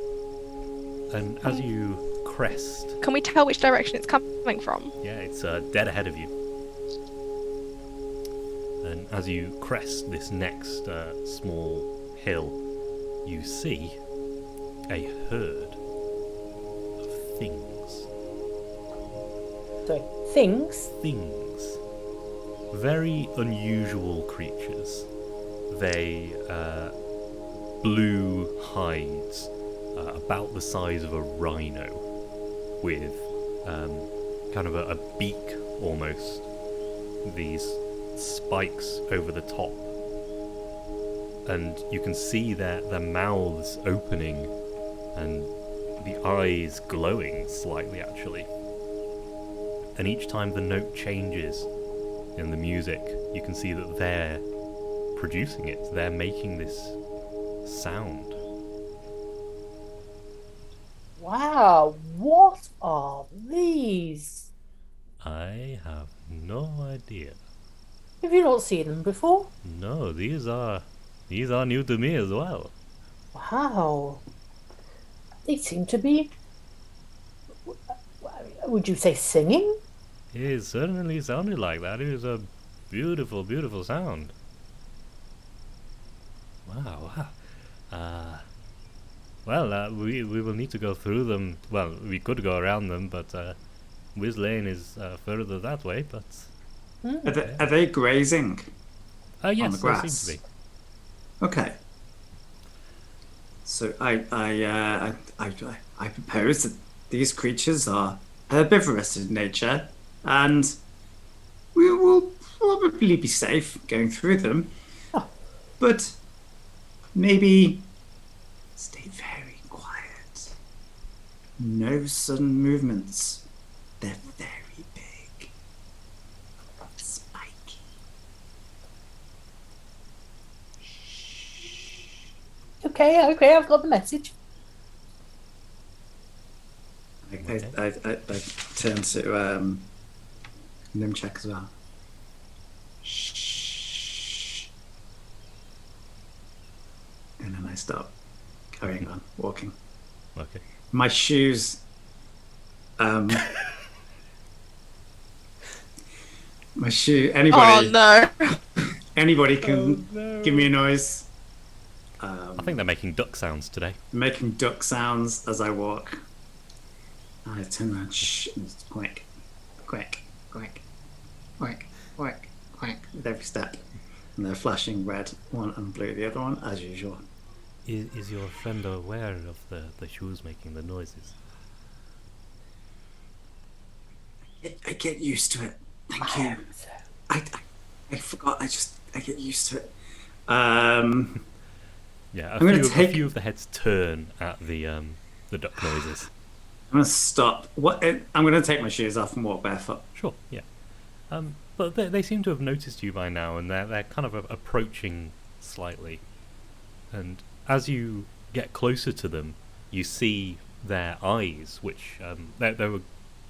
And as you crest. Can we tell which direction it's coming from? Yeah, it's dead ahead of you. And as you crest this next small hill, you see a herd of things. Sorry, things? Things. Very unusual creatures. They blue hides, about the size of a rhino, with kind of a beak almost. These spikes over the top, and you can see their mouths opening and the eyes glowing slightly, actually. And each time the note changes in the music, you can see that they're producing it. They're making this sound. Wow, what are these? I have no idea. Have you not seen them before? No, these are new to me as well. Wow. They seem to be, would you say, singing? It certainly sounded like that. It was a beautiful, beautiful sound. Wow. Well, we will need to go through them. Well, we could go around them, but Wiz Lane is further that way. But Are they grazing? yes, on the they grass? seem to be. Okay. So I propose that these creatures are herbivorous in nature, and we will probably be safe going through them. Oh. But maybe stay very quiet. No sudden movements. They're very big. Spiky. Okay, I've got the message. I turn to Nimchek as well. Shh. And then I start carrying on, walking. Okay. My shoes. My shoe. Anybody? Oh no! Anybody can give me a noise. I think they're making duck sounds today. Making duck sounds as I walk. I turn around, shh, and it's quack, quack, quack, quack, quack, quack, with every step. And they're flashing red, one and blue, the other one, as usual. Is your friend aware of the shoes making the noises? I get used to it. Thank you. I forgot. I get used to it. Yeah, I'm gonna a take- few of the heads turn at the duck noises. I'm gonna stop. I'm gonna take my shoes off and walk barefoot. Sure, yeah. But they seem to have noticed you by now, and they're kind of approaching slightly. And as you get closer to them, you see their eyes, which they were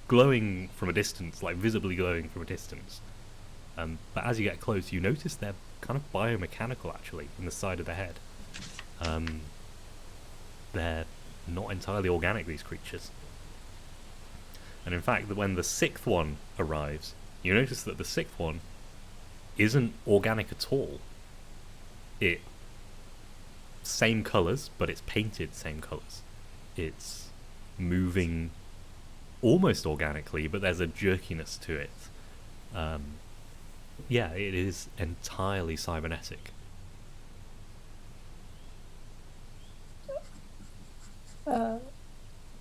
glowing from a distance, like visibly glowing from a distance. But as you get close, you notice they're kind of biomechanical, actually, in the side of the head. They're not entirely organic, these creatures. And in fact, when the sixth one arrives, you notice that the sixth one isn't organic at all. Same colours, but it's painted same colours. It's moving almost organically, but there's a jerkiness to it. Yeah, it is entirely cybernetic.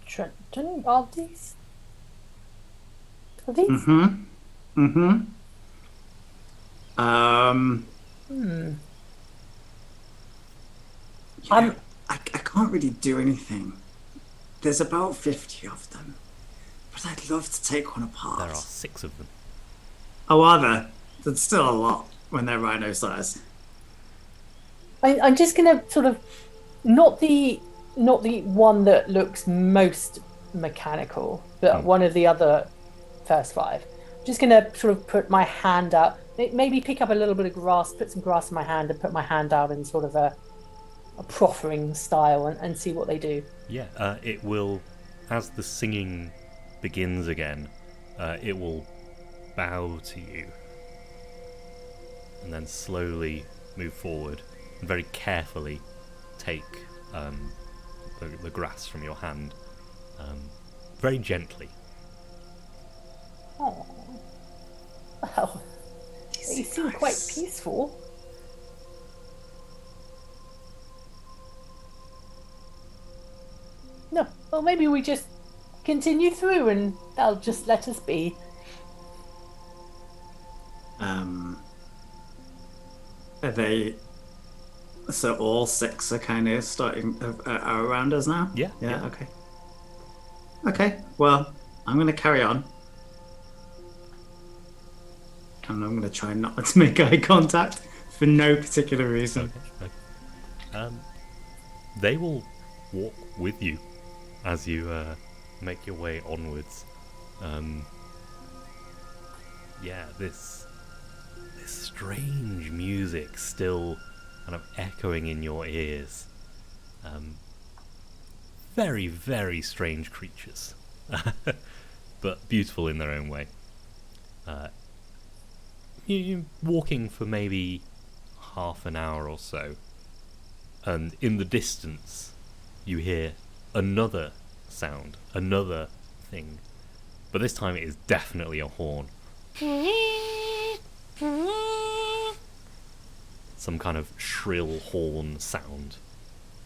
Trenton, are these? Are these? I can't really do anything. There's about 50 of them, but I'd love to take one apart. There are 6 of them. Oh, are there? That's still a lot when they're rhino size. I'm just gonna sort of not the one that looks most mechanical, but one of the other first 5. I'm just gonna sort of put my hand out, maybe pick up a little bit of grass, put some grass in my hand, and put my hand out in sort of a proffering style and see what they do. Yeah, it will, as the singing begins again, it will bow to you and then slowly move forward and very carefully take the grass from your hand, very gently. Oh. Well, they seem quite peaceful. No, well, maybe we just continue through and they'll just let us be. Are they? So all 6 are kind of starting are around us now. Yeah. Okay. Okay. Well, I'm going to carry on, and I'm going to try not to make eye contact for no particular reason. Okay. They will walk with you as you make your way onwards. This strange music still kind of echoing in your ears. Very, very strange creatures, but beautiful in their own way. You're walking for maybe half an hour or so, and in the distance you hear another sound, another thing, but this time it is definitely a horn. Some kind of shrill horn sound,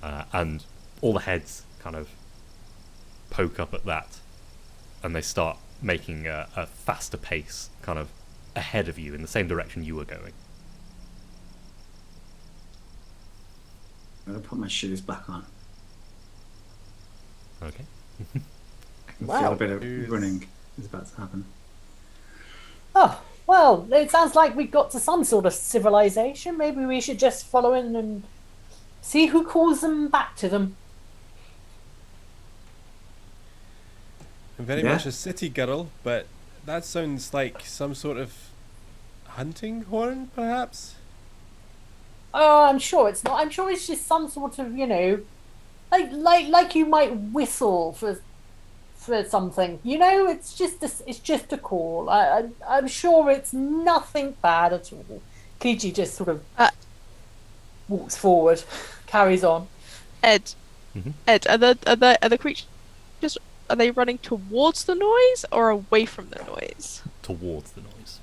and all the heads kind of poke up at that, and they start making a faster pace kind of ahead of you in the same direction you were going. I'm going to put my shoes back on. Okay. I can Wow. feel a bit of running is about to happen. Oh, well, it sounds like we got to some sort of civilization. Maybe we should just follow in and see who calls them back to them. I'm very Yeah. much a city girl, but that sounds like some sort of hunting horn, perhaps? Oh, I'm sure it's not. I'm sure it's just some sort of, like you might whistle for something. It's just a call. I'm sure it's nothing bad at all. Kiji just sort of walks forward, carries on. Ed, Mhm. Ed, are the creatures are they running towards the noise or away from the noise? Towards the noise.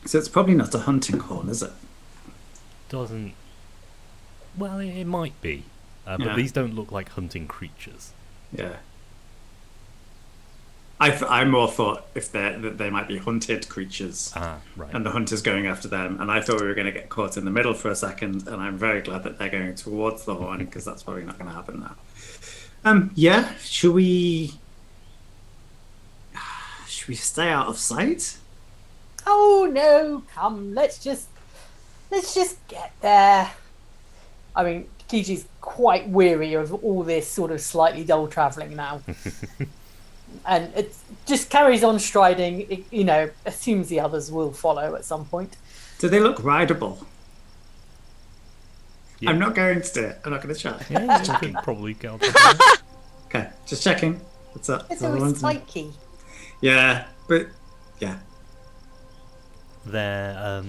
So it's probably not a hunting horn, is it? Doesn't. Well, it might be, but Yeah. these don't look like hunting creatures. Yeah. I more thought that they might be hunted creatures, Ah, right. and the hunter's going after them. And I thought we were going to get caught in the middle for a second. And I'm very glad that they're going towards the horn, because that's probably not going to happen now. Yeah. Should we stay out of sight? Oh no, come, let's just get there. I mean, Kiji's quite weary of all this sort of slightly dull travelling now. And it just carries on striding, assumes the others will follow at some point. Do they look rideable? Yeah. I'm not going to do it. I'm not going to try. Yeah, you could probably go on top of that. Okay, just checking. What's up? It's That's all I always wanted to know. spiky. Yeah, but yeah. They're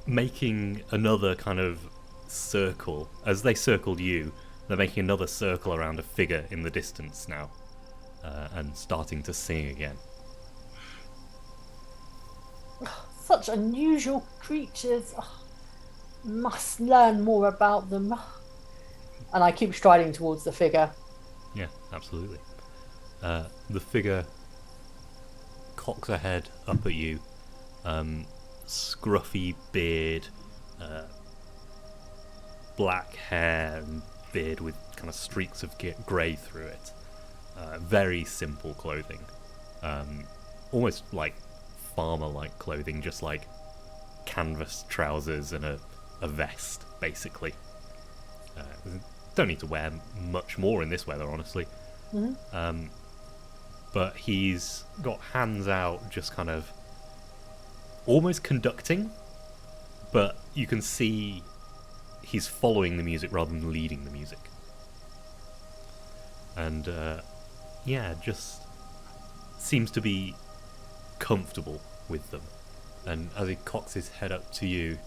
making another kind of circle. As they circled you, they're making another circle around a figure in the distance now, and starting to sing again. Such unusual creatures. Oh, must learn more about them. And I keep striding towards the figure. Yeah, absolutely. The figure cocks her head up at you, scruffy beard, black hair and beard with kind of streaks of grey through it. Very simple clothing, almost like farmer-like clothing, just like canvas trousers and a vest, basically. Don't need to wear much more in this weather, honestly. Mm-hmm. But he's got hands out, just kind of almost conducting, but you can see he's following the music rather than leading the music. And yeah, just seems to be comfortable with them. And as he cocks his head up to you,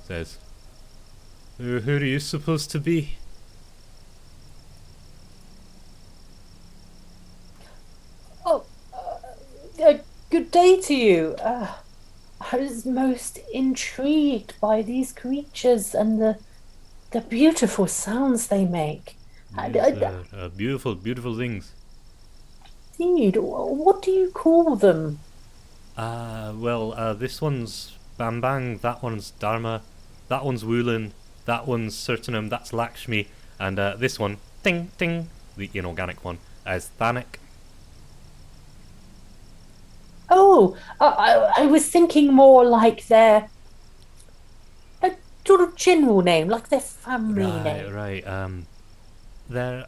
says, who are you supposed to be? Oh, good day to you. I was most intrigued by these creatures and the beautiful sounds they make. Yes, beautiful, beautiful things. Indeed, what do you call them? Well, this one's Bam Bang, that one's Dharma, that one's Woolan, that one's Certinum, that's Lakshmi, and this one, Ting Ting, the inorganic one, is Thanik. Oh, I was thinking more like their a sort of general name, like their family name. Right. They're,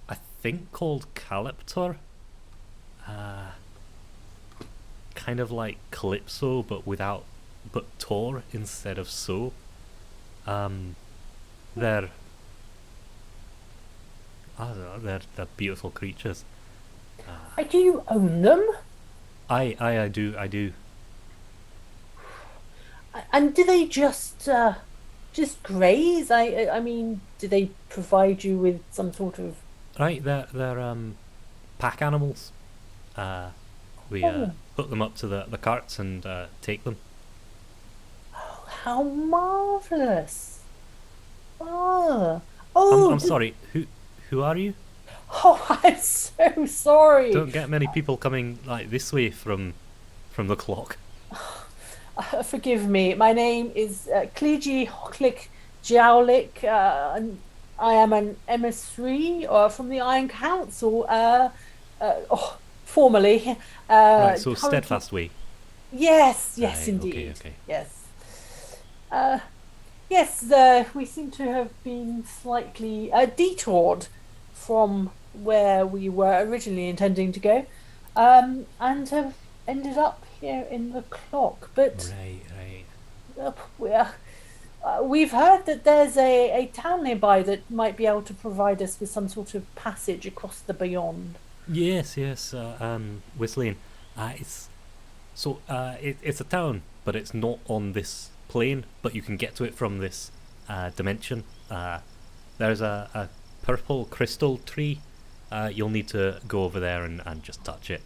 I think, called Calyptor. Kind of like Calypso, but Tor instead of So. They're, I don't know, they're beautiful creatures. Do you own them? I do. And do they just graze? I mean, do they provide you with some sort of? Right, they're pack animals. We hook them up to the carts and take them. Oh, how marvelous! Oh, I'm sorry. Who are you? Oh, I'm so sorry. Don't get many people coming like this way from the clock. Forgive me. My name is Kliji Hoklik Jowlik. And I am an emissary from the Iron Council. Formerly. Right, so currently- Steadfast Way. Yes, Right, indeed. okay. Yes. Yes, we seem to have been slightly detoured from where we were originally intending to go, and have ended up here in the clock. But Right. we've heard that there's a town nearby that might be able to provide us with some sort of passage across the beyond. Yes. Whistling. It's a town, but it's not on this plane. But you can get to it from this dimension. There's a purple crystal tree. You'll need to go over there and just touch it.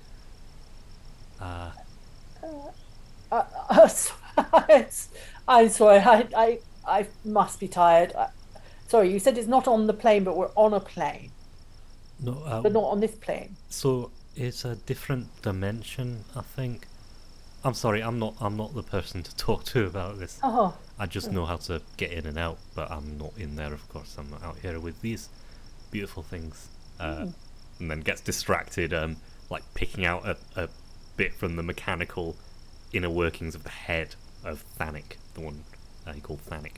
I'm sorry. I must be tired. Sorry, you said it's not on the plane, but we're on a plane, No, but not on this plane. so it's a different dimension, I think. I'm sorry, I'm not the person to talk to about this. Oh, I just know how to get in and out, but I'm not in there, of course. I'm out here with these beautiful things. And then gets distracted, like picking out a bit from the mechanical inner workings of the head of Thanik, the one he called Thanik.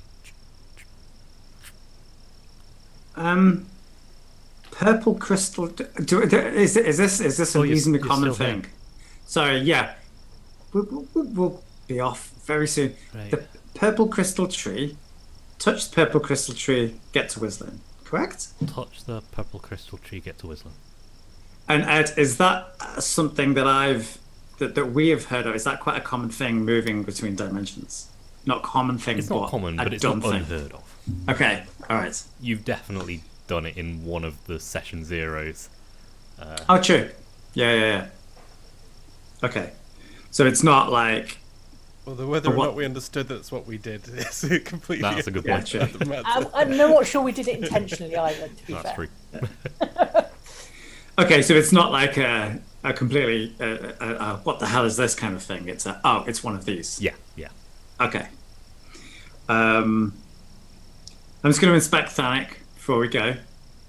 Purple crystal. Is this a Oh, you're reasonably still common here. thing? Sorry, yeah. We'll be off very soon. Right. The purple crystal tree. Touch the purple crystal tree. Get to Whistling. Correct. Touch the purple crystal tree, get to Whistling. And Ed, is that something that we have heard of? Is that quite a common thing, moving between dimensions? Not common thing. It's not common, but it's not unheard of. Okay. All right. You've definitely done it in one of the session zeros. Oh, true. Yeah. Okay. So it's not like. Although whether But or what- not we understood that's what we did is completely. That's a good Yeah, point. true. doesn't matter. I'm not sure we did it intentionally either. To be That's fair. true. Okay, so it's not like a completely what the hell is this kind of thing. It's it's one of these. Yeah. Okay. I'm just going to inspect Thanik before we go,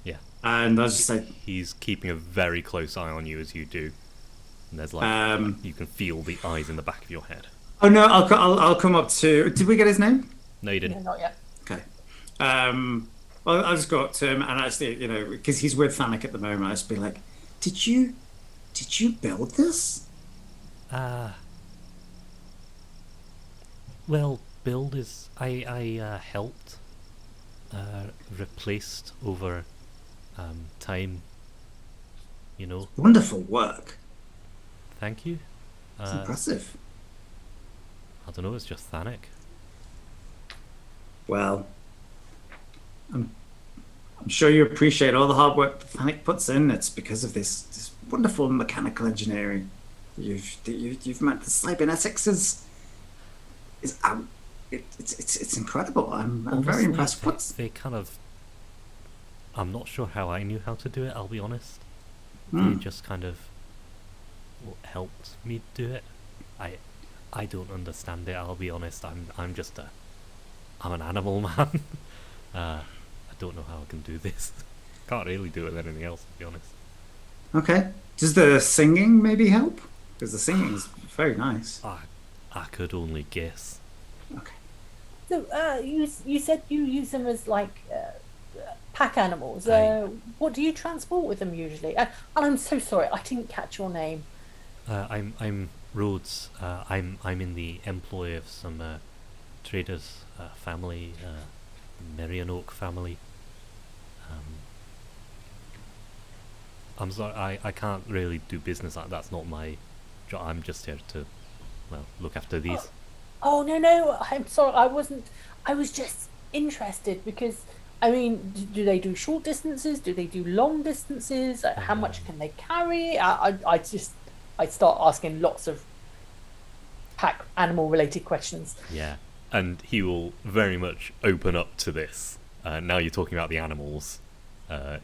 Yeah. and I'll just say, He's keeping a very close eye on you as you do. And there's like you can feel the eyes in the back of your head. oh no, I'll come up to. Did we get his name? No, you No, didn't. not yet. Okay. Well, I'll just go up to him and actually, because he's with Thanik at the moment, I'll just be like, Did you build this? Well, build is I helped. replaced over time. You know, Wonderful work. thank you. It's impressive. I don't know, it's just Thanik. Well, I'm sure you appreciate all the hard work that Thanik puts in. It's because of this wonderful mechanical engineering that you've met. The cybernetics is out. It's incredible. I'm very Honestly, impressed. They kind of. I'm not sure how I knew how to do it, I'll be honest. They Hmm. just kind of helped me do it. I don't understand it, I'll be honest. I'm just I'm an animal man. I don't know how I can do this. Can't really do it with anything else, to be honest. Okay. Does the singing maybe help? Because the singing's very nice. I could only guess. Okay. So, you said you use them as like pack animals. Aye. What do you transport with them usually? And I'm so sorry, I didn't catch your name. I'm Rhodes. I'm in the employ of some traders family, Merrianoak family. I'm sorry, I can't really do business. That's not my job. I'm just here to, well, look after these. Oh no, I'm sorry. I wasn't. I was just interested because I mean, do they do short distances? Do they do long distances? How much can they carry? I start asking lots of pack animal related questions. Yeah, and he will very much open up to this. Now you're talking about the animals.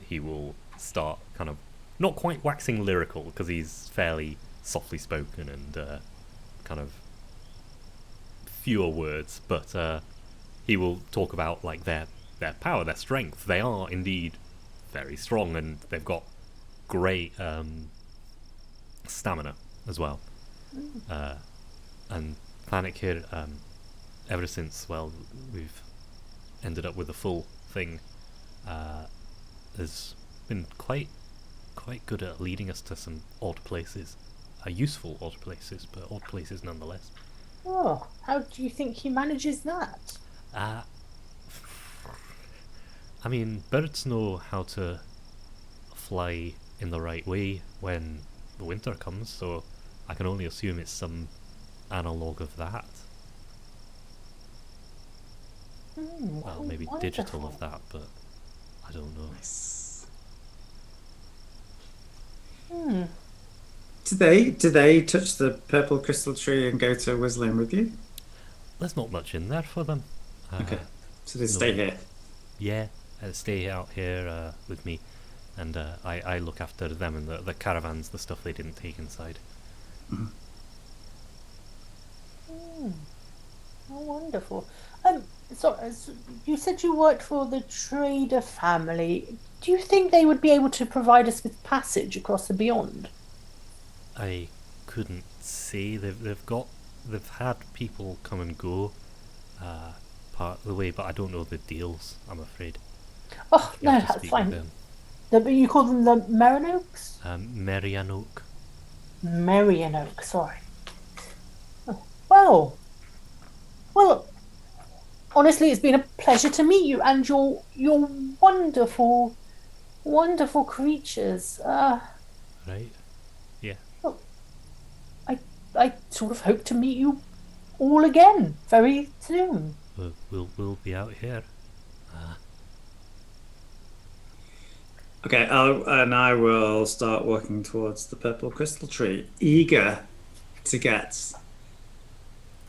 He will start kind of not quite waxing lyrical because he's fairly softly spoken and kind of fewer words, but he will talk about like their power, their strength. They are indeed very strong, and they've got great stamina as well. And Panic here, ever since we've ended up with a full thing, has been quite good at leading us to some odd places, useful odd places, but odd places nonetheless. Oh, how do you think he manages that? I mean, birds know how to fly in the right way when the winter comes, so I can only assume it's some analogue of that. Well, maybe digital of that, but I don't know. Do they touch the purple crystal tree and go to Whistling with you? There's not much in there for them. Okay. So they no. stay here. Yeah, stay out here with me, and I look after them and the caravans, the stuff they didn't take inside. Oh, wonderful. So you said you worked for the trader family. Do you think they would be able to provide us with passage across the beyond? I couldn't say. They've had people come and go part of the way, but I don't know the deals, I'm afraid. Oh, You no, have to that's speak fine. with You call them the Merinoaks? Merrianoak. Merrianoak, sorry. Oh, well, honestly, it's been a pleasure to meet you and your wonderful, wonderful creatures. Right? Yeah. I sort of hope to meet you all again very soon. We'll be out here. Okay, I will start walking towards the purple crystal tree, eager to get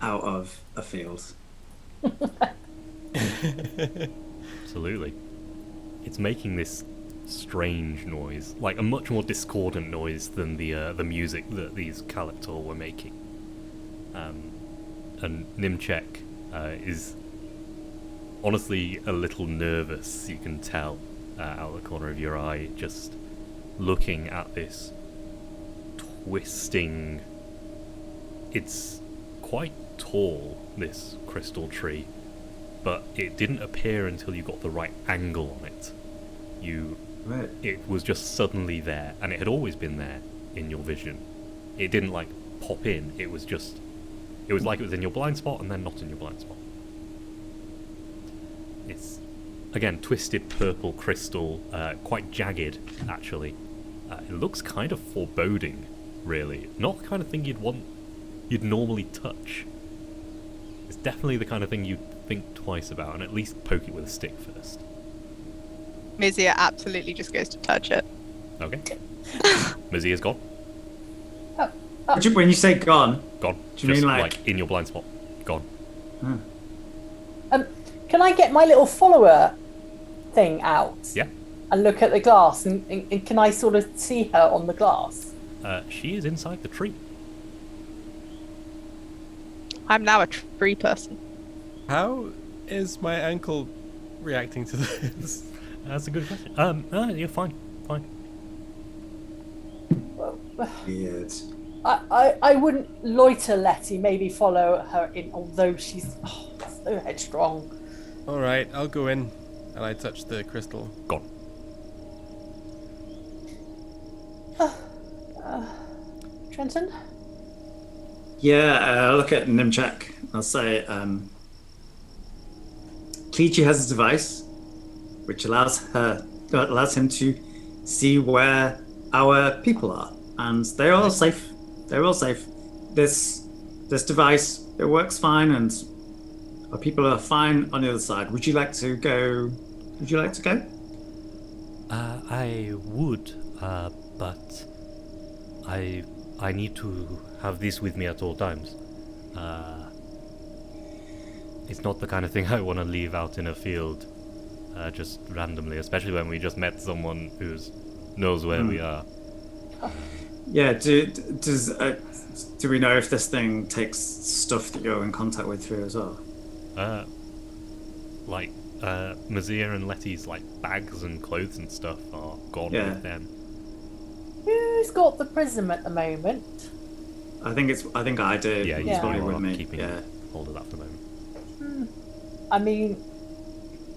out of a field. Absolutely. It's making this strange noise, like a much more discordant noise than the music that these Calyptor were making. And Nimchek is honestly a little nervous, you can tell, out of the corner of your eye, just looking at this twisting... It's quite tall, this crystal tree, but it didn't appear until you got the right angle on it. Right. It was just suddenly there, and it had always been there in your vision. It didn't like pop in, it was like it was in your blind spot and then not in your blind spot. It's again, twisted purple crystal, quite jagged, actually. It looks kind of foreboding, really. Not the kind of thing you'd normally touch. It's definitely the kind of thing you'd think twice about and at least poke it with a stick first. Mizia absolutely just goes to touch it. Okay. Mazia's gone. When you say gone, Gone. Do you Just, mean like- in your blind spot. Gone. Can I get my little follower thing out? Yeah. And look at the glass, and can I sort of see her on the glass? She is inside the tree. I'm now a tree person. How is my ankle reacting to this? That's a good question. You're fine. Fine. weird. I wouldn't loiter Letty, maybe follow her in, although she's so headstrong. All right, I'll go in, and I touch the crystal. Gone. Trenton? Yeah, I'll look at Nimchek. I'll say, Cleachy has a device which allows him to see where our people are, and they're all safe. They're all safe. This device, it works fine, and our people are fine on the other side. Would you like to go? Would you like to go? I would, but I need to have this with me at all times. It's not the kind of thing I want to leave out in a field, just randomly, especially when we just met someone who knows where we are. Yeah. Do we know if this thing takes stuff that you're in contact with through as well? Mazir and Letty's bags and clothes and stuff are gone with them. Who's got the prism at the moment? I think I did. Yeah, It's you're probably with me. keeping Yeah. hold of that for the moment. I mean,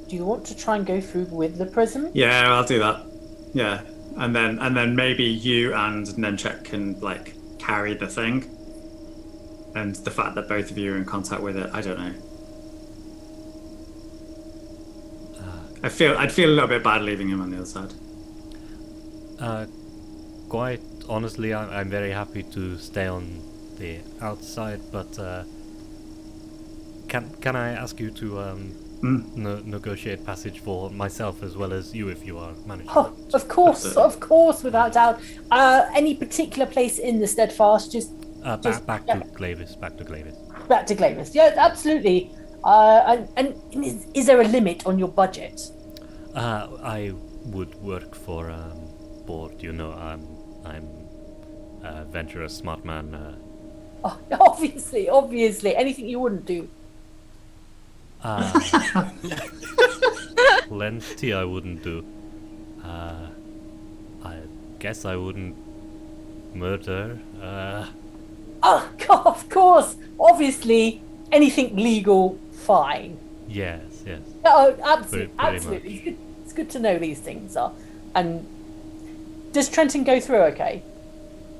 do you want to try and go through with the prism? Yeah, I'll do that. Yeah, and then maybe you and Nemchek can carry the thing, and the fact that both of you are in contact with it, I don't know. I'd feel a little bit bad leaving him on the other side. Quite honestly, I'm very happy to stay on the outside, but can I ask you to negotiate passage for myself as well as you if you are managing? Oh, of course, without doubt. Any particular place in the Steadfast? Back to Glavis. Back to Glavis. Yeah, absolutely. And is there a limit on your budget? I would work for board. I'm a venturous, smart man. Oh, obviously, anything you wouldn't do. Plenty I wouldn't do. I guess I wouldn't murder. Oh, God, of course. Obviously, anything legal, fine. Yes. Oh, Pretty absolutely. It's good to know these things are. And does Trenton go through okay?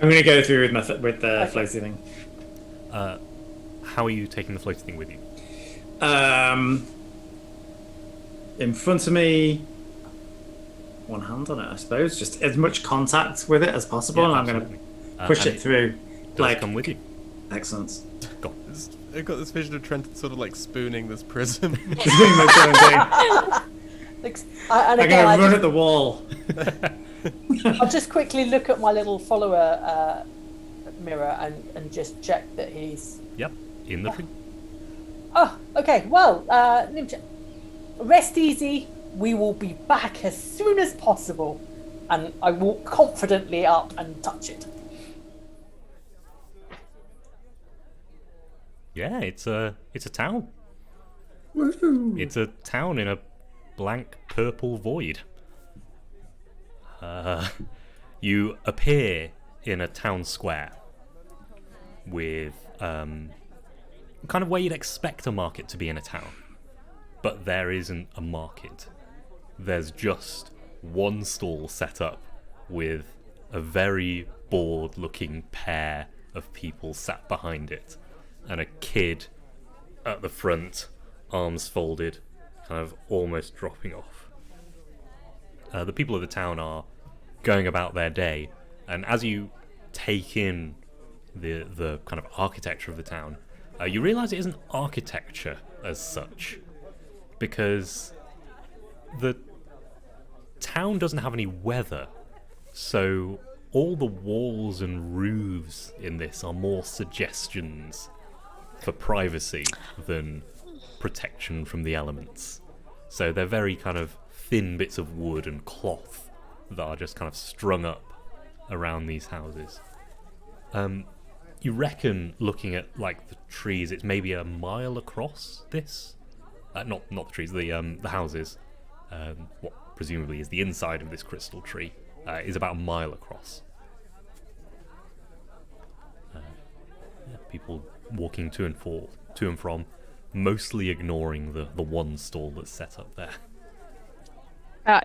I'm going to go through with the floaty thing. How are you taking the floaty thing with you? In front of me, one hand on it, I suppose. Just as much contact with it as possible, and I'm going to push it through. Does it come with you? Excellent. Go. I've got this vision of Trenton sort of spooning this prism. Doing my own thing. And I'm again, going to run at the wall. I'll just quickly look at my little follower mirror and just check that he's... Yep, in the tree. Oh, okay. Well, Nimcha, rest easy. We will be back as soon as possible. And I walk confidently up and touch it. Yeah, it's a town. Woohoo. It's a town in a blank purple void. You appear in a town square with kind of where you'd expect a market to be in a town, but there isn't a market. There's just one stall set up with a very bored-looking pair of people sat behind it, and a kid at the front, arms folded, kind of almost dropping off. The people of the town are going about their day, and as you take in the kind of architecture of the town, you realise it isn't architecture as such, because the town doesn't have any weather, so all the walls and roofs in this are more suggestions for privacy than protection from the elements. So they're very kind of thin bits of wood and cloth that are just kind of strung up around these houses. You reckon, looking at like the trees, it's maybe a mile across this? Not the trees, the houses. What presumably is the inside of this crystal tree is about a mile across. People walking to and from, mostly ignoring the one stall that's set up there.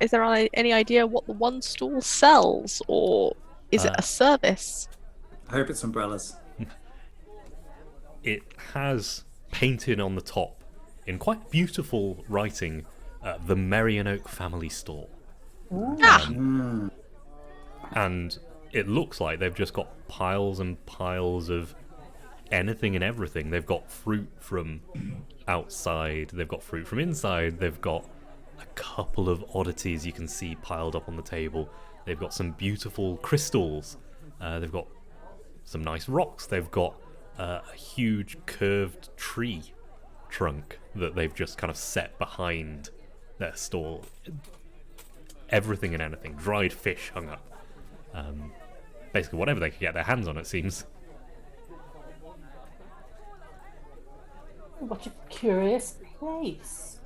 Is there any idea what the one stall sells, or is it a service? I hope it's umbrellas. It has painted on the top, in quite beautiful writing, the Merrion Family Store. And it looks like they've just got piles and piles of anything and everything. They've got fruit from outside, they've got fruit from inside, they've got a couple of oddities you can see piled up on the table. They've got some beautiful crystals, they've got some nice rocks, they've got a huge curved tree trunk that they've just kind of set behind their stall. Everything and anything. Dried fish hung up. Basically whatever they could get their hands on, it seems. What a curious place.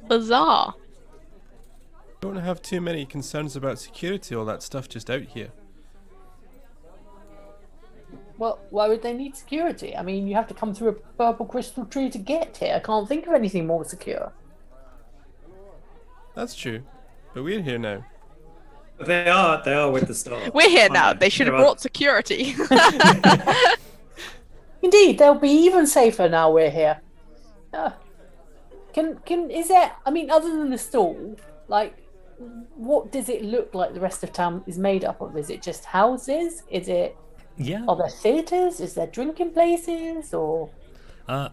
Bizarre. Don't have too many concerns about security, all that stuff just out here. Well, why would they need security? I mean, you have to come through a purple crystal tree to get here. I can't think of anything more secure. That's true. But we're here now. But they are with the store. We're here now. They should have brought security. Indeed, they'll be even safer now we're here. Is there, I mean, other than the stall, like, what does it look like the rest of town is made up of? Is it just houses? Are there theatres? Is there drinking places? Or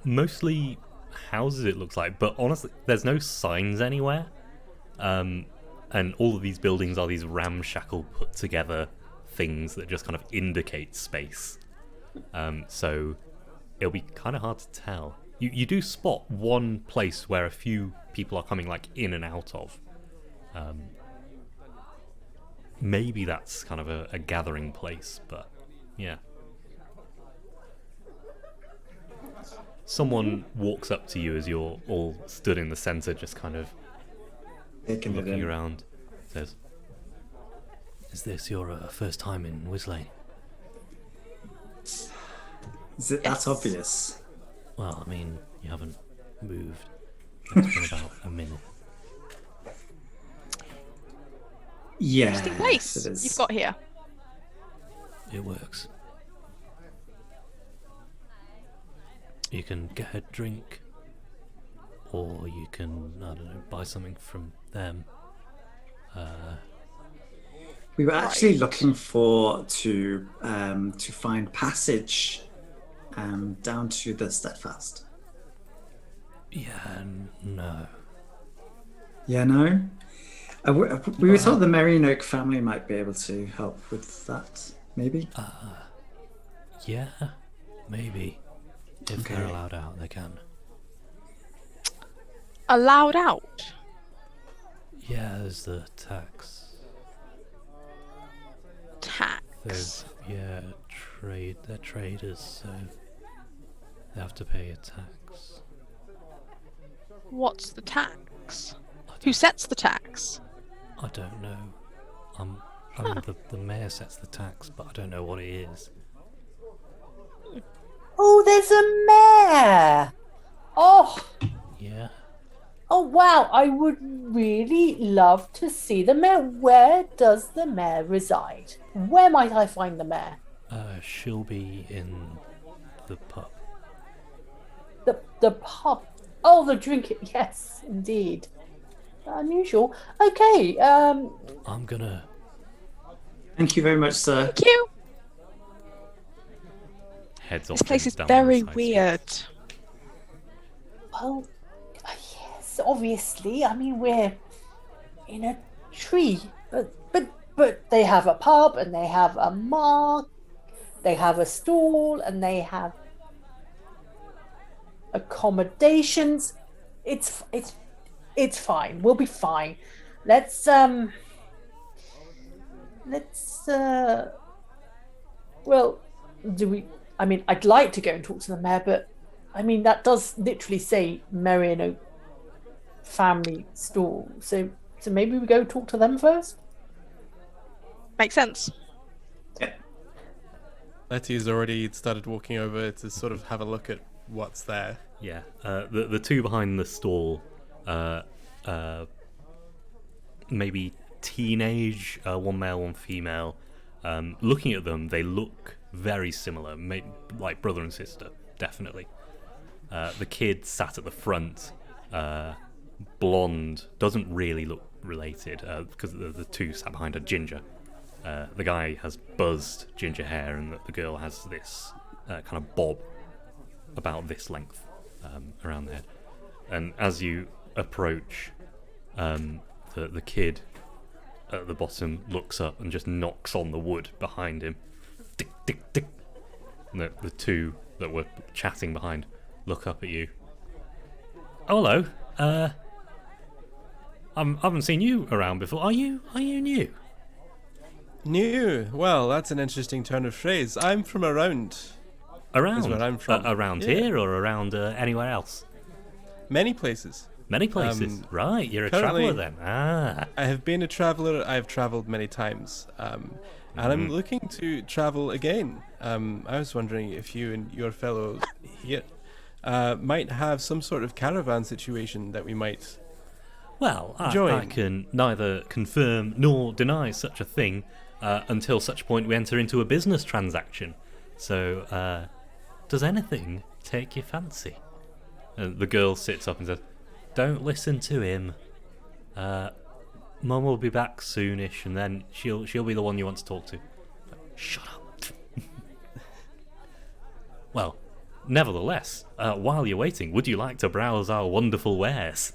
mostly houses, it looks like, but honestly there's no signs anywhere, and all of these buildings are these ramshackle put together things that just kind of indicate space, so it'll be kind of hard to tell. You do spot one place where a few people are coming like in and out of. Maybe that's kind of a gathering place, but yeah. Someone walks up to you as you're all stood in the centre, just kind of looking around. Says, "Is this your first time in Wislane?" Is it that obvious? Well, I mean, you haven't moved. It's been about a minute. Yeah. Interesting place you've got here. It works. You can get a drink, or you can, I don't know, buy something from them. We were actually looking to find passage down to the Steadfast. Yeah, no. Yeah, no? We were told the Merrion family might be able to help with that, maybe? Yeah, maybe. If they're allowed out, they can. Allowed out? Yeah, there's the tax. Tax? They're traders, so they have to pay a tax. What's the tax? Who sets the tax? I don't know. I mean, the mayor sets the tax, but I don't know what it is. oh, there's a mayor. Oh. Yeah. Oh wow! I would really love to see the mayor. Where does the mayor reside? Where might I find the mayor? She'll be in the pub. The pub. Oh, the drink. Yes, indeed. Unusual. Okay. I'm gonna. Thank you very much, sir. Thank you. Heads off. This place is down the very side weird. Well, yes. Obviously, I mean we're in a tree, but they have a pub and they have a mark, they have a stall, and they have accommodations. It's fine. We'll be fine. Let's well, do we? I mean, I'd like to go and talk to the mayor, but I mean that does literally say Merrion family stall. So maybe we go talk to them first. Makes sense. Letty's already started walking over to sort of have a look at what's there. Yeah. The two behind the stall, maybe teenage, one male, one female. Looking at them, they look very similar, like brother and sister, definitely. The kid sat at the front, blonde, doesn't really look related because the two sat behind a ginger. The guy has buzzed ginger hair, and the girl has this kind of bob about this length around the head. And as you approach, the kid at the bottom looks up and just knocks on the wood behind him. Tick, tick, tick. And the two that were chatting behind look up at you. Oh, hello. I haven't seen you around before. Are you new? New? Well, that's an interesting turn of phrase. I'm from around. Around? Is where I'm from. Around here or around anywhere else? Many places. Many places. Right, you're a currently, traveller then. Ah. I have been a traveller. I've travelled many times. And I'm looking to travel again. I was wondering if you and your fellow here might have some sort of caravan situation that we might Well, I join. can neither confirm nor deny such a thing until such point we enter into a business transaction. So, does anything take your fancy? The girl sits up and says, "Don't listen to him. Mum will be back soonish, and then she'll be the one you want to talk to." Shut up. Well, nevertheless, while you're waiting, would you like to browse our wonderful wares?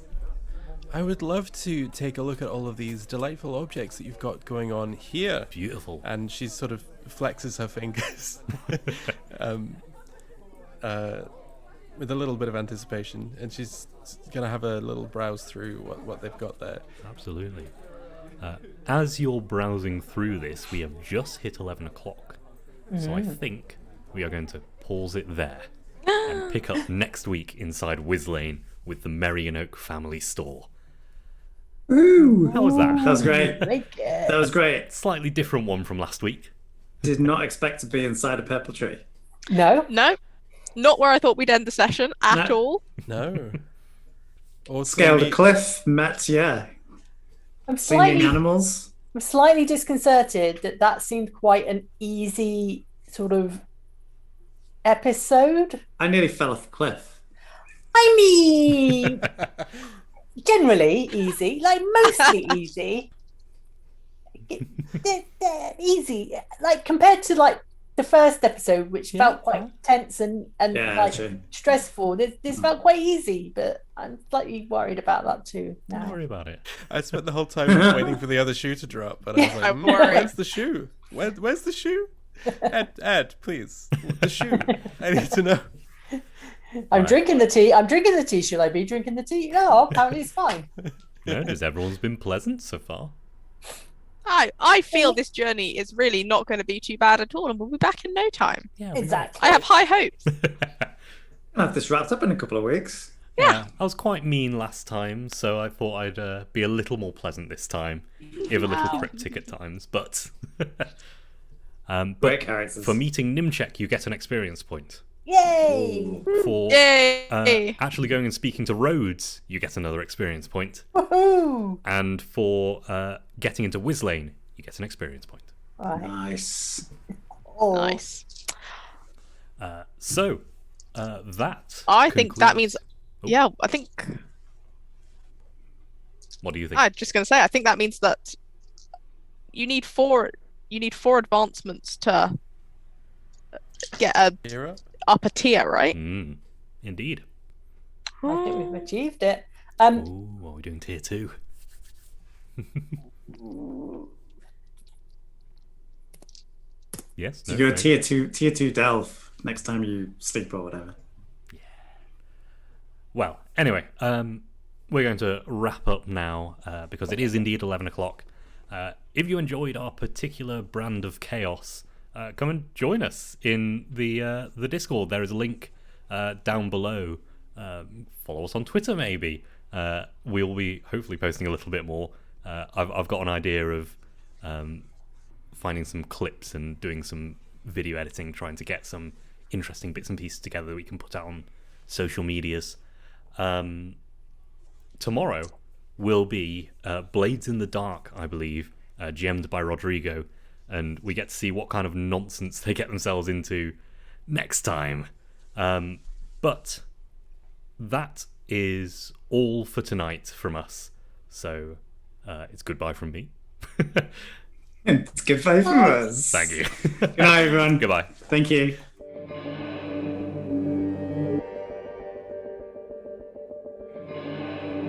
I would love to take a look at all of these delightful objects that you've got going on here. Beautiful. And she sort of flexes her fingers with a little bit of anticipation, and she's gonna have a little browse through what they've got there. Absolutely. As you're browsing through this, we have just hit 11 o'clock. So I think we are going to pause it there and pick up next week inside Whiz Lane with the Merrion Oak family store. Ooh, How was that? that was great. Like, That was great. Slightly different one from last week. Did not expect to be inside a purple tree. no. No, not where I thought we'd end the session at No. all. No. Or Scaled a maybe- cliff, met, I'm singing slightly animals. disconcerted that seemed quite an easy sort of episode. I nearly fell off a cliff. I mean, generally easy, like mostly easy. They're easy, like compared to like the first episode, which felt quite tense and Yeah, like true. stressful. This felt quite easy, but I'm slightly worried about that too Don't now. worry about it. I spent the whole time waiting for the other shoe to drop, but I was like, I'm worried. where's the shoe? Where's the shoe? Ed, please. The shoe. I need to know. I'm Right. drinking the tea. I'm drinking the tea. Should I be drinking the tea? No, apparently it's fine. Has everyone's been pleasant so far? I feel this journey is really not going to be too bad at all, and we'll be back in no time. Yeah, Exactly. I have high hopes. I'll have this wrapped up in a couple of weeks. Yeah, I was quite mean last time, so I thought I'd be a little more pleasant this time, if a little cryptic at times. But, Great but characters. for meeting Nimchek, you get an experience point. Yay! For Yay! actually going and speaking to Rhodes, you get another experience point. Woohoo! And for getting into Whiz Lane, you get an experience point. Right. Nice. Oh, Nice. So that I think that concludes- means Yeah, I think What do you think? I'm just going to say I think that means that you need four advancements to get a Hero? upper tier, right? Indeed. I think we've achieved it. Oh, what are we doing tier 2? Yes. You No, go no. tier two delve next time you sleep or whatever. Well, anyway, we're going to wrap up now because it is indeed 11 o'clock. If you enjoyed our particular brand of chaos, come and join us in the Discord. There is a link down below. Follow us on Twitter, maybe. We'll be hopefully posting a little bit more. I've got an idea of finding some clips and doing some video editing, trying to get some interesting bits and pieces together that we can put out on social medias. Tomorrow will be Blades in the Dark, I believe, gemmed by Rodrigo, and we get to see what kind of nonsense they get themselves into next time. But that is all for tonight from us. So it's goodbye from me. It's goodbye from us. Thank you. Good night, everyone. Goodbye. Thank you.